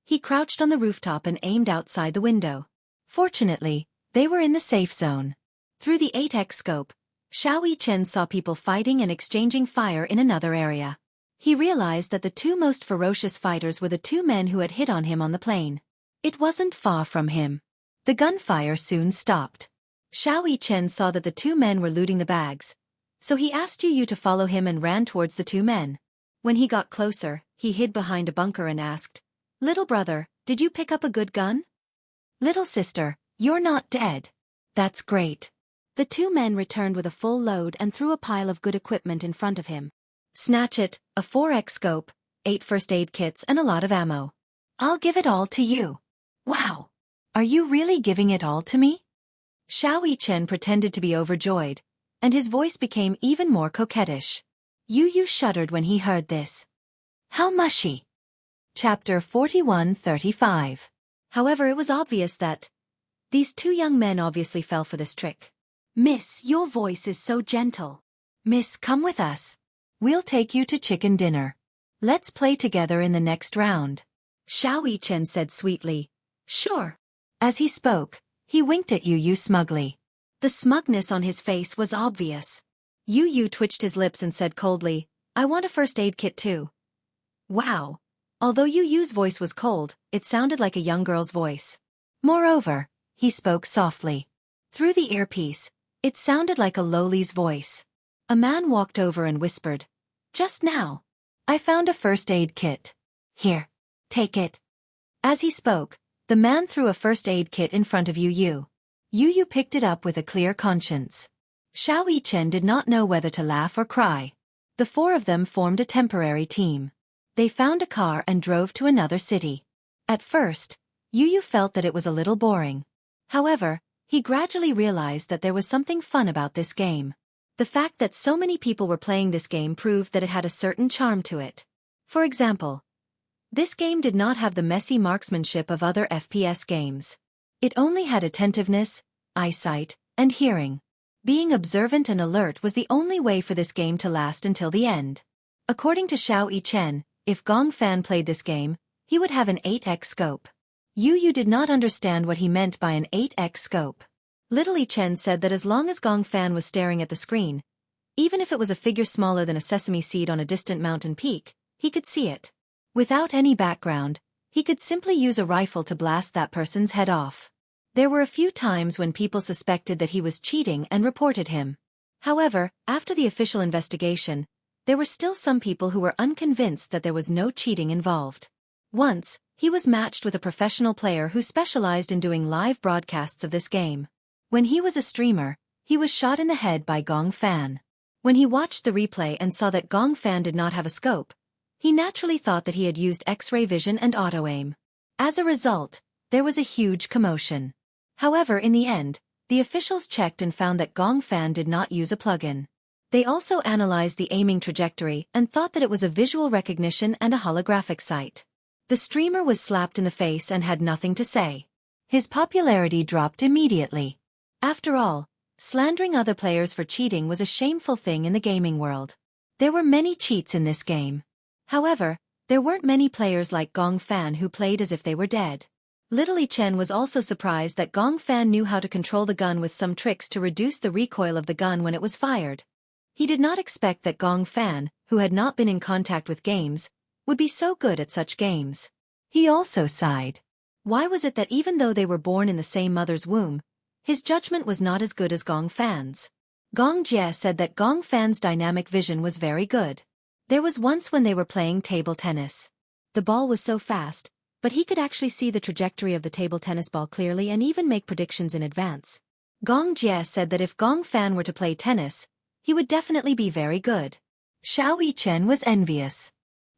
he crouched on the rooftop and aimed outside the window. Fortunately, they were in the safe zone. Through the 8x scope, Xiao Chen saw people fighting and exchanging fire in another area. He realized that the two most ferocious fighters were the two men who had hit on him on the plane. It wasn't far from him. The gunfire soon stopped. Xiao Chen saw that the two men were looting the bags, so he asked Yu Yu to follow him and ran towards the two men. When he got closer, he hid behind a bunker and asked, "Little brother, did you pick up a good gun?" "Little sister, you're not dead." "That's great." The two men returned with a full load and threw a pile of good equipment in front of him. "Snatch it, a 4x scope, 8 first aid kits and a lot of ammo. I'll give it all to you." "Wow! Are you really giving it all to me?" Xiao Chen pretended to be overjoyed, and his voice became even more coquettish. Yu Yu shuddered when he heard this. How mushy. Chapter 41-35. However, it was obvious that these two young men obviously fell for this trick. "Miss, your voice is so gentle. Miss, come with us. We'll take you to chicken dinner. Let's play together in the next round." Xiao Chen said sweetly, "Sure." As he spoke, he winked at Yu Yu smugly. The smugness on his face was obvious. Yu Yu twitched his lips and said coldly, "I want a first aid kit too." Wow. Although Yu Yu's voice was cold, it sounded like a young girl's voice. Moreover, he spoke softly. Through the earpiece, it sounded like a lowly's voice. A man walked over and whispered, "Just now, I found a first aid kit. Here, take it." As he spoke, the man threw a first aid kit in front of Yu Yu. Yu Yu picked it up with a clear conscience. Xiao Chen did not know whether to laugh or cry. The four of them formed a temporary team. They found a car and drove to another city. At first, Yu Yu felt that it was a little boring. However, he gradually realized that there was something fun about this game. The fact that so many people were playing this game proved that it had a certain charm to it. For example, this game did not have the messy marksmanship of other FPS games. It only had attentiveness, eyesight, and hearing. Being observant and alert was the only way for this game to last until the end. According to Xiao Chen, if Gong Fan played this game, he would have an 8x scope. Yu Yu did not understand what he meant by an 8x scope. Little Chen said that as long as Gong Fan was staring at the screen, even if it was a figure smaller than a sesame seed on a distant mountain peak, he could see it. Without any background, he could simply use a rifle to blast that person's head off. There were a few times when people suspected that he was cheating and reported him. However, after the official investigation, there were still some people who were unconvinced that there was no cheating involved. Once, he was matched with a professional player who specialized in doing live broadcasts of this game. When he was a streamer, he was shot in the head by Gong Fan. When he watched the replay and saw that Gong Fan did not have a scope, he naturally thought that he had used X-ray vision and auto-aim. As a result, there was a huge commotion. However, in the end, the officials checked and found that Gong Fan did not use a plugin. They also analyzed the aiming trajectory and thought that it was a visual recognition and a holographic sight. The streamer was slapped in the face and had nothing to say. His popularity dropped immediately. After all, slandering other players for cheating was a shameful thing in the gaming world. There were many cheats in this game. However, there weren't many players like Gong Fan who played as if they were dead. Little Chen was also surprised that Gong Fan knew how to control the gun with some tricks to reduce the recoil of the gun when it was fired. He did not expect that Gong Fan, who had not been in contact with games, would be so good at such games. He also sighed. Why was it that even though they were born in the same mother's womb, his judgment was not as good as Gong Fan's? Gong Jie said that Gong Fan's dynamic vision was very good. There was once when they were playing table tennis. The ball was so fast, but he could actually see the trajectory of the table tennis ball clearly and even make predictions in advance. Gong Jie said that if Gong Fan were to play tennis, he would definitely be very good. Xiao Yichen was envious.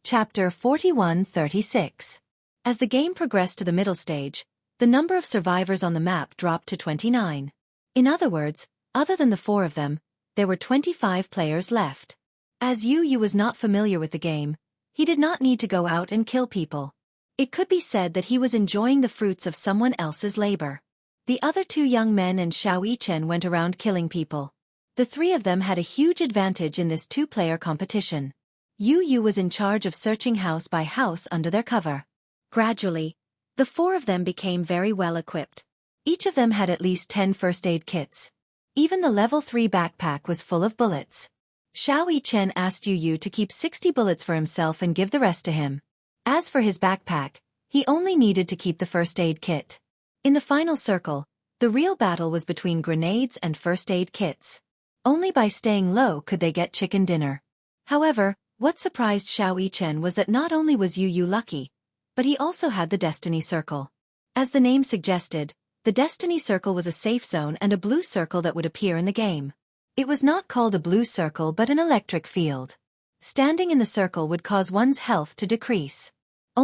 Chapter 41-36. As the game progressed to the middle stage, the number of survivors on the map dropped to 29. In other words, other than the 4 of them, there were 25 players left. As Yu Yu was not familiar with the game, he did not need to go out and kill people. It could be said that he was enjoying the fruits of someone else's labor. The other 2 young men and Xiao Yichen went around killing people. The 3 of them had a huge advantage in this 2-player competition. Yu Yu was in charge of searching house by house under their cover. Gradually, the 4 of them became very well equipped. Each of them had at least 10 first aid kits. Even the level 3 backpack was full of bullets. Xiao Yichen asked Yu Yu to keep 60 bullets for himself and give the rest to him. As for his backpack, he only needed to keep the first aid kit. In the final circle, the real battle was between grenades and first aid kits. Only by staying low could they get chicken dinner. However, what surprised Xiao Yichen was that not only was Yu Yu lucky, but he also had the Destiny Circle. As the name suggested, the Destiny Circle was a safe zone and a blue circle that would appear in the game. It was not called a blue circle but an electric field. Standing in the circle would cause one's health to decrease.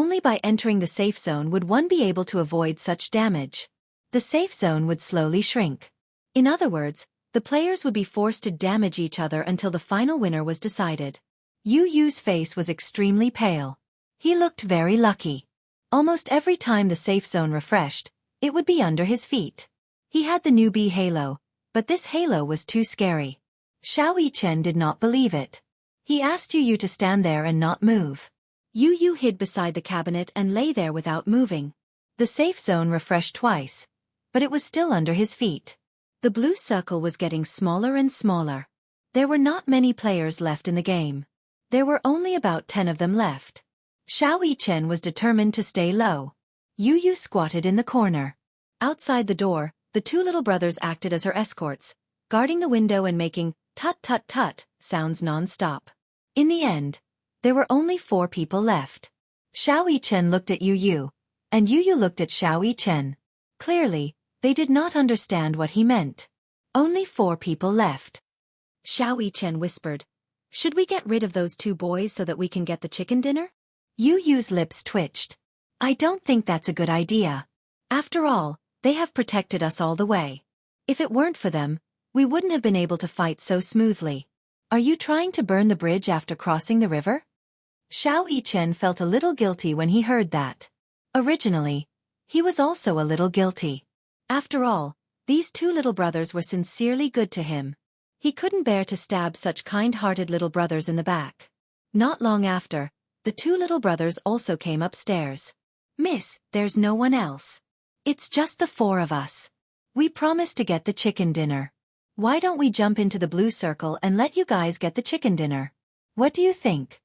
Only by entering the safe zone would one be able to avoid such damage. The safe zone would slowly shrink. In other words, the players would be forced to damage each other until the final winner was decided. Yu Yu's face was extremely pale. He looked very lucky. Almost every time the safe zone refreshed, it would be under his feet. He had the newbie halo, but this halo was too scary. Xiao Yichen did not believe it. He asked Yu Yu to stand there and not move. Yu Yu hid beside the cabinet and lay there without moving. The safe zone refreshed twice, but it was still under his feet. The blue circle was getting smaller and smaller. There were not many players left in the game. There were only about 10 of them left. Xiao Yichen was determined to stay low. Yu Yu squatted in the corner. Outside the door, the 2 little brothers acted as her escorts, guarding the window and making tut-tut-tut sounds non-stop. In the end, there were only 4 people left. Xiao Yichen looked at Yu Yu, and Yu Yu looked at Xiao Yichen. Clearly, they did not understand what he meant. Only 4 people left. Xiao Yichen whispered, "Should we get rid of those 2 boys so that we can get the chicken dinner?" Yu Yu's lips twitched. "I don't think that's a good idea. After all, they have protected us all the way. If it weren't for them, we wouldn't have been able to fight so smoothly. Are you trying to burn the bridge after crossing the river?" Xiao Yichen felt a little guilty when he heard that. Originally, he was also a little guilty. After all, these 2 little brothers were sincerely good to him. He couldn't bear to stab such kind-hearted little brothers in the back. Not long after, the 2 little brothers also came upstairs. "Miss, there's no one else. It's just the 4 of us. We promised to get the chicken dinner. Why don't we jump into the blue circle and let you guys get the chicken dinner? What do you think?"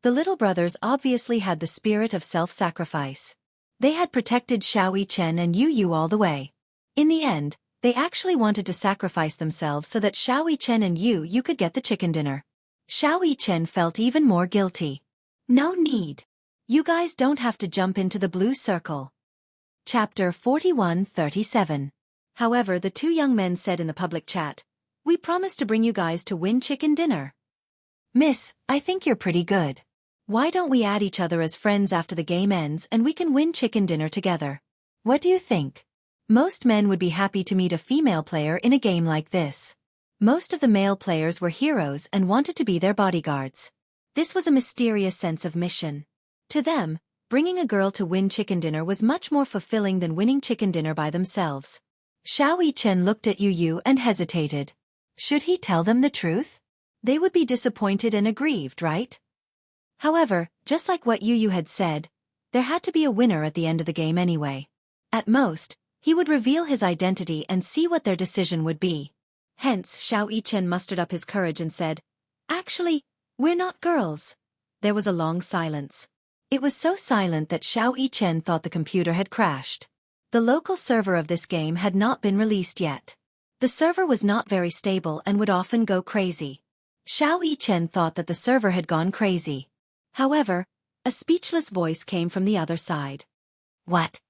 The little brothers obviously had the spirit of self-sacrifice. They had protected Xiao Yichen and Yu Yu all the way. In the end, they actually wanted to sacrifice themselves so that Xiao Yichen and Yu Yu could get the chicken dinner. Xiao Yichen felt even more guilty. "No need. You guys don't have to jump into the blue circle." Chapter 41-37. However, the 2 young men said in the public chat, "We promised to bring you guys to win chicken dinner." "Miss, I think you're pretty good. Why don't we add each other as friends after the game ends and we can win chicken dinner together? What do you think?" Most men would be happy to meet a female player in a game like this. Most of the male players were heroes and wanted to be their bodyguards. This was a mysterious sense of mission. To them, bringing a girl to win chicken dinner was much more fulfilling than winning chicken dinner by themselves. Xiao Yichen looked at Yu Yu and hesitated. Should he tell them the truth? They would be disappointed and aggrieved, right? However, just like what Yu Yu had said, there had to be a winner at the end of the game anyway. At most, he would reveal his identity and see what their decision would be. Hence, Xiao Yichen mustered up his courage and said, "Actually, we're not girls." There was a long silence. It was so silent that Xiao Yichen thought the computer had crashed. The local server of this game had not been released yet. The server was not very stable and would often go crazy. Xiao Yichen thought that the server had gone crazy. However, a speechless voice came from the other side. What?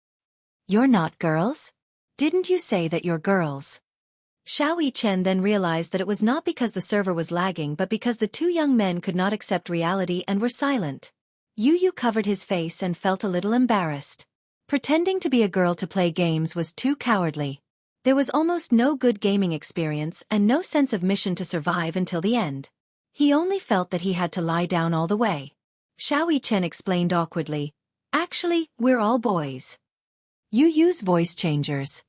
You're not girls? Didn't you say that you're girls? Xiao Yichen then realized that it was not because the server was lagging but because the two young men could not accept reality and were silent. Yu Yu covered his face and felt a little embarrassed. Pretending to be a girl to play games was too cowardly. There was almost no good gaming experience and no sense of mission to survive until the end. He only felt that he had to lie down all the way. Xiao Yichen explained awkwardly, "Actually, we're all boys." You use voice changers.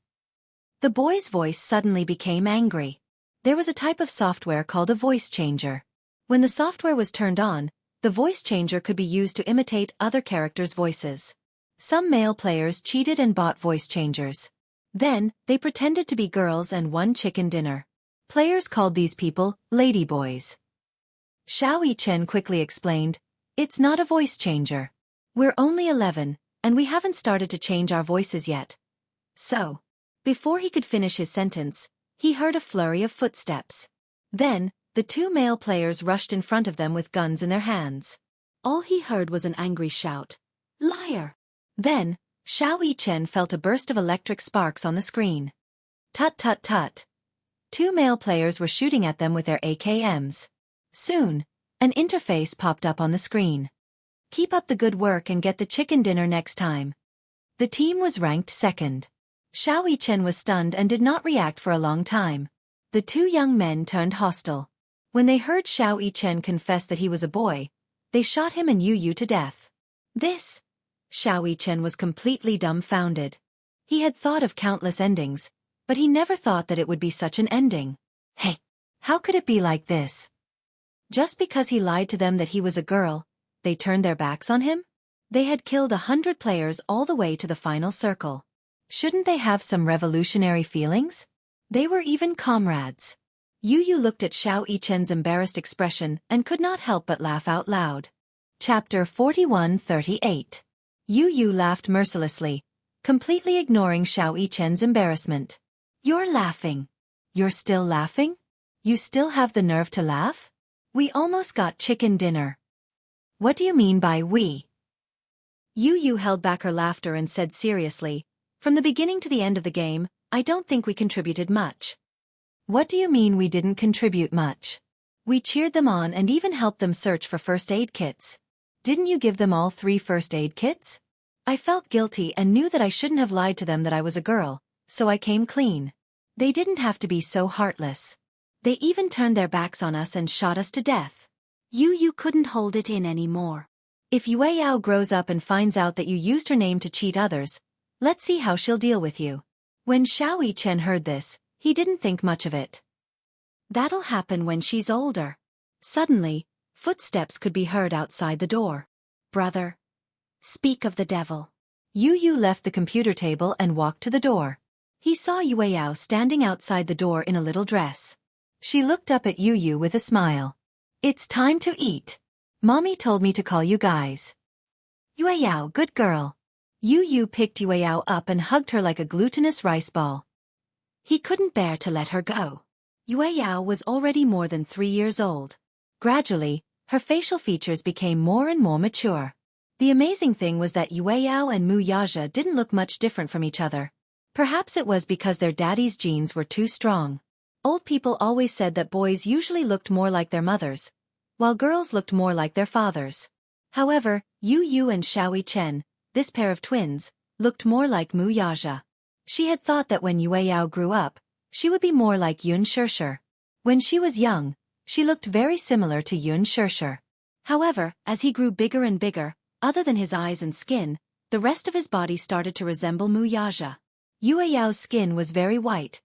The boy's voice suddenly became angry. There was a type of software called a voice changer. When the software was turned on, the voice changer could be used to imitate other characters' voices. Some male players cheated and bought voice changers. Then, they pretended to be girls and won chicken dinner. Players called these people ladyboys. Xiao Yichen quickly explained, "It's not a voice changer. We're only 11, and we haven't started to change our voices yet." So, before he could finish his sentence, he heard a flurry of footsteps. Then, the two male players rushed in front of them with guns in their hands. All he heard was an angry shout, "Liar!" Then, Xiao Yichen felt a burst of electric sparks on the screen. Tut tut tut. Two male players were shooting at them with their AKMs. Soon, an interface popped up on the screen. "Keep up the good work and get the chicken dinner next time." The team was ranked second. Xiao Yichen was stunned and did not react for a long time. The two young men turned hostile. When they heard Xiao Yichen confess that he was a boy, they shot him and Yu Yu to death. This? Xiao Yichen was completely dumbfounded. He had thought of countless endings, but he never thought that it would be such an ending. Hey, how could it be like this? Just because he lied to them that he was a girl, they turned their backs on him? They had killed 100 players all the way to the final circle. Shouldn't they have some revolutionary feelings? They were even comrades. Yu Yu looked at Xiao Yichen's embarrassed expression and could not help but laugh out loud. Chapter 41:38. Yu Yu laughed mercilessly, completely ignoring Xiao Yichen's embarrassment. "You're laughing. You're still laughing? You still have the nerve to laugh? We almost got chicken dinner." "What do you mean by we?" Yu Yu held back her laughter and said seriously, "From the beginning to the end of the game, I don't think we contributed much." "What do you mean we didn't contribute much?" "We cheered them on and even helped them search for first aid kits." "Didn't you give them all 3 first aid kits?" "I felt guilty and knew that I shouldn't have lied to them that I was a girl, so I came clean." They didn't have to be so heartless. They even turned their backs on us and shot us to death. Yu Yu couldn't hold it in anymore. "If Yue Yao grows up and finds out that you used her name to cheat others, let's see how she'll deal with you." When Xiao Yichen heard this, he didn't think much of it. "That'll happen when she's older." Suddenly, footsteps could be heard outside the door. "Brother. Speak of the devil." Yu Yu left the computer table and walked to the door. He saw Yue Yao standing outside the door in a little dress. She looked up at Yu Yu with a smile. "It's time to eat. Mommy told me to call you guys." "Yue Yao, good girl." Yu Yu picked Yue Yao up and hugged her like a glutinous rice ball. He couldn't bear to let her go. Yue Yao was already more than 3 years old. Gradually, her facial features became more and more mature. The amazing thing was that Yue Yao and Mu Yaja didn't look much different from each other. Perhaps it was because their daddy's genes were too strong. Old people always said that boys usually looked more like their mothers, while girls looked more like their fathers. However, Yu Yu and Xiao Yichen, this pair of twins, looked more like Mu Yaja. She had thought that when Yue Yao grew up, she would be more like Yun Shishir. When she was young, she looked very similar to Yun Shishir. However, as he grew bigger and bigger, other than his eyes and skin, the rest of his body started to resemble Mu Yaja. Yue Yao's skin was very white,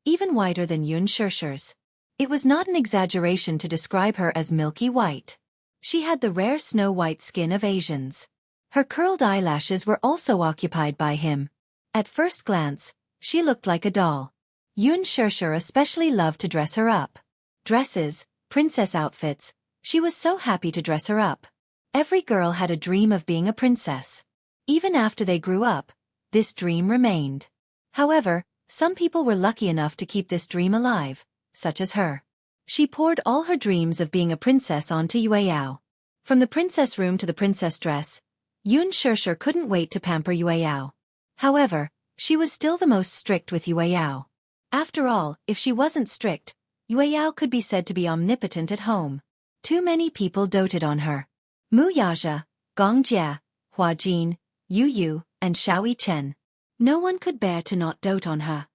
even whiter than Yun Shishir's. It was not an exaggeration to describe her as milky white. She had the rare snow-white skin of Asians. Her curled eyelashes were also occupied by him. At first glance, she looked like a doll. Yun Shishir especially loved to dress her up. Dresses, princess outfits, she was so happy to dress her up. Every girl had a dream of being a princess. Even after they grew up, this dream remained. However, some people were lucky enough to keep this dream alive, such as her. She poured all her dreams of being a princess onto Yue Yao. From the princess room to the princess dress, Yun Shishir couldn't wait to pamper Yueyao. However, she was still the most strict with Yueyao. After all, if she wasn't strict, Yueyao could be said to be omnipotent at home. Too many people doted on her. Mu Yaja, Gong Jia, Hua Jin, Yu Yu, and Xiao Chen. No one could bear to not dote on her.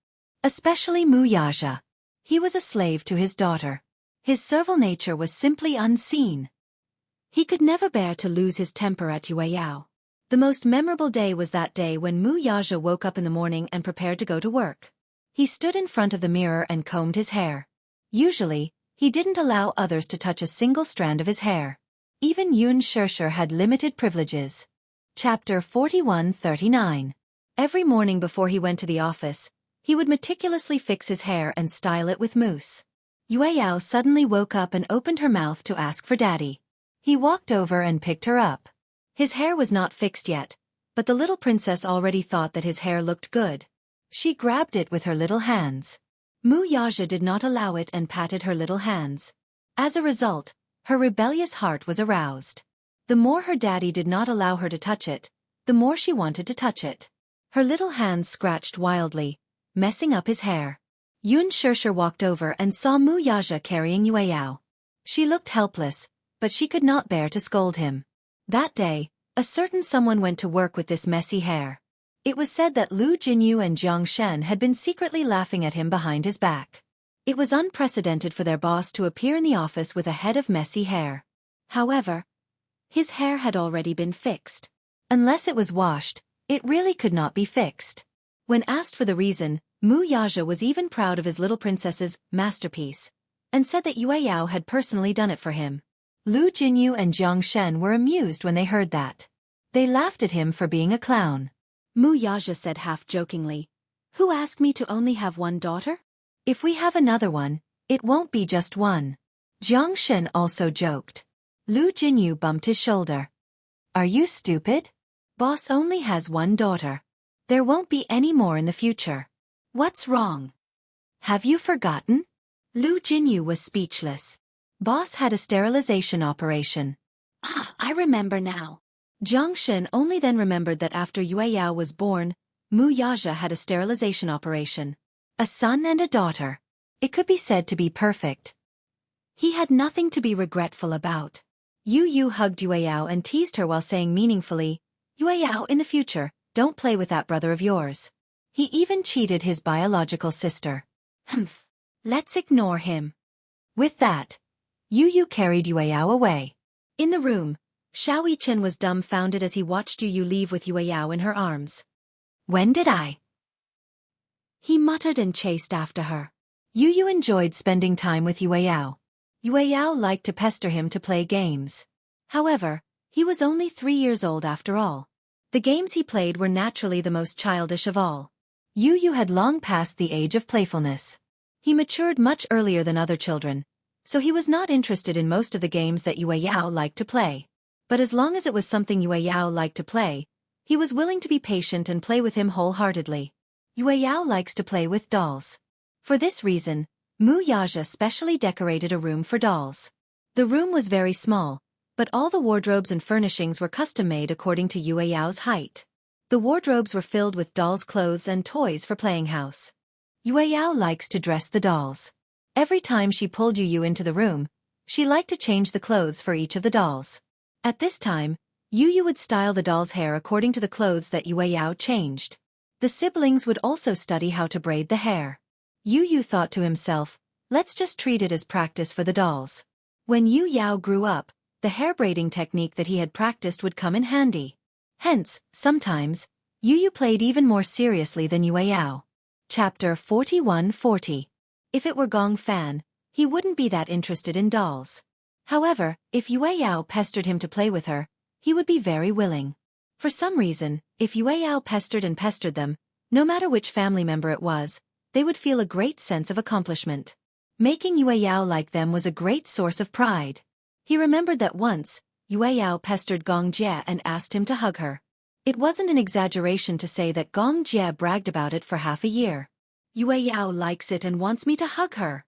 Especially Mu Yaja. He was a slave to his daughter. His servile nature was simply unseen. He could never bear to lose his temper at Yueyao. The most memorable day was that day when Mu Yaja woke up in the morning and prepared to go to work. He stood in front of the mirror and combed his hair. Usually, he didn't allow others to touch a single strand of his hair. Even Yun Shishir had limited privileges. Chapter 41-39. Every morning before he went to the office, he would meticulously fix his hair and style it with mousse. Yueyao suddenly woke up and opened her mouth to ask for Daddy. He walked over and picked her up. His hair was not fixed yet, but the little princess already thought that his hair looked good. She grabbed it with her little hands. Mu Yaja did not allow it and patted her little hands. As a result, her rebellious heart was aroused. The more her daddy did not allow her to touch it, the more she wanted to touch it. Her little hands scratched wildly, messing up his hair. Yun Shishir walked over and saw Mu Yaja carrying Yueyao. She looked helpless, but she could not bear to scold him. That day, a certain someone went to work with this messy hair. It was said that Lu Jinyu and Jiang Shen had been secretly laughing at him behind his back. It was unprecedented for their boss to appear in the office with a head of messy hair. However, his hair had already been fixed. Unless it was washed, it really could not be fixed. When asked for the reason, Mu Yaja was even proud of his little princess's masterpiece, and said that Yueyao had personally done it for him. Lu Jinyu and Jiang Shen were amused when they heard that. They laughed at him for being a clown. Mu Yaja said half-jokingly, "Who asked me to only have one daughter? If we have another one, it won't be just one." Jiang Shen also joked. Lu Jinyu bumped his shoulder. "Are you stupid? Boss only has one daughter. There won't be any more in the future. What's wrong? Have you forgotten?" Lu Jinyu was speechless. Boss had a sterilization operation. I remember now. Jiang Shen only then remembered that after Yueyao was born, Mu Yaja had a sterilization operation. A son and a daughter. It could be said to be perfect. He had nothing to be regretful about. Yu Yu hugged Yueyao and teased her while saying meaningfully, "Yueyao, in the future, don't play with that brother of yours. He even cheated his biological sister. Humph. Let's ignore him." With that, Yu Yu carried Yueyao away. In the room, Xiao Chen was dumbfounded as he watched Yu Yu leave with Yueyao in her arms. "When did I?" he muttered and chased after her. Yu Yu enjoyed spending time with Yueyao. Yueyao liked to pester him to play games. However, he was only 3 years old after all. The games he played were naturally the most childish of all. Yu Yu had long passed the age of playfulness. He matured much earlier than other children, so he was not interested in most of the games that Yueyao liked to play. But as long as it was something Yueyao liked to play, he was willing to be patient and play with him wholeheartedly. Yueyao likes to play with dolls. For this reason, Mu Yaja specially decorated a room for dolls. The room was very small, but all the wardrobes and furnishings were custom-made according to Yueyao's height. The wardrobes were filled with dolls' clothes and toys for playing house. Yueyao likes to dress the dolls. Every time she pulled Yu Yu into the room, she liked to change the clothes for each of the dolls. At this time, Yu Yu would style the doll's hair according to the clothes that Yueyao changed. The siblings would also study how to braid the hair. Yu Yu thought to himself, let's just treat it as practice for the dolls. When Yu Yao grew up, the hair braiding technique that he had practiced would come in handy. Hence, sometimes, Yu Yu played even more seriously than Yueyao. Chapter 41-40. If it were Gong Fan, he wouldn't be that interested in dolls. However, if Yueyao pestered him to play with her, he would be very willing. For some reason, if Yueyao pestered and pestered them, no matter which family member it was, they would feel a great sense of accomplishment. Making Yueyao like them was a great source of pride. He remembered that once, Yueyao pestered Gong Jie and asked him to hug her. It wasn't an exaggeration to say that Gong Jie bragged about it for half a year. Yueyao likes it and wants me to hug her.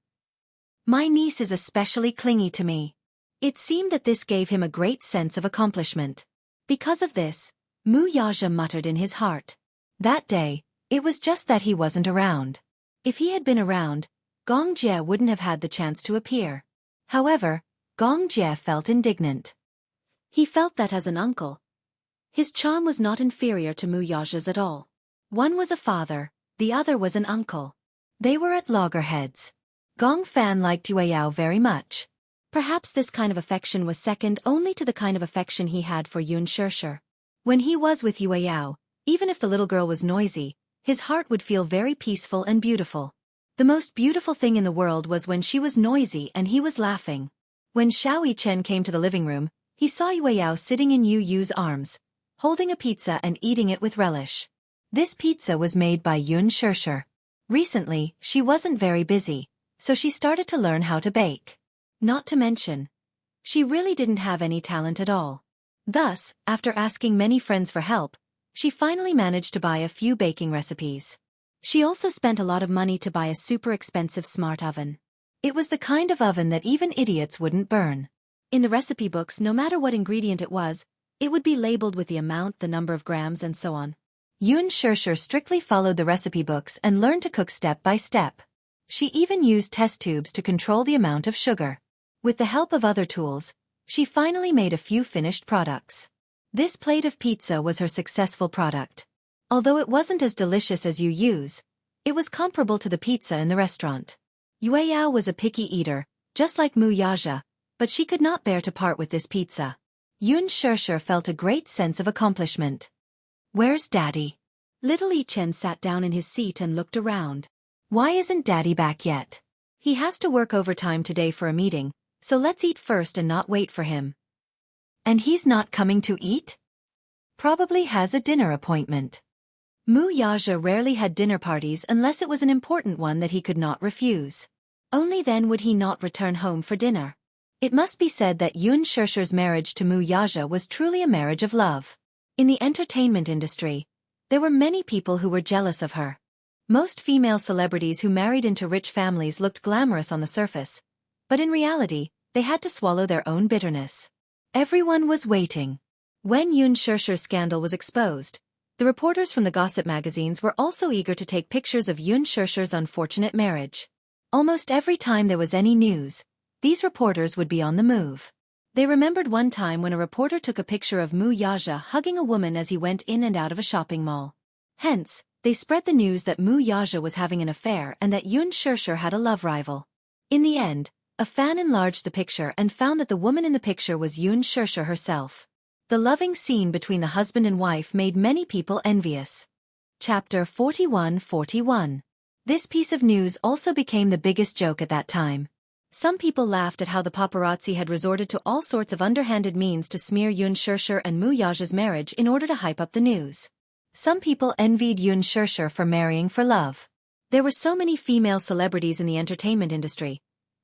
My niece is especially clingy to me. It seemed that this gave him a great sense of accomplishment. Because of this, Mu Yaja muttered in his heart. That day, it was just that he wasn't around. If he had been around, Gong Jie wouldn't have had the chance to appear. However, Gong Jie felt indignant. He felt that as an uncle, his charm was not inferior to Mu Yaja's at all. One was a father, the other was an uncle. They were at loggerheads. Gong Fan liked Yue Yao very much. Perhaps this kind of affection was second only to the kind of affection he had for Yun Shirshir. When he was with Yue Yao, even if the little girl was noisy, his heart would feel very peaceful and beautiful. The most beautiful thing in the world was when she was noisy and he was laughing. When Xiao Yichen came to the living room, he saw Yue Yao sitting in Yu Yu's arms, holding a pizza and eating it with relish. This pizza was made by Yun Shirshir. Recently, she wasn't very busy, so she started to learn how to bake. Not to mention, she really didn't have any talent at all. Thus, after asking many friends for help, she finally managed to buy a few baking recipes. She also spent a lot of money to buy a super expensive smart oven. It was the kind of oven that even idiots wouldn't burn. In the recipe books, no matter what ingredient it was, it would be labeled with the amount, the number of grams, and so on. Yun Shirshir strictly followed the recipe books and learned to cook step by step. She even used test tubes to control the amount of sugar. With the help of other tools, she finally made a few finished products. This plate of pizza was her successful product. Although it wasn't as delicious as Yu Yu's, it was comparable to the pizza in the restaurant. Yue Yao was a picky eater, just like Mu Yaja, but she could not bear to part with this pizza. Yun Shirshir felt a great sense of accomplishment. Where's Daddy? Little Yichen sat down in his seat and looked around. Why isn't Daddy back yet? He has to work overtime today for a meeting, so let's eat first and not wait for him. And he's not coming to eat? Probably has a dinner appointment. Mu Yaja rarely had dinner parties unless it was an important one that he could not refuse. Only then would he not return home for dinner. It must be said that Yun Shirshir's marriage to Mu Yaja was truly a marriage of love. In the entertainment industry, there were many people who were jealous of her. Most female celebrities who married into rich families looked glamorous on the surface, but in reality, they had to swallow their own bitterness. Everyone was waiting. When Yun Shirshir's scandal was exposed, the reporters from the gossip magazines were also eager to take pictures of Yun Shirshir's unfortunate marriage. Almost every time there was any news, these reporters would be on the move. They remembered one time when a reporter took a picture of Mu Yaja hugging a woman as he went in and out of a shopping mall. Hence, they spread the news that Mu Yaja was having an affair and that Yun Shirshir had a love rival. In the end, a fan enlarged the picture and found that the woman in the picture was Yun Shirshir herself. The loving scene between the husband and wife made many people envious. Chapter 41-41. This piece of news also became the biggest joke at that time. Some people laughed at how the paparazzi had resorted to all sorts of underhanded means to smear Yun Shirshir and Mu Yaja's marriage in order to hype up the news. Some people envied Yun Shirshir for marrying for love. There were so many female celebrities in the entertainment industry.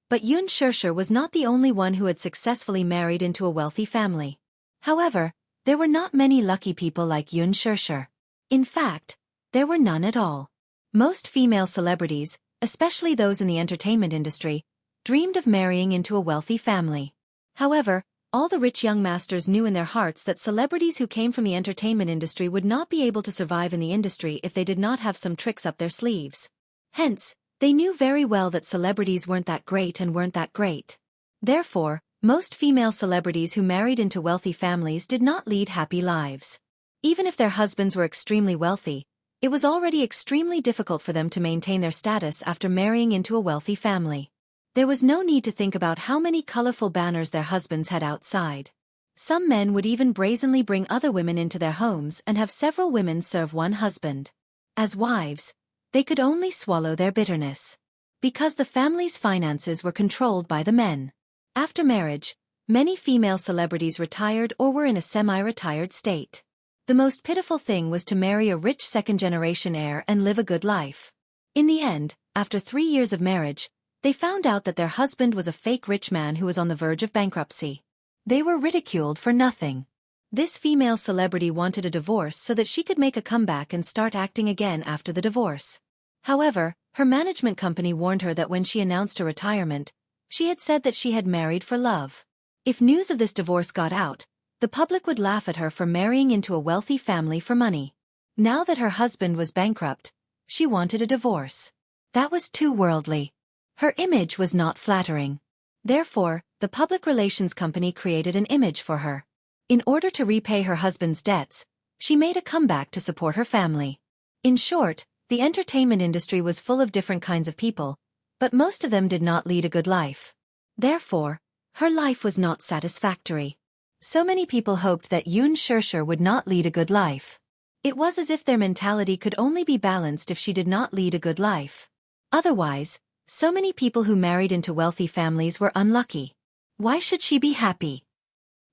But Yun Shirshir was not the only one who had successfully married into a wealthy family. However, there were not many lucky people like Yun Shirshir. In fact, there were none at all. Most female celebrities, especially those in the entertainment industry, dreamed of marrying into a wealthy family. However, all the rich young masters knew in their hearts that celebrities who came from the entertainment industry would not be able to survive in the industry if they did not have some tricks up their sleeves. Hence, they knew very well that celebrities weren't that great and weren't that great. Therefore, most female celebrities who married into wealthy families did not lead happy lives. Even if their husbands were extremely wealthy, it was already extremely difficult for them to maintain their status after marrying into a wealthy family. There was no need to think about how many colorful banners their husbands had outside. Some men would even brazenly bring other women into their homes and have several women serve one husband. As wives, they could only swallow their bitterness. Because the family's finances were controlled by the men. After marriage, many female celebrities retired or were in a semi-retired state. The most pitiful thing was to marry a rich second-generation heir and live a good life. In the end, after 3 years of marriage, they found out that their husband was a fake rich man who was on the verge of bankruptcy. They were ridiculed for nothing. This female celebrity wanted a divorce so that she could make a comeback and start acting again after the divorce. However, her management company warned her that when she announced her retirement, she had said that she had married for love. If news of this divorce got out, The public would laugh at her for marrying into a wealthy family for money. Now that her husband was bankrupt, she wanted a divorce. That was too worldly. Her image was not flattering. Therefore, the public relations company created an image for her. In order to repay her husband's debts, she made a comeback to support her family. In short, the entertainment industry was full of different kinds of people, but most of them did not lead a good life. Therefore, her life was not satisfactory. So many people hoped that Yoon Shurshur would not lead a good life. It was as if their mentality could only be balanced if she did not lead a good life. Otherwise, so many people who married into wealthy families were unlucky. Why should she be happy?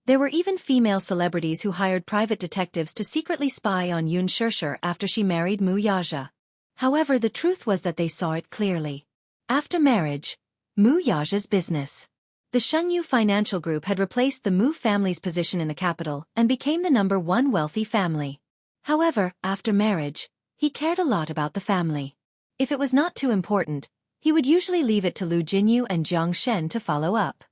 There were even female celebrities who hired private detectives to secretly spy on Yoon Shurshur after she married Moo Yaja. However, the truth was that they saw it clearly. After marriage, Moo Yaja's business. The Shengyu Financial Group had replaced the Moo family's position in the capital and became the #1 wealthy family. However, after marriage, he cared a lot about the family. If it was not too important, he would usually leave it to Lu Jinyu and Jiang Shen to follow up.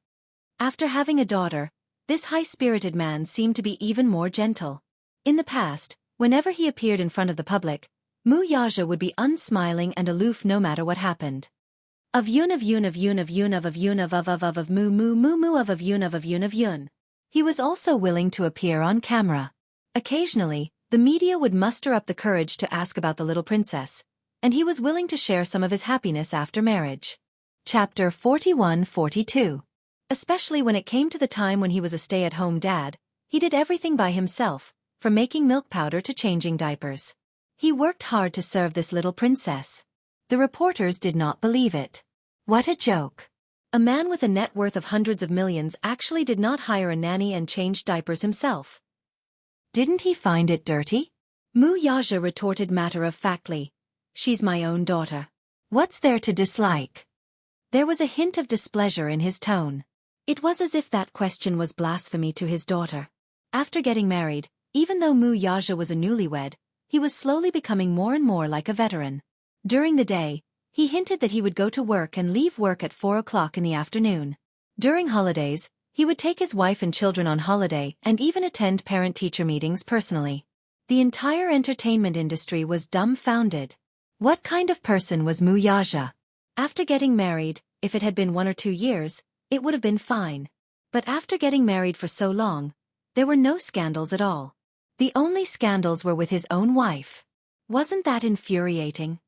After having a daughter, this high-spirited man seemed to be even more gentle. In the past, whenever he appeared in front of the public, Moo Yaja would be unsmiling and aloof no matter what happened. Of Yoon of Yoon of Yoon of Yoon of Yoon of Moo Moo Moo Moo of Yoon of Yoon of Yoon. He was also willing to appear on camera. Occasionally, the media would muster up the courage to ask about the little princess, and he was willing to share some of his happiness after marriage. Chapter 41-42. Especially when it came to the time when he was a stay-at-home dad, he did everything by himself, from making milk powder to changing diapers. He worked hard to serve this little princess. The reporters did not believe it. What a joke. A man with a net worth of hundreds of millions actually did not hire a nanny and change diapers himself. Didn't he find it dirty? Moo Yaja retorted matter-of-factly. She's my own daughter. What's there to dislike? There was a hint of displeasure in his tone. It was as if that question was blasphemy to his daughter. After getting married, even though Moo Yaja was a newlywed, he was slowly becoming more and more like a veteran. During the day, he hinted that he would go to work and leave work at 4 o'clock in the afternoon. During holidays, he would take his wife and children on holiday and even attend parent-teacher meetings personally. The entire entertainment industry was dumbfounded. What kind of person was Moo Yaja? After getting married, if it had been 1 or 2 years, it would have been fine. But after getting married for so long, there were no scandals at all. The only scandals were with his own wife. Wasn't that infuriating?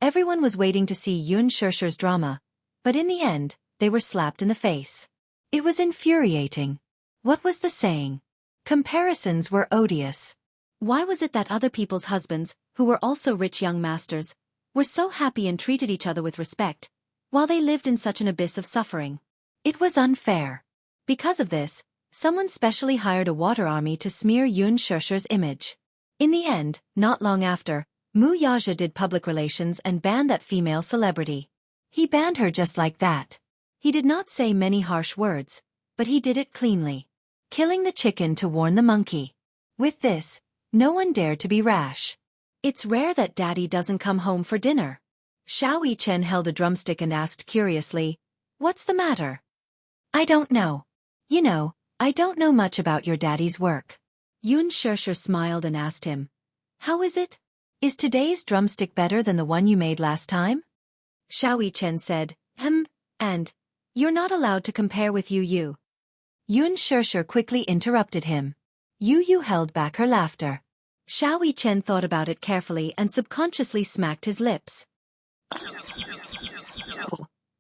Everyone was waiting to see Yoon Shurshur's drama, but in the end, they were slapped in the face. It was infuriating. What was the saying? Comparisons were odious. Why was it that other people's husbands, who were also rich young masters, were so happy and treated each other with respect, while they lived in such an abyss of suffering? It was unfair. Because of this, someone specially hired a water army to smear Yoon Shurshur's image. In the end, not long after, Moo Yaja did public relations and banned that female celebrity. He banned her just like that. He did not say many harsh words, but he did it cleanly. Killing the chicken to warn the monkey. With this, no one dared to be rash. It's rare that daddy doesn't come home for dinner. Xiao Yichen held a drumstick and asked curiously, "What's the matter?" "I don't know. You know, I don't know much about your daddy's work." Yoon Shurshur smiled and asked him, "How is it? Is today's drumstick better than the one you made last time?" Xiao Yichen said, and, "You're not allowed to compare with Yu." Yoon Shurshur quickly interrupted him. Yu held back her laughter. Xiao Yichen thought about it carefully and subconsciously smacked his lips.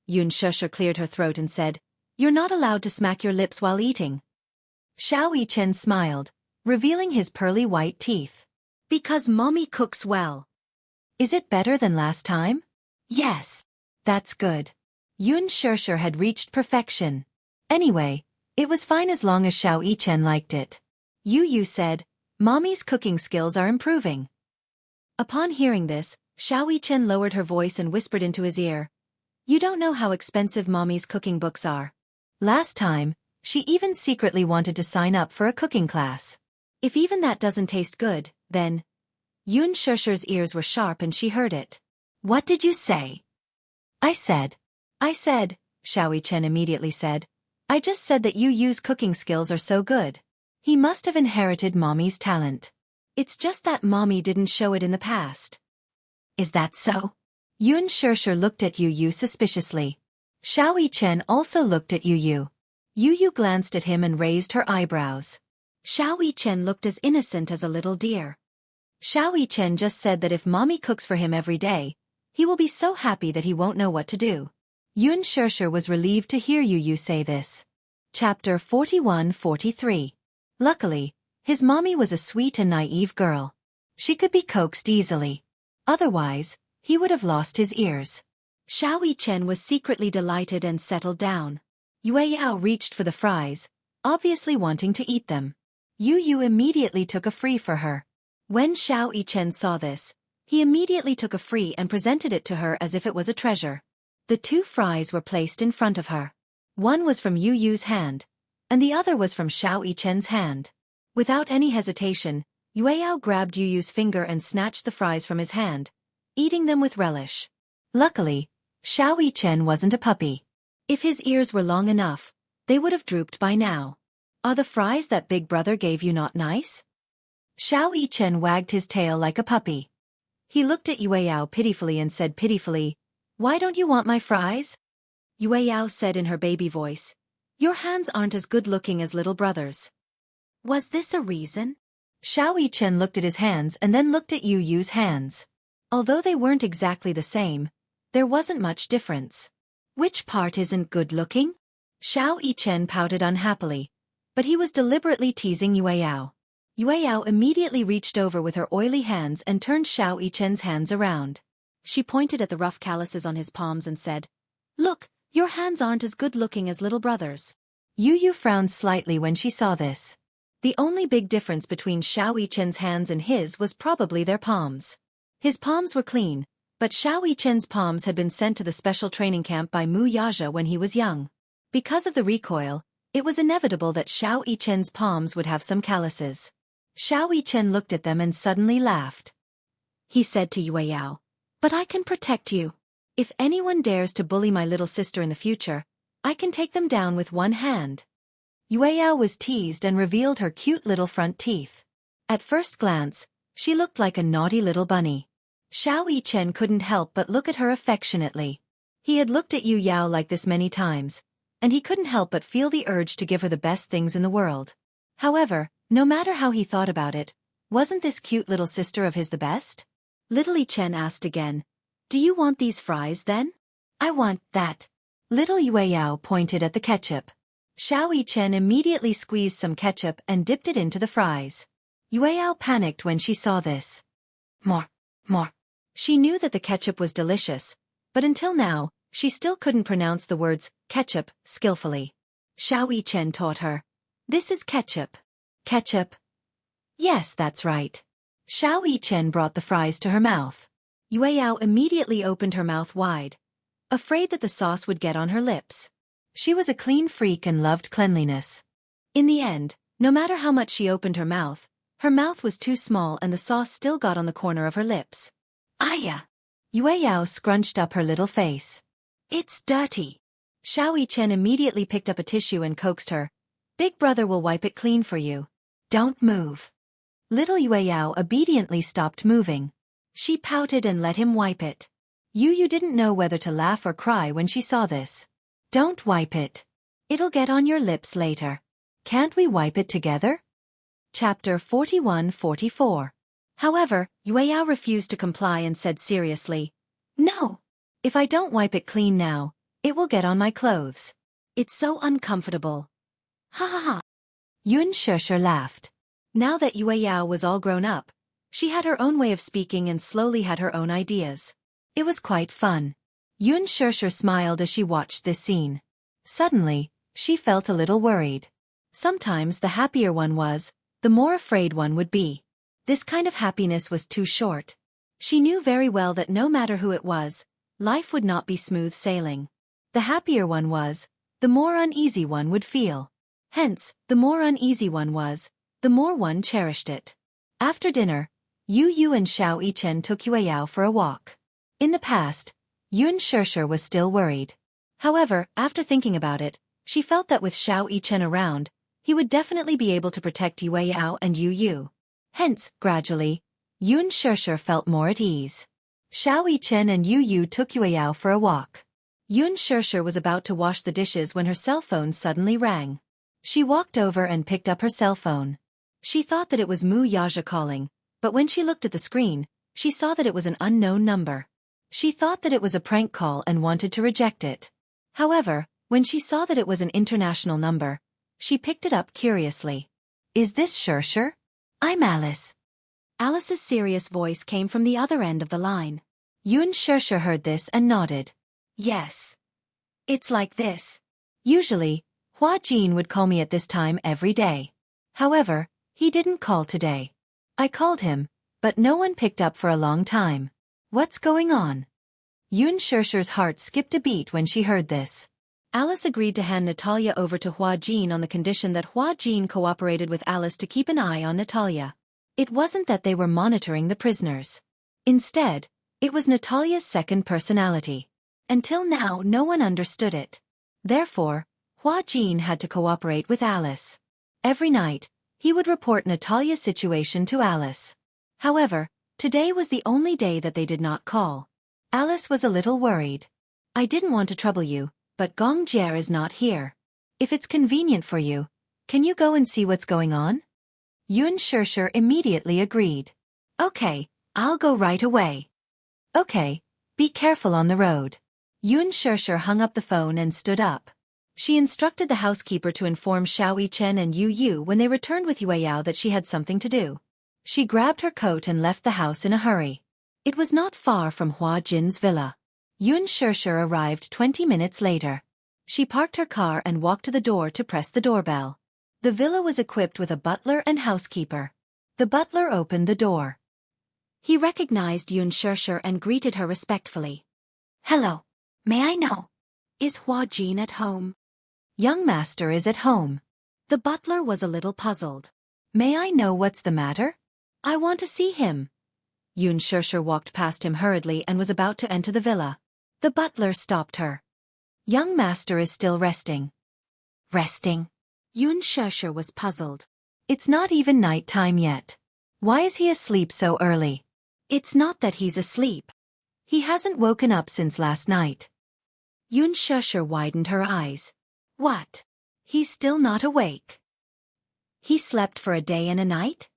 Yoon Shurshur cleared her throat and said, "You're not allowed to smack your lips while eating." Xiao Yichen smiled, revealing his pearly white teeth. "Because mommy cooks well." "Is it better than last time?" "Yes." "That's good." Yoon Shurshur had reached perfection. Anyway, it was fine as long as Xiao Yichen liked it. Yu said, "Mommy's cooking skills are improving." Upon hearing this, Xiao Yichen lowered her voice and whispered into his ear, "You don't know how expensive Mommy's cooking books are." Last time, she even secretly wanted to sign up for a cooking class. If even that doesn't taste good, then... Yoon Shurshur's ears were sharp and she heard it. "What did you say?" I said, Xiao Yichen immediately said, "I just said that Yu's cooking skills are so good." He must have inherited Mommy's talent. It's just that Mommy didn't show it in the past. Is that so? Yun Shirshir looked at Yu Yu suspiciously. Xiao Yichen also looked at Yu Yu. Yu Yu glanced at him and raised her eyebrows. Xiao Yichen looked as innocent as a little deer. Xiao Yichen just said that if Mommy cooks for him every day, he will be so happy that he won't know what to do. Yun Shirshir was relieved to hear Yu Yu say this. Chapter 41-43. Luckily, his mommy was a sweet and naive girl. She could be coaxed easily. Otherwise, he would have lost his ears. Xiao Yichen was secretly delighted and settled down. Yue Yao reached for the fries, obviously wanting to eat them. Yu Yu immediately took a free for her. When Xiao Yichen saw this, he immediately took a free and presented it to her as if it was a treasure. The 2 fries were placed in front of her. One was from Yu Yu's hand, and the other was from Xiao Yichen's hand. Without any hesitation, Yue Yao grabbed Yu Yu's finger and snatched the fries from his hand, eating them with relish. Luckily, Xiao Yichen wasn't a puppy. If his ears were long enough, they would have drooped by now. Are the fries that big brother gave you not nice? Xiao Yichen wagged his tail like a puppy. He looked at Yue Yao pitifully and said pitifully, "Why don't you want my fries?" Yue Yao said in her baby voice, "Your hands aren't as good-looking as little brother's." Was this a reason? Xiao Yichen looked at his hands and then looked at Yu Yu's hands. Although they weren't exactly the same, there wasn't much difference. Which part isn't good-looking? Xiao Yichen pouted unhappily, but he was deliberately teasing Yue Yao. Yue Yao immediately reached over with her oily hands and turned Xiao Yichen's hands around. She pointed at the rough calluses on his palms and said, "Look, your hands aren't as good-looking as little brother's." Yu Yu frowned slightly when she saw this. The only big difference between Xiao Yichen's hands and his was probably their palms. His palms were clean, but Xiao Yichen's palms had been sent to the special training camp by Mu Yaja when he was young. Because of the recoil, it was inevitable that Xiao Yichen's palms would have some calluses. Xiao Yichen looked at them and suddenly laughed. He said to Yue Yao, "But I can protect you. If anyone dares to bully my little sister in the future, I can take them down with one hand." Yue Yao was teased and revealed her cute little front teeth. At first glance, she looked like a naughty little bunny. Xiao Yichen couldn't help but look at her affectionately. He had looked at Yu Yao like this many times, and he couldn't help but feel the urge to give her the best things in the world. However, no matter how he thought about it, wasn't this cute little sister of his the best? Little Yichen asked again, "Do you want these fries then?" "I want that." Little Yue Yao pointed at the ketchup. Xiao Yichen immediately squeezed some ketchup and dipped it into the fries. Yue Yao panicked when she saw this. More. She knew that the ketchup was delicious, but until now, she still couldn't pronounce the words ketchup skillfully. Xiao Yichen taught her. "This is ketchup." "Ketchup?" "Yes, that's right." Xiao Yichen brought the fries to her mouth. Yue Yao immediately opened her mouth wide, afraid that the sauce would get on her lips. She was a clean freak and loved cleanliness. In the end, no matter how much she opened her mouth was too small and the sauce still got on the corner of her lips. "Aya!" Yue Yao scrunched up her little face. "It's dirty." Xiao Yichen immediately picked up a tissue and coaxed her. "Big brother will wipe it clean for you. Don't move." Little Yue Yao obediently stopped moving. She pouted and let him wipe it. Yu Yu didn't know whether to laugh or cry when she saw this. "Don't wipe it. It'll get on your lips later. Can't we wipe it together?" Chapter 41-44. However, Yue Yao refused to comply and said seriously, "No. If I don't wipe it clean now, it will get on my clothes. It's so uncomfortable." Ha ha ha. Yun Shirshir laughed. Now that Yue Yao was all grown up, she had her own way of speaking and slowly had her own ideas. It was quite fun. Yun Shirshir smiled as she watched this scene. Suddenly, she felt a little worried. Sometimes the happier one was, the more afraid one would be. This kind of happiness was too short. She knew very well that no matter who it was, life would not be smooth sailing. The happier one was, the more uneasy one would feel. Hence, the more uneasy one was, the more one cherished it. After dinner, Yu Yu and Xiao Yichen took Yue Yao for a walk. In the past, Yun Shirshir was still worried. However, after thinking about it, she felt that with Xiao Yichen around, he would definitely be able to protect Yue Yao and Yu Yu. Hence, gradually, Yun Shishir felt more at ease. Xiao Yichen and Yu Yu took Yue Yao for a walk. Yun Shishir was about to wash the dishes when her cell phone suddenly rang. She walked over and picked up her cell phone. She thought that it was Mu Yaja calling, but when she looked at the screen, she saw that it was an unknown number. She thought that it was a prank call and wanted to reject it. However, when she saw that it was an international number, she picked it up curiously. "Is this Shishir? I'm Alice." Alice's serious voice came from the other end of the line. Yun Shishir heard this and nodded. "Yes. It's like this. Usually, Hua Jin would call me at this time every day. However, he didn't call today. I called him, but no one picked up for a long time. What's going on?" Yun Shishir's heart skipped a beat when she heard this. Alice agreed to hand Natalia over to Hua Jin on the condition that Hua Jin cooperated with Alice to keep an eye on Natalia. It wasn't that they were monitoring the prisoners. Instead, it was Natalia's second personality. Until now, no one understood it. Therefore, Hua Jin had to cooperate with Alice. Every night, he would report Natalia's situation to Alice. However, today was the only day that they did not call. Alice was a little worried. "I didn't want to trouble you, but Gong Jie is not here. If it's convenient for you, can you go and see what's going on?" Yun Shishir immediately agreed. "Okay, I'll go right away." "Okay, be careful on the road." Yun Shishir hung up the phone and stood up. She instructed the housekeeper to inform Xiao Yichen and Yu Yu when they returned with Yue Yao that she had something to do. She grabbed her coat and left the house in a hurry. It was not far from Hua Jin's villa. Yun Shishir arrived 20 minutes later. She parked her car and walked to the door to press the doorbell. The villa was equipped with a butler and housekeeper. The butler opened the door. He recognized Yun Shishir and greeted her respectfully. "Hello. May I know? Is Hua Jin at home?" "Young master is at home." The butler was a little puzzled. "May I know what's the matter?" "I want to see him." Yun Shishir walked past him hurriedly and was about to enter the villa. The butler stopped her. "Young master is still resting." "Resting?" Yun Shishir was puzzled. "It's not even night time yet. Why is he asleep so early?" "It's not that he's asleep. He hasn't woken up since last night." Yun Shishir widened her eyes. "What? He's still not awake? He slept for a day and a night?"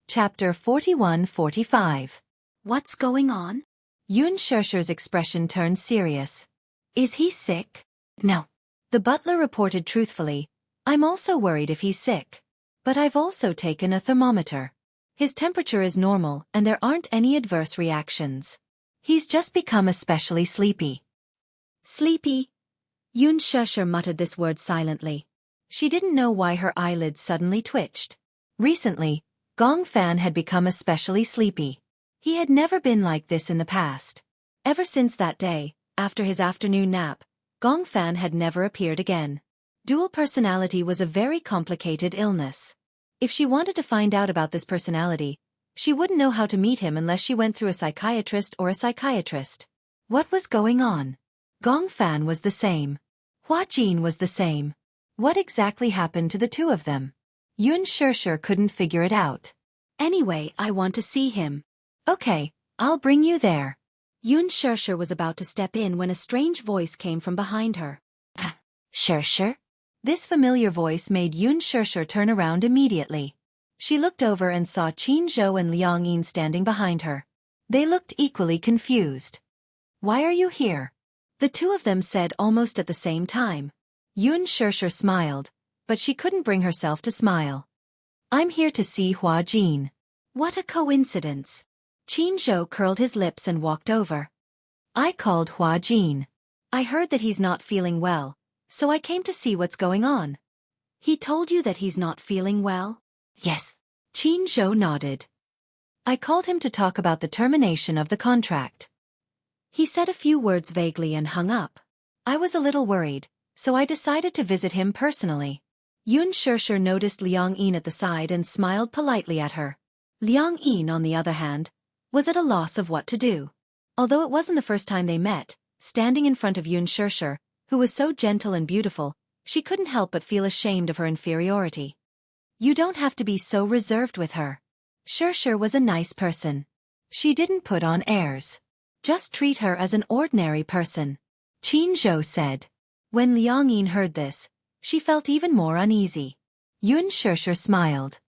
Chapter 41-45. What's going on? Yun Shishir's expression turned serious. "Is he sick?" "No." The butler reported truthfully. "I'm also worried if he's sick. But I've also taken a thermometer. His temperature is normal and there aren't any adverse reactions. He's just become especially sleepy." "Sleepy?" Yun Shishir muttered this word silently. She didn't know why her eyelids suddenly twitched. Recently, Gong Fan had become especially sleepy. He had never been like this in the past. Ever since that day, after his afternoon nap, Gong Fan had never appeared again. Dual personality was a very complicated illness. If she wanted to find out about this personality, she wouldn't know how to meet him unless she went through a psychiatrist or a psychiatrist. What was going on? Gong Fan was the same. Hua Jin was the same. What exactly happened to the two of them? Yun Shishir couldn't figure it out. "Anyway, I want to see him." "Okay, I'll bring you there." Yun Shishir was about to step in when a strange voice came from behind her. "Shishir?" This familiar voice made Yun Shishir turn around immediately. She looked over and saw Qin Zhou and Liang Yin standing behind her. They looked equally confused. "Why are you here?" the two of them said almost at the same time. Yun Shishir smiled, but she couldn't bring herself to smile. "I'm here to see Hua Jin." "What a coincidence." Qin Zhou curled his lips and walked over. "I called Hua Jin. I heard that he's not feeling well, so I came to see what's going on." "He told you that he's not feeling well?" "Yes." Qin Zhou nodded. "I called him to talk about the termination of the contract." He said a few words vaguely and hung up. I was a little worried, so I decided to visit him personally. Yun Shishir noticed Liang Yin at the side and smiled politely at her. Liang Yin, on the other hand, was at a loss of what to do. Although it wasn't the first time they met, standing in front of Yun Shishir, who was so gentle and beautiful, she couldn't help but feel ashamed of her inferiority. You don't have to be so reserved with her. Shirshir was a nice person. She didn't put on airs. Just treat her as an ordinary person, Qin Zhou said. When Liang Yin heard this, she felt even more uneasy. Yun Shirshir smiled.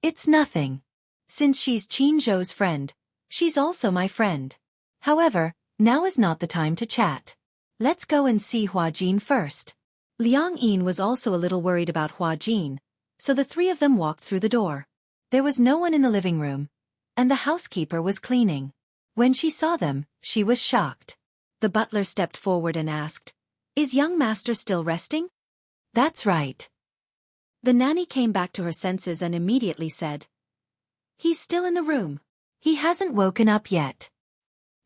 It's nothing. Since she's Qin Zhou's friend, she's also my friend. However, now is not the time to chat. Let's go and see Hua Jin first. Liang Yin was also a little worried about Hua Jin, so the three of them walked through the door. There was no one in the living room, and the housekeeper was cleaning. When she saw them, she was shocked. The butler stepped forward and asked, "Is young master still resting?" "That's right." The nanny came back to her senses and immediately said, "He's still in the room. He hasn't woken up yet.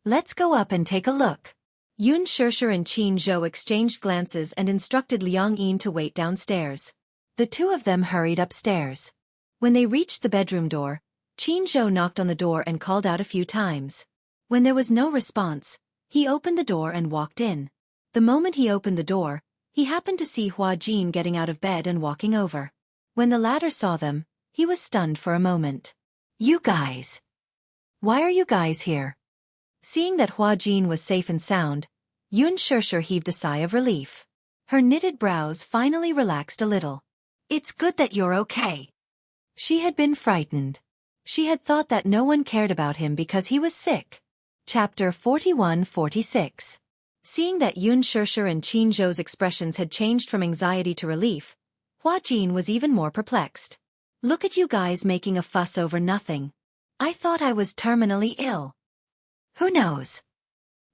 Let's go up and take a look." Yun Shirshir and Qin Zhou exchanged glances and instructed Liang Yin to wait downstairs. The two of them hurried upstairs. When they reached the bedroom door, Qin Zhou knocked on the door and called out a few times. When there was no response, he opened the door and walked in. The moment he opened the door, he happened to see Hua Jin getting out of bed and walking over. When the latter saw them, he was stunned for a moment. "You guys! Why are you guys here?" Seeing that Hua Jin was safe and sound, Yun Shirshir heaved a sigh of relief. Her knitted brows finally relaxed a little. "It's good that you're okay." She had been frightened. She had thought that no one cared about him because he was sick. Chapter 41-46. Seeing that Yun Shirshir and Qin Zhou's expressions had changed from anxiety to relief, Hua Jin was even more perplexed. "Look at you guys making a fuss over nothing. I thought I was terminally ill." "Who knows?"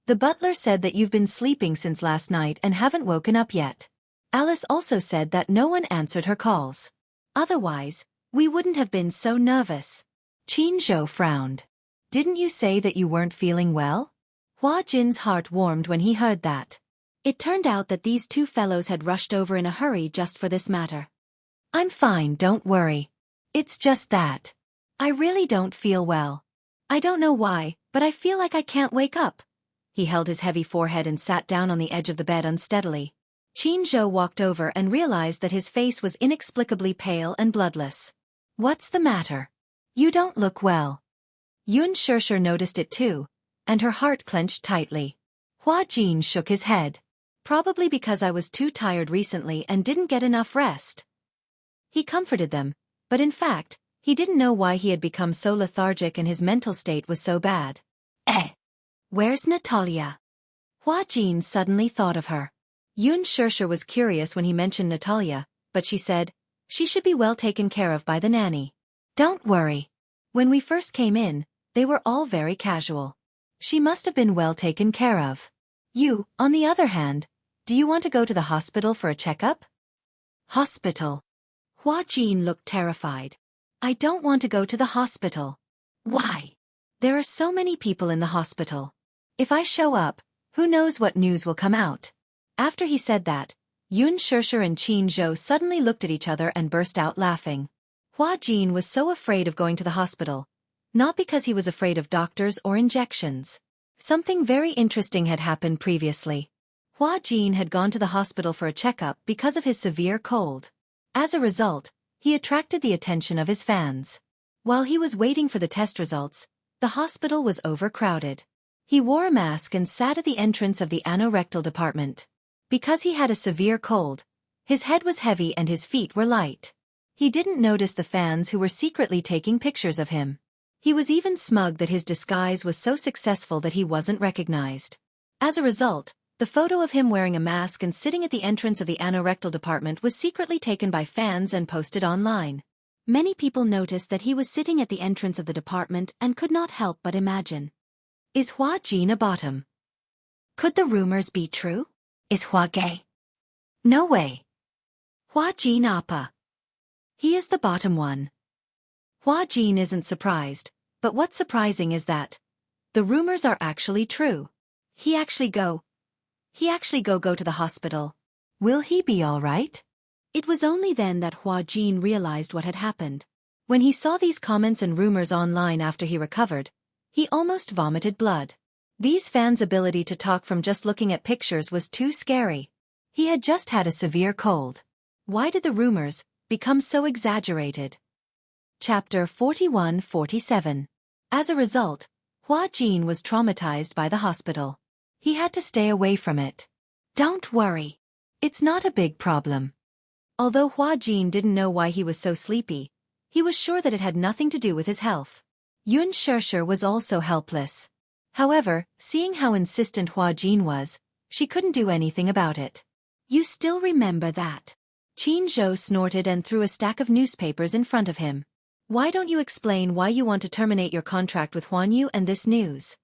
The butler said that you've been sleeping since last night and haven't woken up yet. Alice also said that no one answered her calls. Otherwise, we wouldn't have been so nervous. Qin Zhou frowned. "Didn't you say that you weren't feeling well?" Hua Jin's heart warmed when he heard that. It turned out that these two fellows had rushed over in a hurry just for this matter. "I'm fine, don't worry. It's just that I really don't feel well. I don't know why, but I feel like I can't wake up." He held his heavy forehead and sat down on the edge of the bed unsteadily. Qin Zhou walked over and realized that his face was inexplicably pale and bloodless. "What's the matter? You don't look well." Yun Shirshir noticed it too, and her heart clenched tightly. Hua Jin shook his head. "Probably because I was too tired recently and didn't get enough rest." He comforted them, but in fact, he didn't know why he had become so lethargic and his mental state was so bad. Where's Natalia?" Hua Jin suddenly thought of her. Yun Shirshir was curious when he mentioned Natalia, but she said, "She should be well taken care of by the nanny. Don't worry. When we first came in, they were all very casual. She must have been well taken care of. You, on the other hand, do you want to go to the hospital for a checkup?" "Hospital?" Hua Jin looked terrified. "I don't want to go to the hospital." "Why?" "There are so many people in the hospital. If I show up, who knows what news will come out." After he said that, Yun Shirshir and Qin Zhou suddenly looked at each other and burst out laughing. Hua Jin was so afraid of going to the hospital, not because he was afraid of doctors or injections. Something very interesting had happened previously. Hua Jin had gone to the hospital for a checkup because of his severe cold. As a result, he attracted the attention of his fans. While he was waiting for the test results, the hospital was overcrowded. He wore a mask and sat at the entrance of the anorectal department. Because he had a severe cold, his head was heavy and his feet were light. He didn't notice the fans who were secretly taking pictures of him. He was even smug that his disguise was so successful that he wasn't recognized. As a result, the photo of him wearing a mask and sitting at the entrance of the anorectal department was secretly taken by fans and posted online. Many people noticed that he was sitting at the entrance of the department and could not help but imagine. Is Hua Jin a bottom? Could the rumors be true? Is Hua gay? No way. Hua Jin appa. He is the bottom one. Hua Jin isn't surprised, but what's surprising is that the rumors are actually true. He actually go to the hospital. Will he be all right? It was only then that Hua Jin realized what had happened. When he saw these comments and rumors online after he recovered, he almost vomited blood. These fans' ability to talk from just looking at pictures was too scary. He had just had a severe cold. Why did the rumors become so exaggerated? Chapter 41-47. As a result, Hua Jin was traumatized by the hospital. He had to stay away from it. Don't worry. It's not a big problem. Although Hua Jin didn't know why he was so sleepy, he was sure that it had nothing to do with his health. Yun Shishir was also helpless. However, seeing how insistent Hua Jin was, she couldn't do anything about it. You still remember that? Qin Zhou snorted and threw a stack of newspapers in front of him. Why don't you explain why you want to terminate your contract with Huan Yu and this news?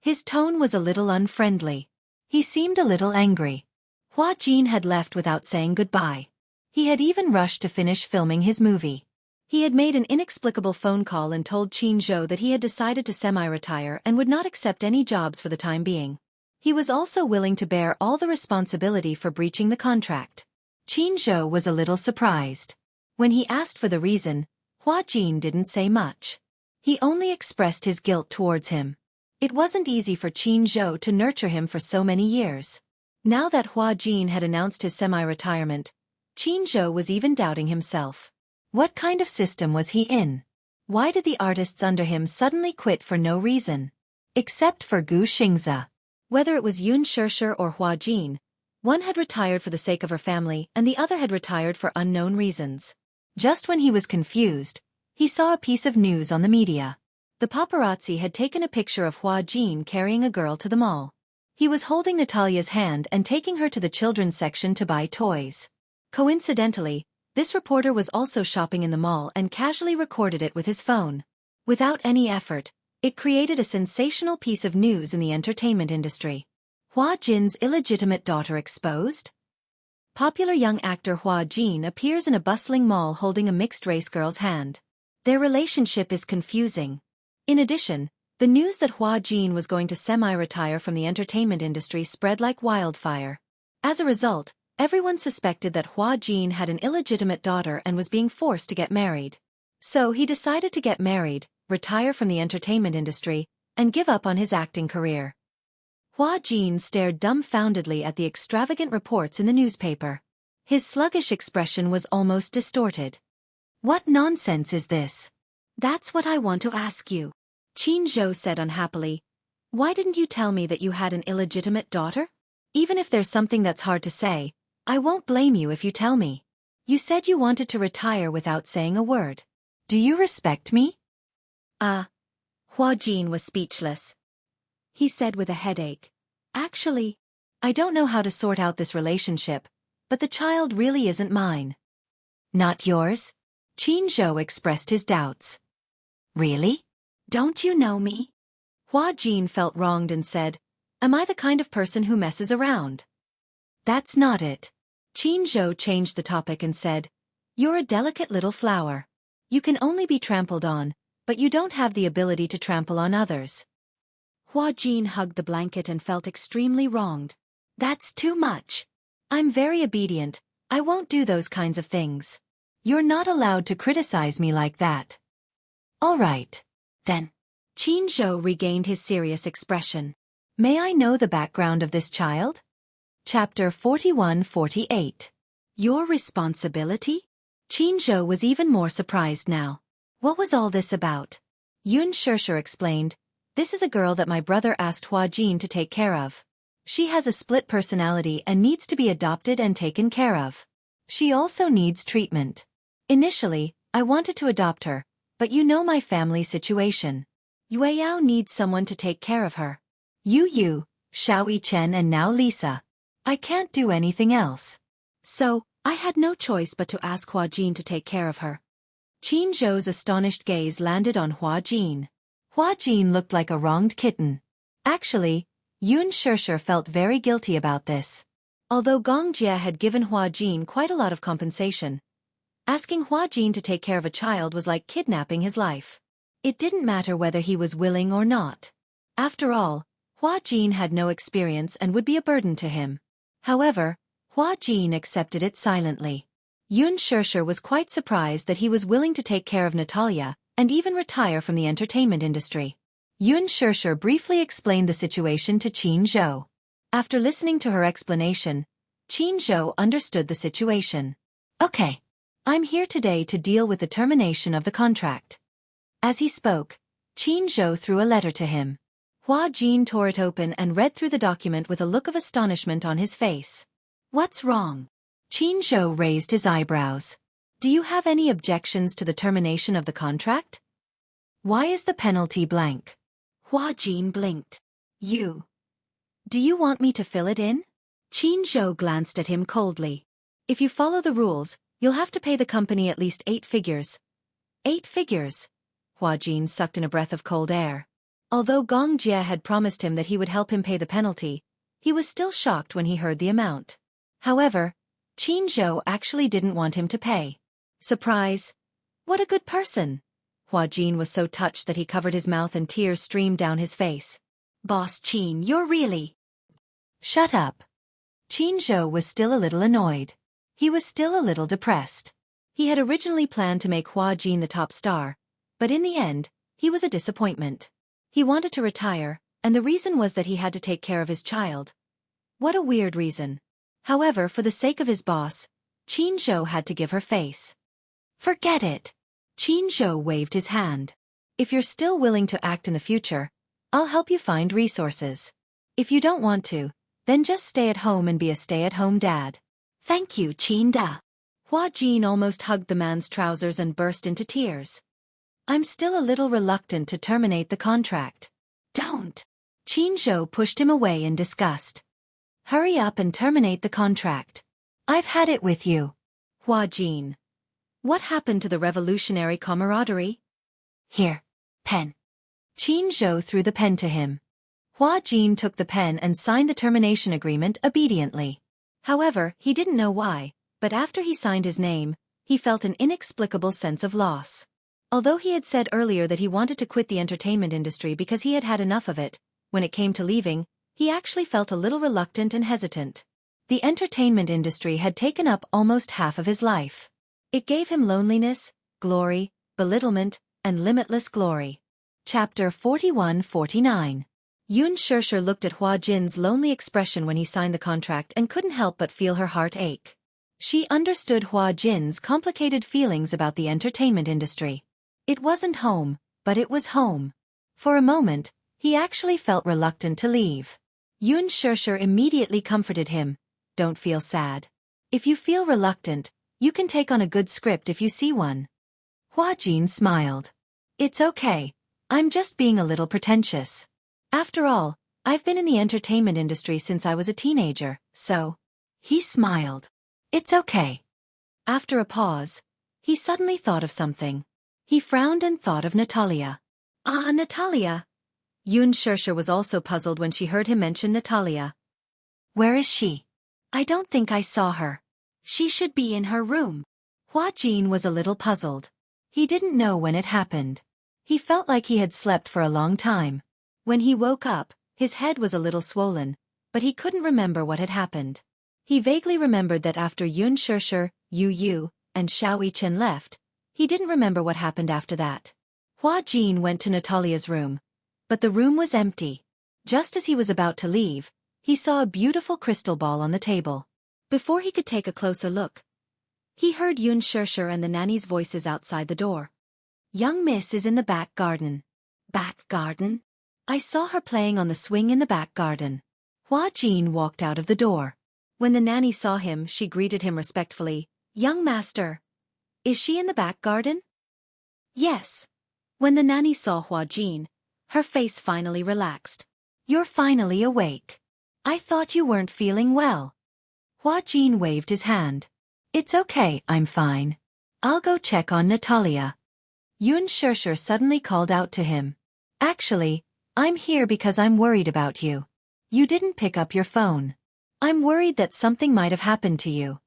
His tone was a little unfriendly. He seemed a little angry. Hua Jin had left without saying goodbye. He had even rushed to finish filming his movie. He had made an inexplicable phone call and told Qin Zhou that he had decided to semi-retire and would not accept any jobs for the time being. He was also willing to bear all the responsibility for breaching the contract. Qin Zhou was a little surprised. When he asked for the reason, Hua Jin didn't say much. He only expressed his guilt towards him. It wasn't easy for Qin Zhou to nurture him for so many years. Now that Hua Jin had announced his semi-retirement, Qin Zhou was even doubting himself. What kind of system was he in? Why did the artists under him suddenly quit for no reason? Except for Gu Xingze. Whether it was Yun Shishir or Hua Jin, one had retired for the sake of her family and the other had retired for unknown reasons. Just when he was confused, he saw a piece of news on the media. The paparazzi had taken a picture of Hua Jin carrying a girl to the mall. He was holding Natalia's hand and taking her to the children's section to buy toys. Coincidentally, this reporter was also shopping in the mall and casually recorded it with his phone. Without any effort, it created a sensational piece of news in the entertainment industry. Hua Jin's illegitimate daughter exposed? Popular young actor Hua Jin appears in a bustling mall holding a mixed-race girl's hand. Their relationship is confusing. In addition, the news that Hua Jin was going to semi-retire from the entertainment industry spread like wildfire. As a result, everyone suspected that Hua Jin had an illegitimate daughter and was being forced to get married. So he decided to get married, retire from the entertainment industry, and give up on his acting career. Hua Jin stared dumbfoundedly at the extravagant reports in the newspaper. His sluggish expression was almost distorted. What nonsense is this? That's what I want to ask you. Qin Zhou said unhappily. Why didn't you tell me that you had an illegitimate daughter? Even if there's something that's hard to say, I won't blame you if you tell me. You said you wanted to retire without saying a word. Do you respect me? Hua Jin was speechless. He said with a headache. Actually, I don't know how to sort out this relationship, but the child really isn't mine. Not yours? Qin Zhou expressed his doubts. Really? Don't you know me? Hua Jin felt wronged and said, Am I the kind of person who messes around? That's not it. Qin Zhou changed the topic and said, You're a delicate little flower. You can only be trampled on, but you don't have the ability to trample on others. Hua Jin hugged the blanket and felt extremely wronged. That's too much. I'm very obedient, I won't do those kinds of things. You're not allowed to criticize me like that. All right. Then. Qin Zhou regained his serious expression. May I know the background of this child? Chapter 41-48. Your responsibility? Qin Zhou was even more surprised now. What was all this about? Yun Shishir explained, This is a girl that my brother asked Hua Jin to take care of. She has a split personality and needs to be adopted and taken care of. She also needs treatment. Initially, I wanted to adopt her, but you know my family situation. Yueyao needs someone to take care of her. Yu, Xiao Yichen and now Lisa. I can't do anything else. So, I had no choice but to ask Hua Jin to take care of her. Qin Zhou's astonished gaze landed on Hua Jin. Hua Jin looked like a wronged kitten. Actually, Yun Shishir felt very guilty about this. Although Gong Jie had given Hua Jin quite a lot of compensation, asking Hua Jin to take care of a child was like kidnapping his life. It didn't matter whether he was willing or not. After all, Hua Jin had no experience and would be a burden to him. However, Hua Jin accepted it silently. Yun Shishir was quite surprised that he was willing to take care of Natalia and even retire from the entertainment industry. Yun Shishir briefly explained the situation to Qin Zhou. After listening to her explanation, Qin Zhou understood the situation. Okay. I'm here today to deal with the termination of the contract. As he spoke, Qin Zhou threw a letter to him. Hua Jin tore it open and read through the document with a look of astonishment on his face. What's wrong? Qin Zhou raised his eyebrows. Do you have any objections to the termination of the contract? Why is the penalty blank? Hua Jin blinked. Do you want me to fill it in? Qin Zhou glanced at him coldly. If you follow the rules, you'll have to pay the company at least 8 figures. 8 figures? Hua Jin sucked in a breath of cold air. Although Gong Jie had promised him that he would help him pay the penalty, he was still shocked when he heard the amount. However, Qin Zhou actually didn't want him to pay. Surprise! What a good person! Hua Jin was so touched that he covered his mouth and tears streamed down his face. Boss Qin, you're really... Shut up. Qin Zhou was still a little annoyed. He was still a little depressed. He had originally planned to make Hua Jin the top star, but in the end, he was a disappointment. He wanted to retire, and the reason was that he had to take care of his child. What a weird reason. However, for the sake of his boss, Qin Zhou had to give her face. Forget it. Qin Zhou waved his hand. If you're still willing to act in the future, I'll help you find resources. If you don't want to, then just stay at home and be a stay-at-home dad. Thank you, Qin Da. Hua Jin almost hugged the man's trousers and burst into tears. I'm still a little reluctant to terminate the contract. Don't. Qin Zhou pushed him away in disgust. Hurry up and terminate the contract. I've had it with you. Hua Jin. What happened to the revolutionary camaraderie? Here. Pen. Qin Zhou threw the pen to him. Hua Jin took the pen and signed the termination agreement obediently. However, he didn't know why, but after he signed his name, he felt an inexplicable sense of loss. Although he had said earlier that he wanted to quit the entertainment industry because he had had enough of it, when it came to leaving, he actually felt a little reluctant and hesitant. The entertainment industry had taken up almost half of his life. It gave him loneliness, glory, belittlement, and limitless glory. Chapter 41-49. Yun Shishir looked at Hua Jin's lonely expression when he signed the contract and couldn't help but feel her heart ache. She understood Hua Jin's complicated feelings about the entertainment industry. It wasn't home, but it was home. For a moment, he actually felt reluctant to leave. Yun Shishir immediately comforted him. Don't feel sad. If you feel reluctant, you can take on a good script if you see one. Hua Jin smiled. It's okay. I'm just being a little pretentious. After all, I've been in the entertainment industry since I was a teenager, so... He smiled. It's okay. After a pause, he suddenly thought of something. He frowned and thought of Natalia. Natalia. Yun Shishir was also puzzled when she heard him mention Natalia. Where is she? I don't think I saw her. She should be in her room. Hua Jin was a little puzzled. He didn't know when it happened. He felt like he had slept for a long time. When he woke up, his head was a little swollen, but he couldn't remember what had happened. He vaguely remembered that after Yun Shishir, Yu, and Xiao Yichen left, he didn't remember what happened after that. Hua Jin went to Natalia's room. But the room was empty. Just as he was about to leave, he saw a beautiful crystal ball on the table. Before he could take a closer look, he heard Yun Shishir and the nanny's voices outside the door. Young Miss is in the back garden. Back garden? I saw her playing on the swing in the back garden. Hua Jin walked out of the door. When the nanny saw him, she greeted him respectfully. Young master. Is she in the back garden? Yes. When the nanny saw Hua Jin, her face finally relaxed. You're finally awake. I thought you weren't feeling well. Hua Jin waved his hand. It's okay, I'm fine. I'll go check on Natalia. Yun Shishir suddenly called out to him. Actually, I'm here because I'm worried about you. You didn't pick up your phone. I'm worried that something might have happened to you.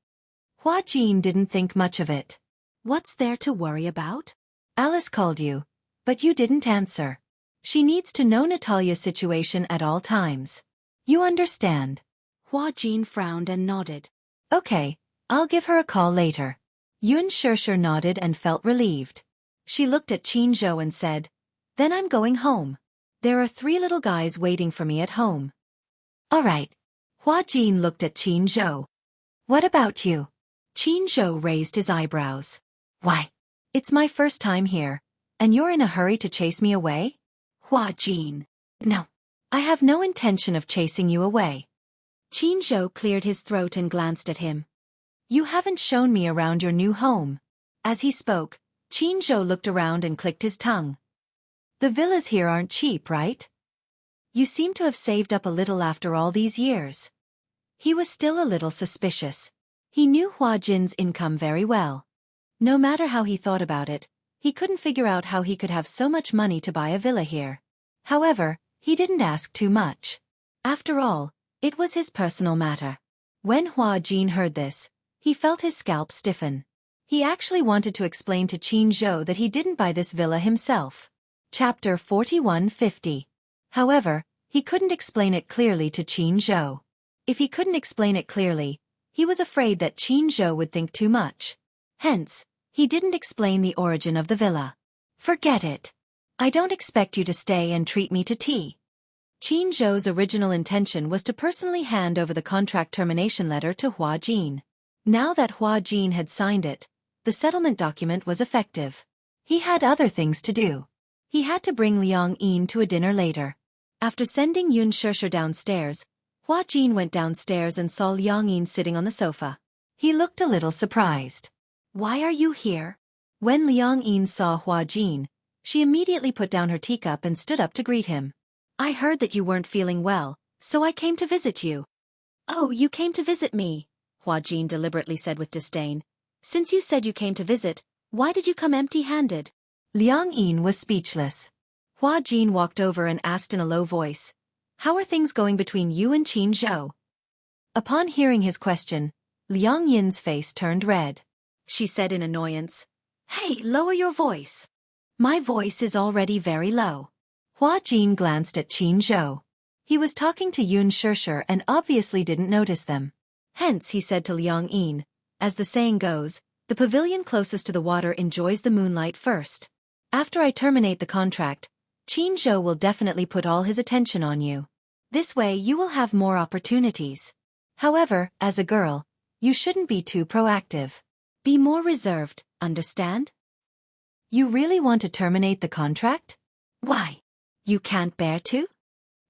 Hua Jin didn't think much of it. What's there to worry about? Alice called you, but you didn't answer. She needs to know Natalia's situation at all times. You understand? Hua Jin frowned and nodded. Okay, I'll give her a call later. Yun Shishir nodded and felt relieved. She looked at Qin Zhou and said, Then I'm going home. There are 3 little guys waiting for me at home. All right. Hua Jin looked at Qin Zhou. What about you? Qin raised his eyebrows. Why? It's my first time here, and you're in a hurry to chase me away? Hua Jin. No. I have no intention of chasing you away. Qin cleared his throat and glanced at him. You haven't shown me around your new home. As he spoke, Qin looked around and clicked his tongue. The villas here aren't cheap, right? You seem to have saved up a little after all these years. He was still a little suspicious. He knew Hua Jin's income very well. No matter how he thought about it, he couldn't figure out how he could have so much money to buy a villa here. However, he didn't ask too much. After all, it was his personal matter. When Hua Jin heard this, he felt his scalp stiffen. He actually wanted to explain to Qin that he didn't buy this villa himself. Chapter 4150. However, he couldn't explain it clearly to Qin. If he couldn't explain it clearly, he was afraid that Qin would think too much. Hence, he didn't explain the origin of the villa. Forget it. I don't expect you to stay and treat me to tea. Qin original intention was to personally hand over the contract termination letter to Hua Jin. Now that Hua Jin had signed it, the settlement document was effective. He had other things to do. He had to bring Liang Yin to a dinner later. After sending Yun Shishir downstairs, Hua Jin went downstairs and saw Liang Yin sitting on the sofa. He looked a little surprised. Why are you here? When Liang Yin saw Hua Jin, she immediately put down her teacup and stood up to greet him. I heard that you weren't feeling well, so I came to visit you. Oh, you came to visit me, Hua Jin deliberately said with disdain. Since you said you came to visit, why did you come empty-handed? Liang Yin was speechless. Hua Jin walked over and asked in a low voice, How are things going between you and Qin? Upon hearing his question, Liang Yin's face turned red. She said in annoyance, Hey, lower your voice. My voice is already very low. Hua Jin glanced at Qin. He was talking to Yun Shishir and obviously didn't notice them. Hence he said to Liang Yin, as the saying goes, the pavilion closest to the water enjoys the moonlight first. After I terminate the contract, Qin will definitely put all his attention on you. This way you will have more opportunities. However, as a girl, you shouldn't be too proactive. Be more reserved, understand? You really want to terminate the contract? Why? You can't bear to?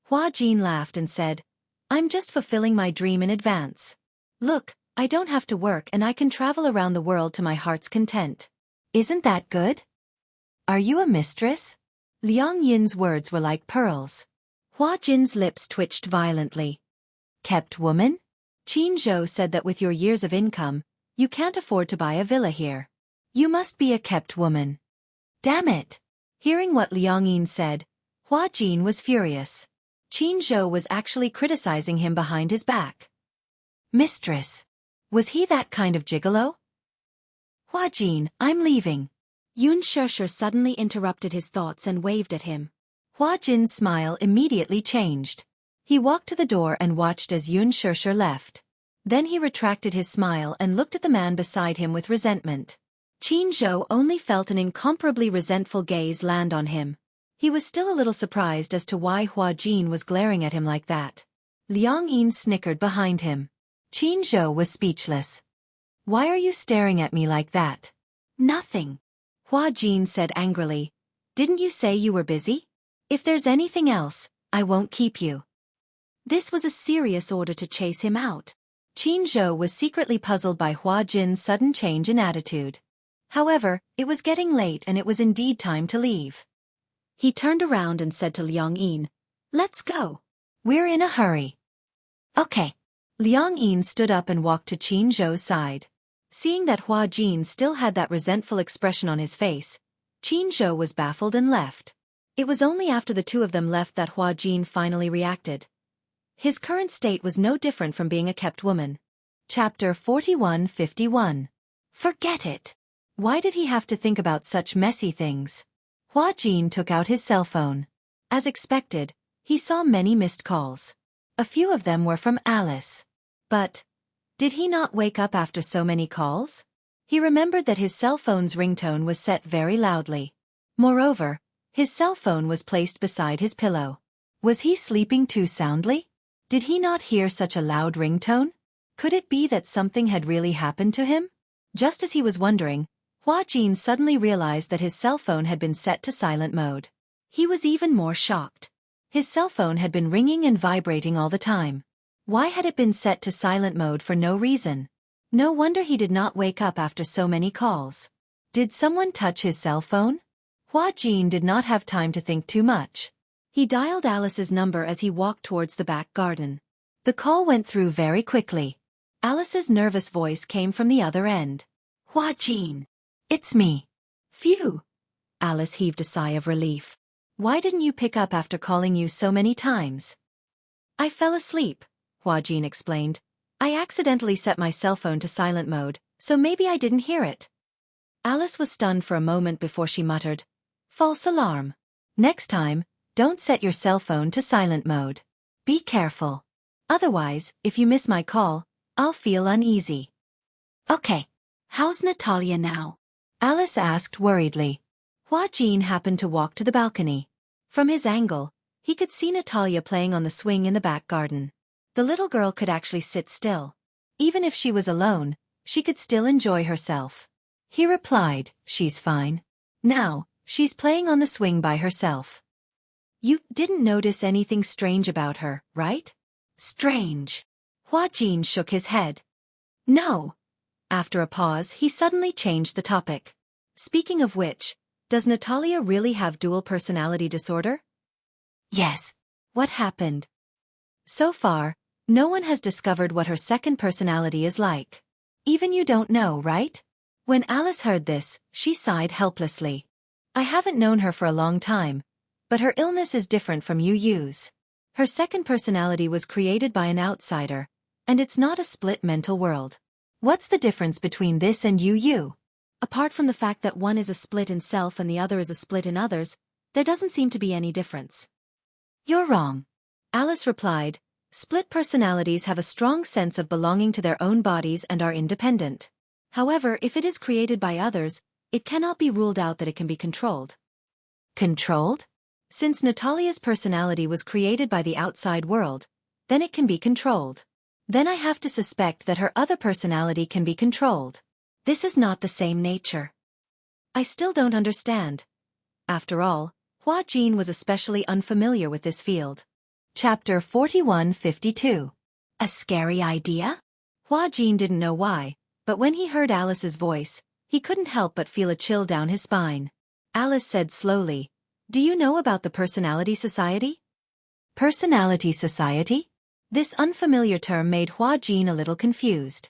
Hua Jin laughed and said, I'm just fulfilling my dream in advance. Look, I don't have to work and I can travel around the world to my heart's content. Isn't that good? Are you a mistress? Liang Yin's words were like pearls. Hua Jin's lips twitched violently. Kept woman? Qin said that with your years of income, you can't afford to buy a villa here. You must be a kept woman. Damn it! Hearing what Liang Yin said, Hua Jin was furious. Qin was actually criticizing him behind his back. Mistress. Was he that kind of gigolo? Hua Jin, I'm leaving. Yun Shishir suddenly interrupted his thoughts and waved at him. Hua Jin's smile immediately changed. He walked to the door and watched as Yun Shishir left. Then he retracted his smile and looked at the man beside him with resentment. Qin only felt an incomparably resentful gaze land on him. He was still a little surprised as to why Hua Jin was glaring at him like that. Liang Yin snickered behind him. Qin was speechless. Why are you staring at me like that? Nothing. Hua Jin said angrily. Didn't you say you were busy? If there's anything else, I won't keep you. This was a serious order to chase him out. Qin was secretly puzzled by Hua Jin's sudden change in attitude. However, it was getting late and it was indeed time to leave. He turned around and said to Liang Yin, Let's go. We're in a hurry. Okay. Liang Yin stood up and walked to Qin's side. Seeing that Hua Jin still had that resentful expression on his face, Qin was baffled and left. It was only after the two of them left that Hua Jin finally reacted. His current state was no different from being a kept woman. Chapter 4151. Forget it. Why did he have to think about such messy things? Hua Jin took out his cell phone. As expected, he saw many missed calls. A few of them were from Alice. But did he not wake up after so many calls? He remembered that his cell phone's ringtone was set very loudly. Moreover, his cell phone was placed beside his pillow. Was he sleeping too soundly? Did he not hear such a loud ringtone? Could it be that something had really happened to him? Just as he was wondering, Hua Jin suddenly realized that his cell phone had been set to silent mode. He was even more shocked. His cell phone had been ringing and vibrating all the time. Why had it been set to silent mode for no reason? No wonder he did not wake up after so many calls. Did someone touch his cell phone? Hua Jin did not have time to think too much. He dialed Alice's number as he walked towards the back garden. The call went through very quickly. Alice's nervous voice came from the other end. Hua Jin. It's me. Phew. Alice heaved a sigh of relief. Why didn't you pick up after calling you so many times? I fell asleep, Hua Jin explained. I accidentally set my cell phone to silent mode, so maybe I didn't hear it. Alice was stunned for a moment before she muttered, false alarm. Next time, don't set your cell phone to silent mode. Be careful. Otherwise, if you miss my call, I'll feel uneasy. Okay. How's Natalia now? Alice asked worriedly. Hua Jin happened to walk to the balcony. From his angle, he could see Natalia playing on the swing in the back garden. The little girl could actually sit still. Even if she was alone, she could still enjoy herself. He replied, she's fine. Now, she's playing on the swing by herself. You didn't notice anything strange about her, right? Strange. Hua Jin shook his head. No. After a pause, he suddenly changed the topic. Speaking of which, does Natalia really have dual personality disorder? Yes. What happened? So far, no one has discovered what her second personality is like. Even you don't know, right? When Alice heard this, she sighed helplessly. I haven't known her for a long time, but her illness is different from Yu's. Her second personality was created by an outsider, and it's not a split mental world. What's the difference between this and Yu? Apart from the fact that one is a split in self and the other is a split in others, there doesn't seem to be any difference. You're wrong. Alice replied, split personalities have a strong sense of belonging to their own bodies and are independent. However, if it is created by others, it cannot be ruled out that it can be controlled. Controlled? Since Natalia's personality was created by the outside world, then it can be controlled. Then I have to suspect that her other personality can be controlled. This is not the same nature. I still don't understand. After all, Hua Jin was especially unfamiliar with this field. Chapter 4152. A scary idea? Hua Jin didn't know why, but when he heard Alice's voice, he couldn't help but feel a chill down his spine. Alice said slowly, do you know about the Personality Society? Personality Society? This unfamiliar term made Hua Jin a little confused.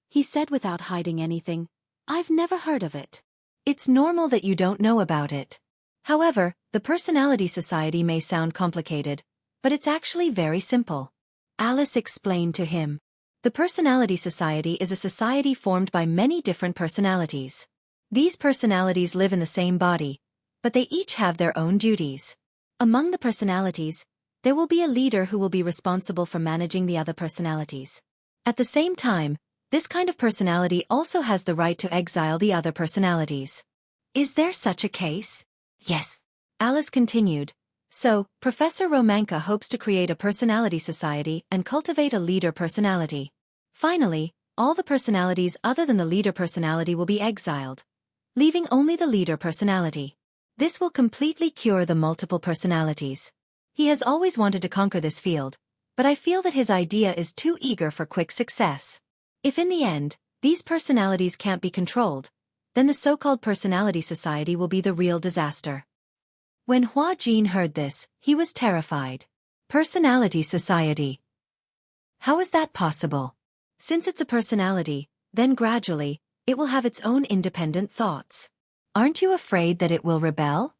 He said without hiding anything, I've never heard of it. It's normal that you don't know about it. However, the Personality Society may sound complicated, but it's actually very simple. Alice explained to him. The Personality Society is a society formed by many different personalities. These personalities live in the same body, but they each have their own duties. Among the personalities, there will be a leader who will be responsible for managing the other personalities. At the same time, this kind of personality also has the right to exile the other personalities. Is there such a case? Yes. Alice continued. So, Professor Romanka hopes to create a personality society and cultivate a leader personality. Finally, all the personalities other than the leader personality will be exiled, leaving only the leader personality. This will completely cure the multiple personalities. He has always wanted to conquer this field, but I feel that his idea is too eager for quick success. If in the end, these personalities can't be controlled, then the so-called Personality Society will be the real disaster. When Hua Jin heard this, he was terrified. Personality Society. How is that possible? Since it's a personality, then gradually, it will have its own independent thoughts. Aren't you afraid that it will rebel?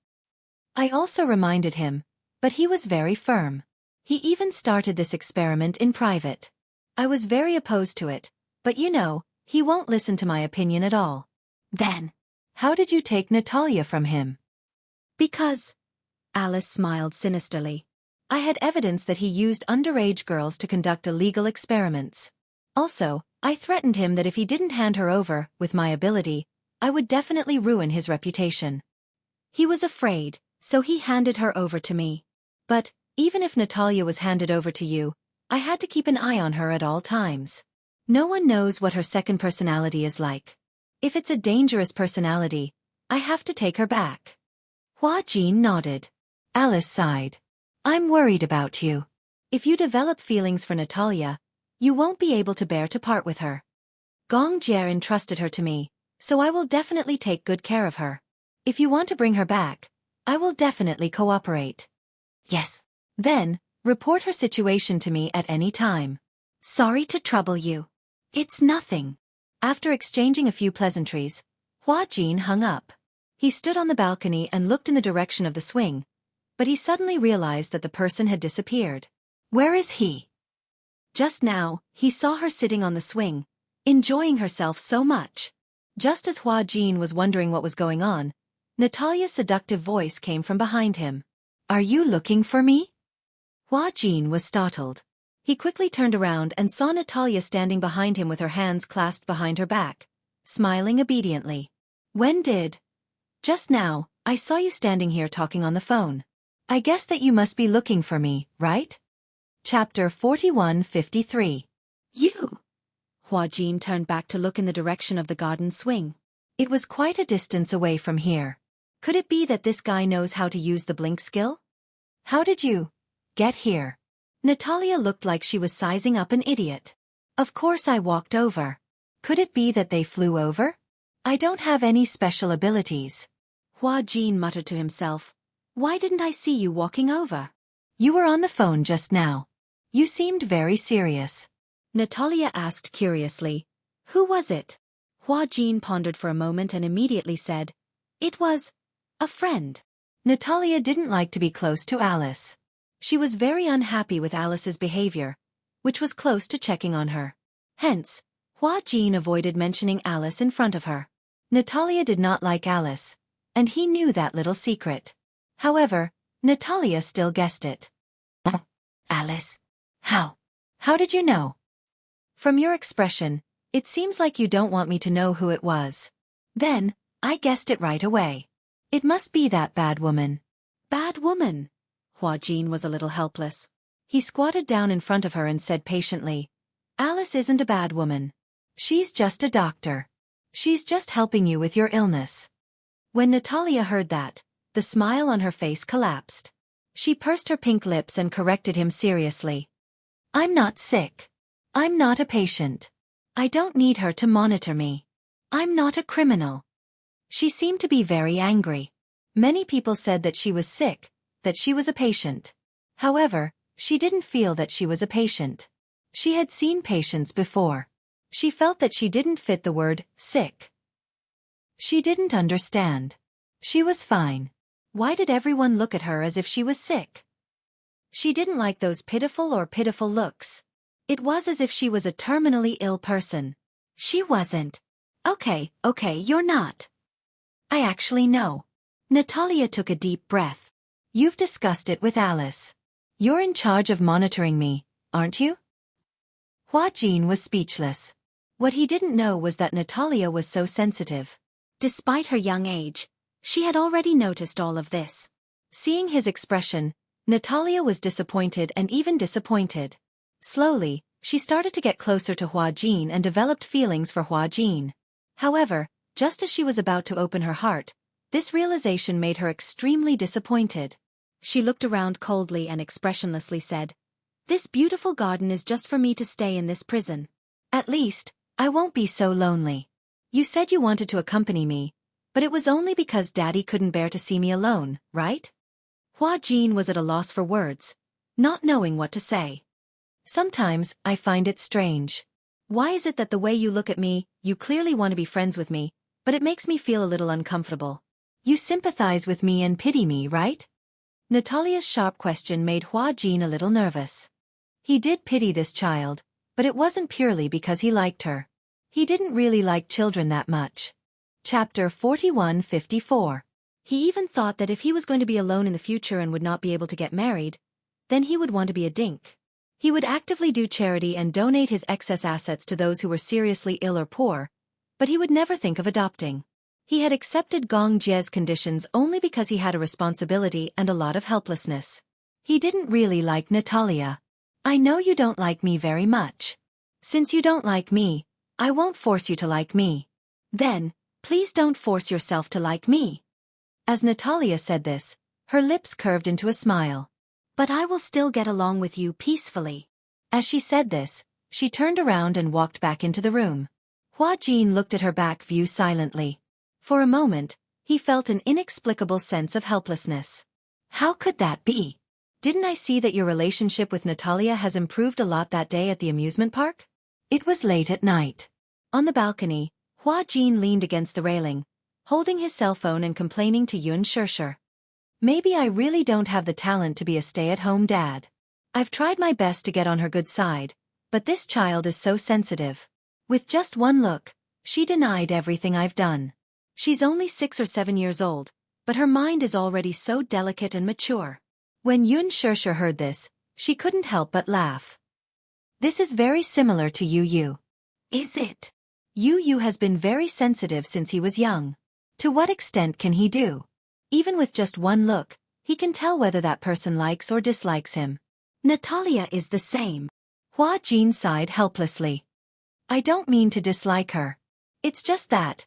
I also reminded him, but he was very firm. He even started this experiment in private. I was very opposed to it, but you know, he won't listen to my opinion at all. Then, how did you take Natalia from him? Because, Alice smiled sinisterly. I had evidence that he used underage girls to conduct illegal experiments. Also, I threatened him that if he didn't hand her over, with my ability, I would definitely ruin his reputation. He was afraid, so he handed her over to me. But, even if Natalia was handed over to you, I had to keep an eye on her at all times. No one knows what her second personality is like. If it's a dangerous personality, I have to take her back. Hua Jin nodded. Alice sighed. I'm worried about you. If you develop feelings for Natalia, you won't be able to bear to part with her. Gong Jie entrusted her to me, so I will definitely take good care of her. If you want to bring her back, I will definitely cooperate. Yes. Then, report her situation to me at any time. Sorry to trouble you. It's nothing. After exchanging a few pleasantries, Hua Jin hung up. He stood on the balcony and looked in the direction of the swing, but he suddenly realized that the person had disappeared. Where is he? Just now, he saw her sitting on the swing, enjoying herself so much. Just as Hua Jin was wondering what was going on, Natalia's seductive voice came from behind him. Are you looking for me? Hua Jin was startled. He quickly turned around and saw Natalia standing behind him with her hands clasped behind her back, smiling obediently. When did? Just now, I saw you standing here talking on the phone. I guess that you must be looking for me, right? Chapter 41:53. You! Hua Jin turned back to look in the direction of the garden swing. It was quite a distance away from here. Could it be that this guy knows how to use the blink skill? How did you get here? Natalia looked like she was sizing up an idiot. Of course I walked over. Could it be that they flew over? I don't have any special abilities. Hua Jin muttered to himself. Why didn't I see you walking over? You were on the phone just now. You seemed very serious. Natalia asked curiously. Who was it? Hua Jin pondered for a moment and immediately said, It was a friend. Natalia didn't like to be close to Alice. She was very unhappy with Alice's behavior, which was close to checking on her. Hence, Hua Jin avoided mentioning Alice in front of her. Natalia did not like Alice, and he knew that little secret. However, Natalia still guessed it. Alice? How? How did you know? From your expression, it seems like you don't want me to know who it was. Then, I guessed it right away. It must be that bad woman. Bad woman? Hua Jin was a little helpless. He squatted down in front of her and said patiently, Alice isn't a bad woman. She's just a doctor. She's just helping you with your illness. When Natalia heard that, the smile on her face collapsed. She pursed her pink lips and corrected him seriously. I'm not sick. I'm not a patient. I don't need her to monitor me. I'm not a criminal. She seemed to be very angry. Many people said that she was sick, that she was a patient. However, she didn't feel that she was a patient. She had seen patients before. She felt that she didn't fit the word sick. She didn't understand. She was fine. Why did everyone look at her as if she was sick? She didn't like those pitiful looks. It was as if she was a terminally ill person. She wasn't. Okay, you're not. I actually know. Natalia took a deep breath. You've discussed it with Alice. You're in charge of monitoring me, aren't you? Hua Jin was speechless. What he didn't know was that Natalia was so sensitive. Despite her young age, she had already noticed all of this. Seeing his expression, Natalia was disappointed and even disappointed. Slowly, she started to get closer to Hua Jin and developed feelings for Hua Jin. However, just as she was about to open her heart, this realization made her extremely disappointed. She looked around coldly and expressionlessly said, This beautiful garden is just for me to stay in this prison. At least, I won't be so lonely. You said you wanted to accompany me, but it was only because Daddy couldn't bear to see me alone, right? Hua Jin was at a loss for words, not knowing what to say. Sometimes, I find it strange. Why is it that the way you look at me, you clearly want to be friends with me, but it makes me feel a little uncomfortable. You sympathize with me and pity me, right? Natalia's sharp question made Hua Jin a little nervous. He did pity this child, but it wasn't purely because he liked her. He didn't really like children that much. Chapter 41:54. He even thought that if he was going to be alone in the future and would not be able to get married, then he would want to be a dink. He would actively do charity and donate his excess assets to those who were seriously ill or poor, but he would never think of adopting. He had accepted Gong Jie's conditions only because he had a responsibility and a lot of helplessness. He didn't really like Natalia. I know you don't like me very much. Since you don't like me, I won't force you to like me. Then, please don't force yourself to like me. As Natalia said this, her lips curved into a smile. But I will still get along with you peacefully. As she said this, she turned around and walked back into the room. Hua Jin looked at her back view silently. For a moment, he felt an inexplicable sense of helplessness. How could that be? Didn't I see that your relationship with Natalia has improved a lot that day at the amusement park? It was late at night. On the balcony, Hua Jin leaned against the railing, holding his cell phone and complaining to Yun Shirshir. Maybe I really don't have the talent to be a stay-at-home dad. I've tried my best to get on her good side, but this child is so sensitive. With just one look, she denied everything I've done. She's only 6 or 7 years old, but her mind is already so delicate and mature. When Yun Shirshir heard this, she couldn't help but laugh. This is very similar to Yu Yu. Is it? Yu Yu has been very sensitive since he was young. To what extent can he do? Even with just one look, he can tell whether that person likes or dislikes him. Natalia is the same. Hua Jin sighed helplessly. I don't mean to dislike her. It's just that,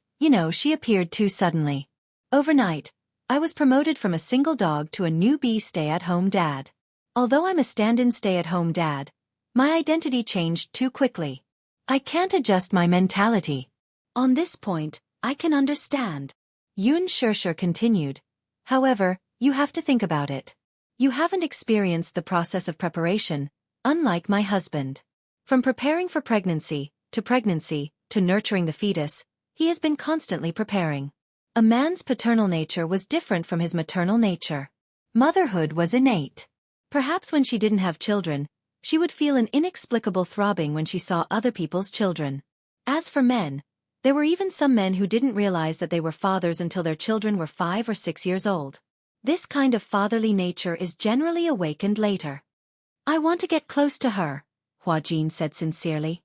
she appeared too suddenly. Overnight, I was promoted from a single dog to a newbie stay-at-home dad. Although I'm a stand-in stay-at-home dad, my identity changed too quickly. I can't adjust my mentality. On this point, I can understand. Yun Shirshir continued. However, you have to think about it. You haven't experienced the process of preparation, unlike my husband. From preparing for pregnancy, to nurturing the fetus, he has been constantly preparing. A man's paternal nature was different from his maternal nature. Motherhood was innate. Perhaps when she didn't have children, she would feel an inexplicable throbbing when she saw other people's children. As for men, there were even some men who didn't realize that they were fathers until their children were 5 or 6 years old. This kind of fatherly nature is generally awakened later. I want to get close to her, Hua Jin said sincerely.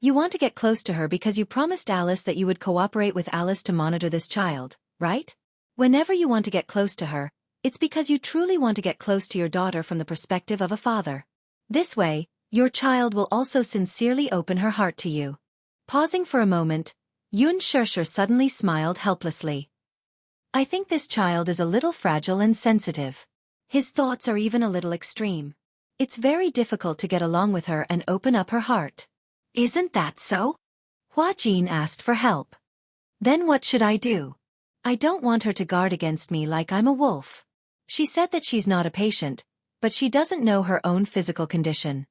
You want to get close to her because you promised Alice that you would cooperate with Alice to monitor this child, right? Whenever you want to get close to her, it's because you truly want to get close to your daughter from the perspective of a father. This way, your child will also sincerely open her heart to you. Pausing for a moment, Yun Shirshir suddenly smiled helplessly. I think this child is a little fragile and sensitive. His thoughts are even a little extreme. It's very difficult to get along with her and open up her heart. Isn't that so? Hua Jin asked for help. Then what should I do? I don't want her to guard against me like I'm a wolf. She said that she's not a patient, but she doesn't know her own physical condition.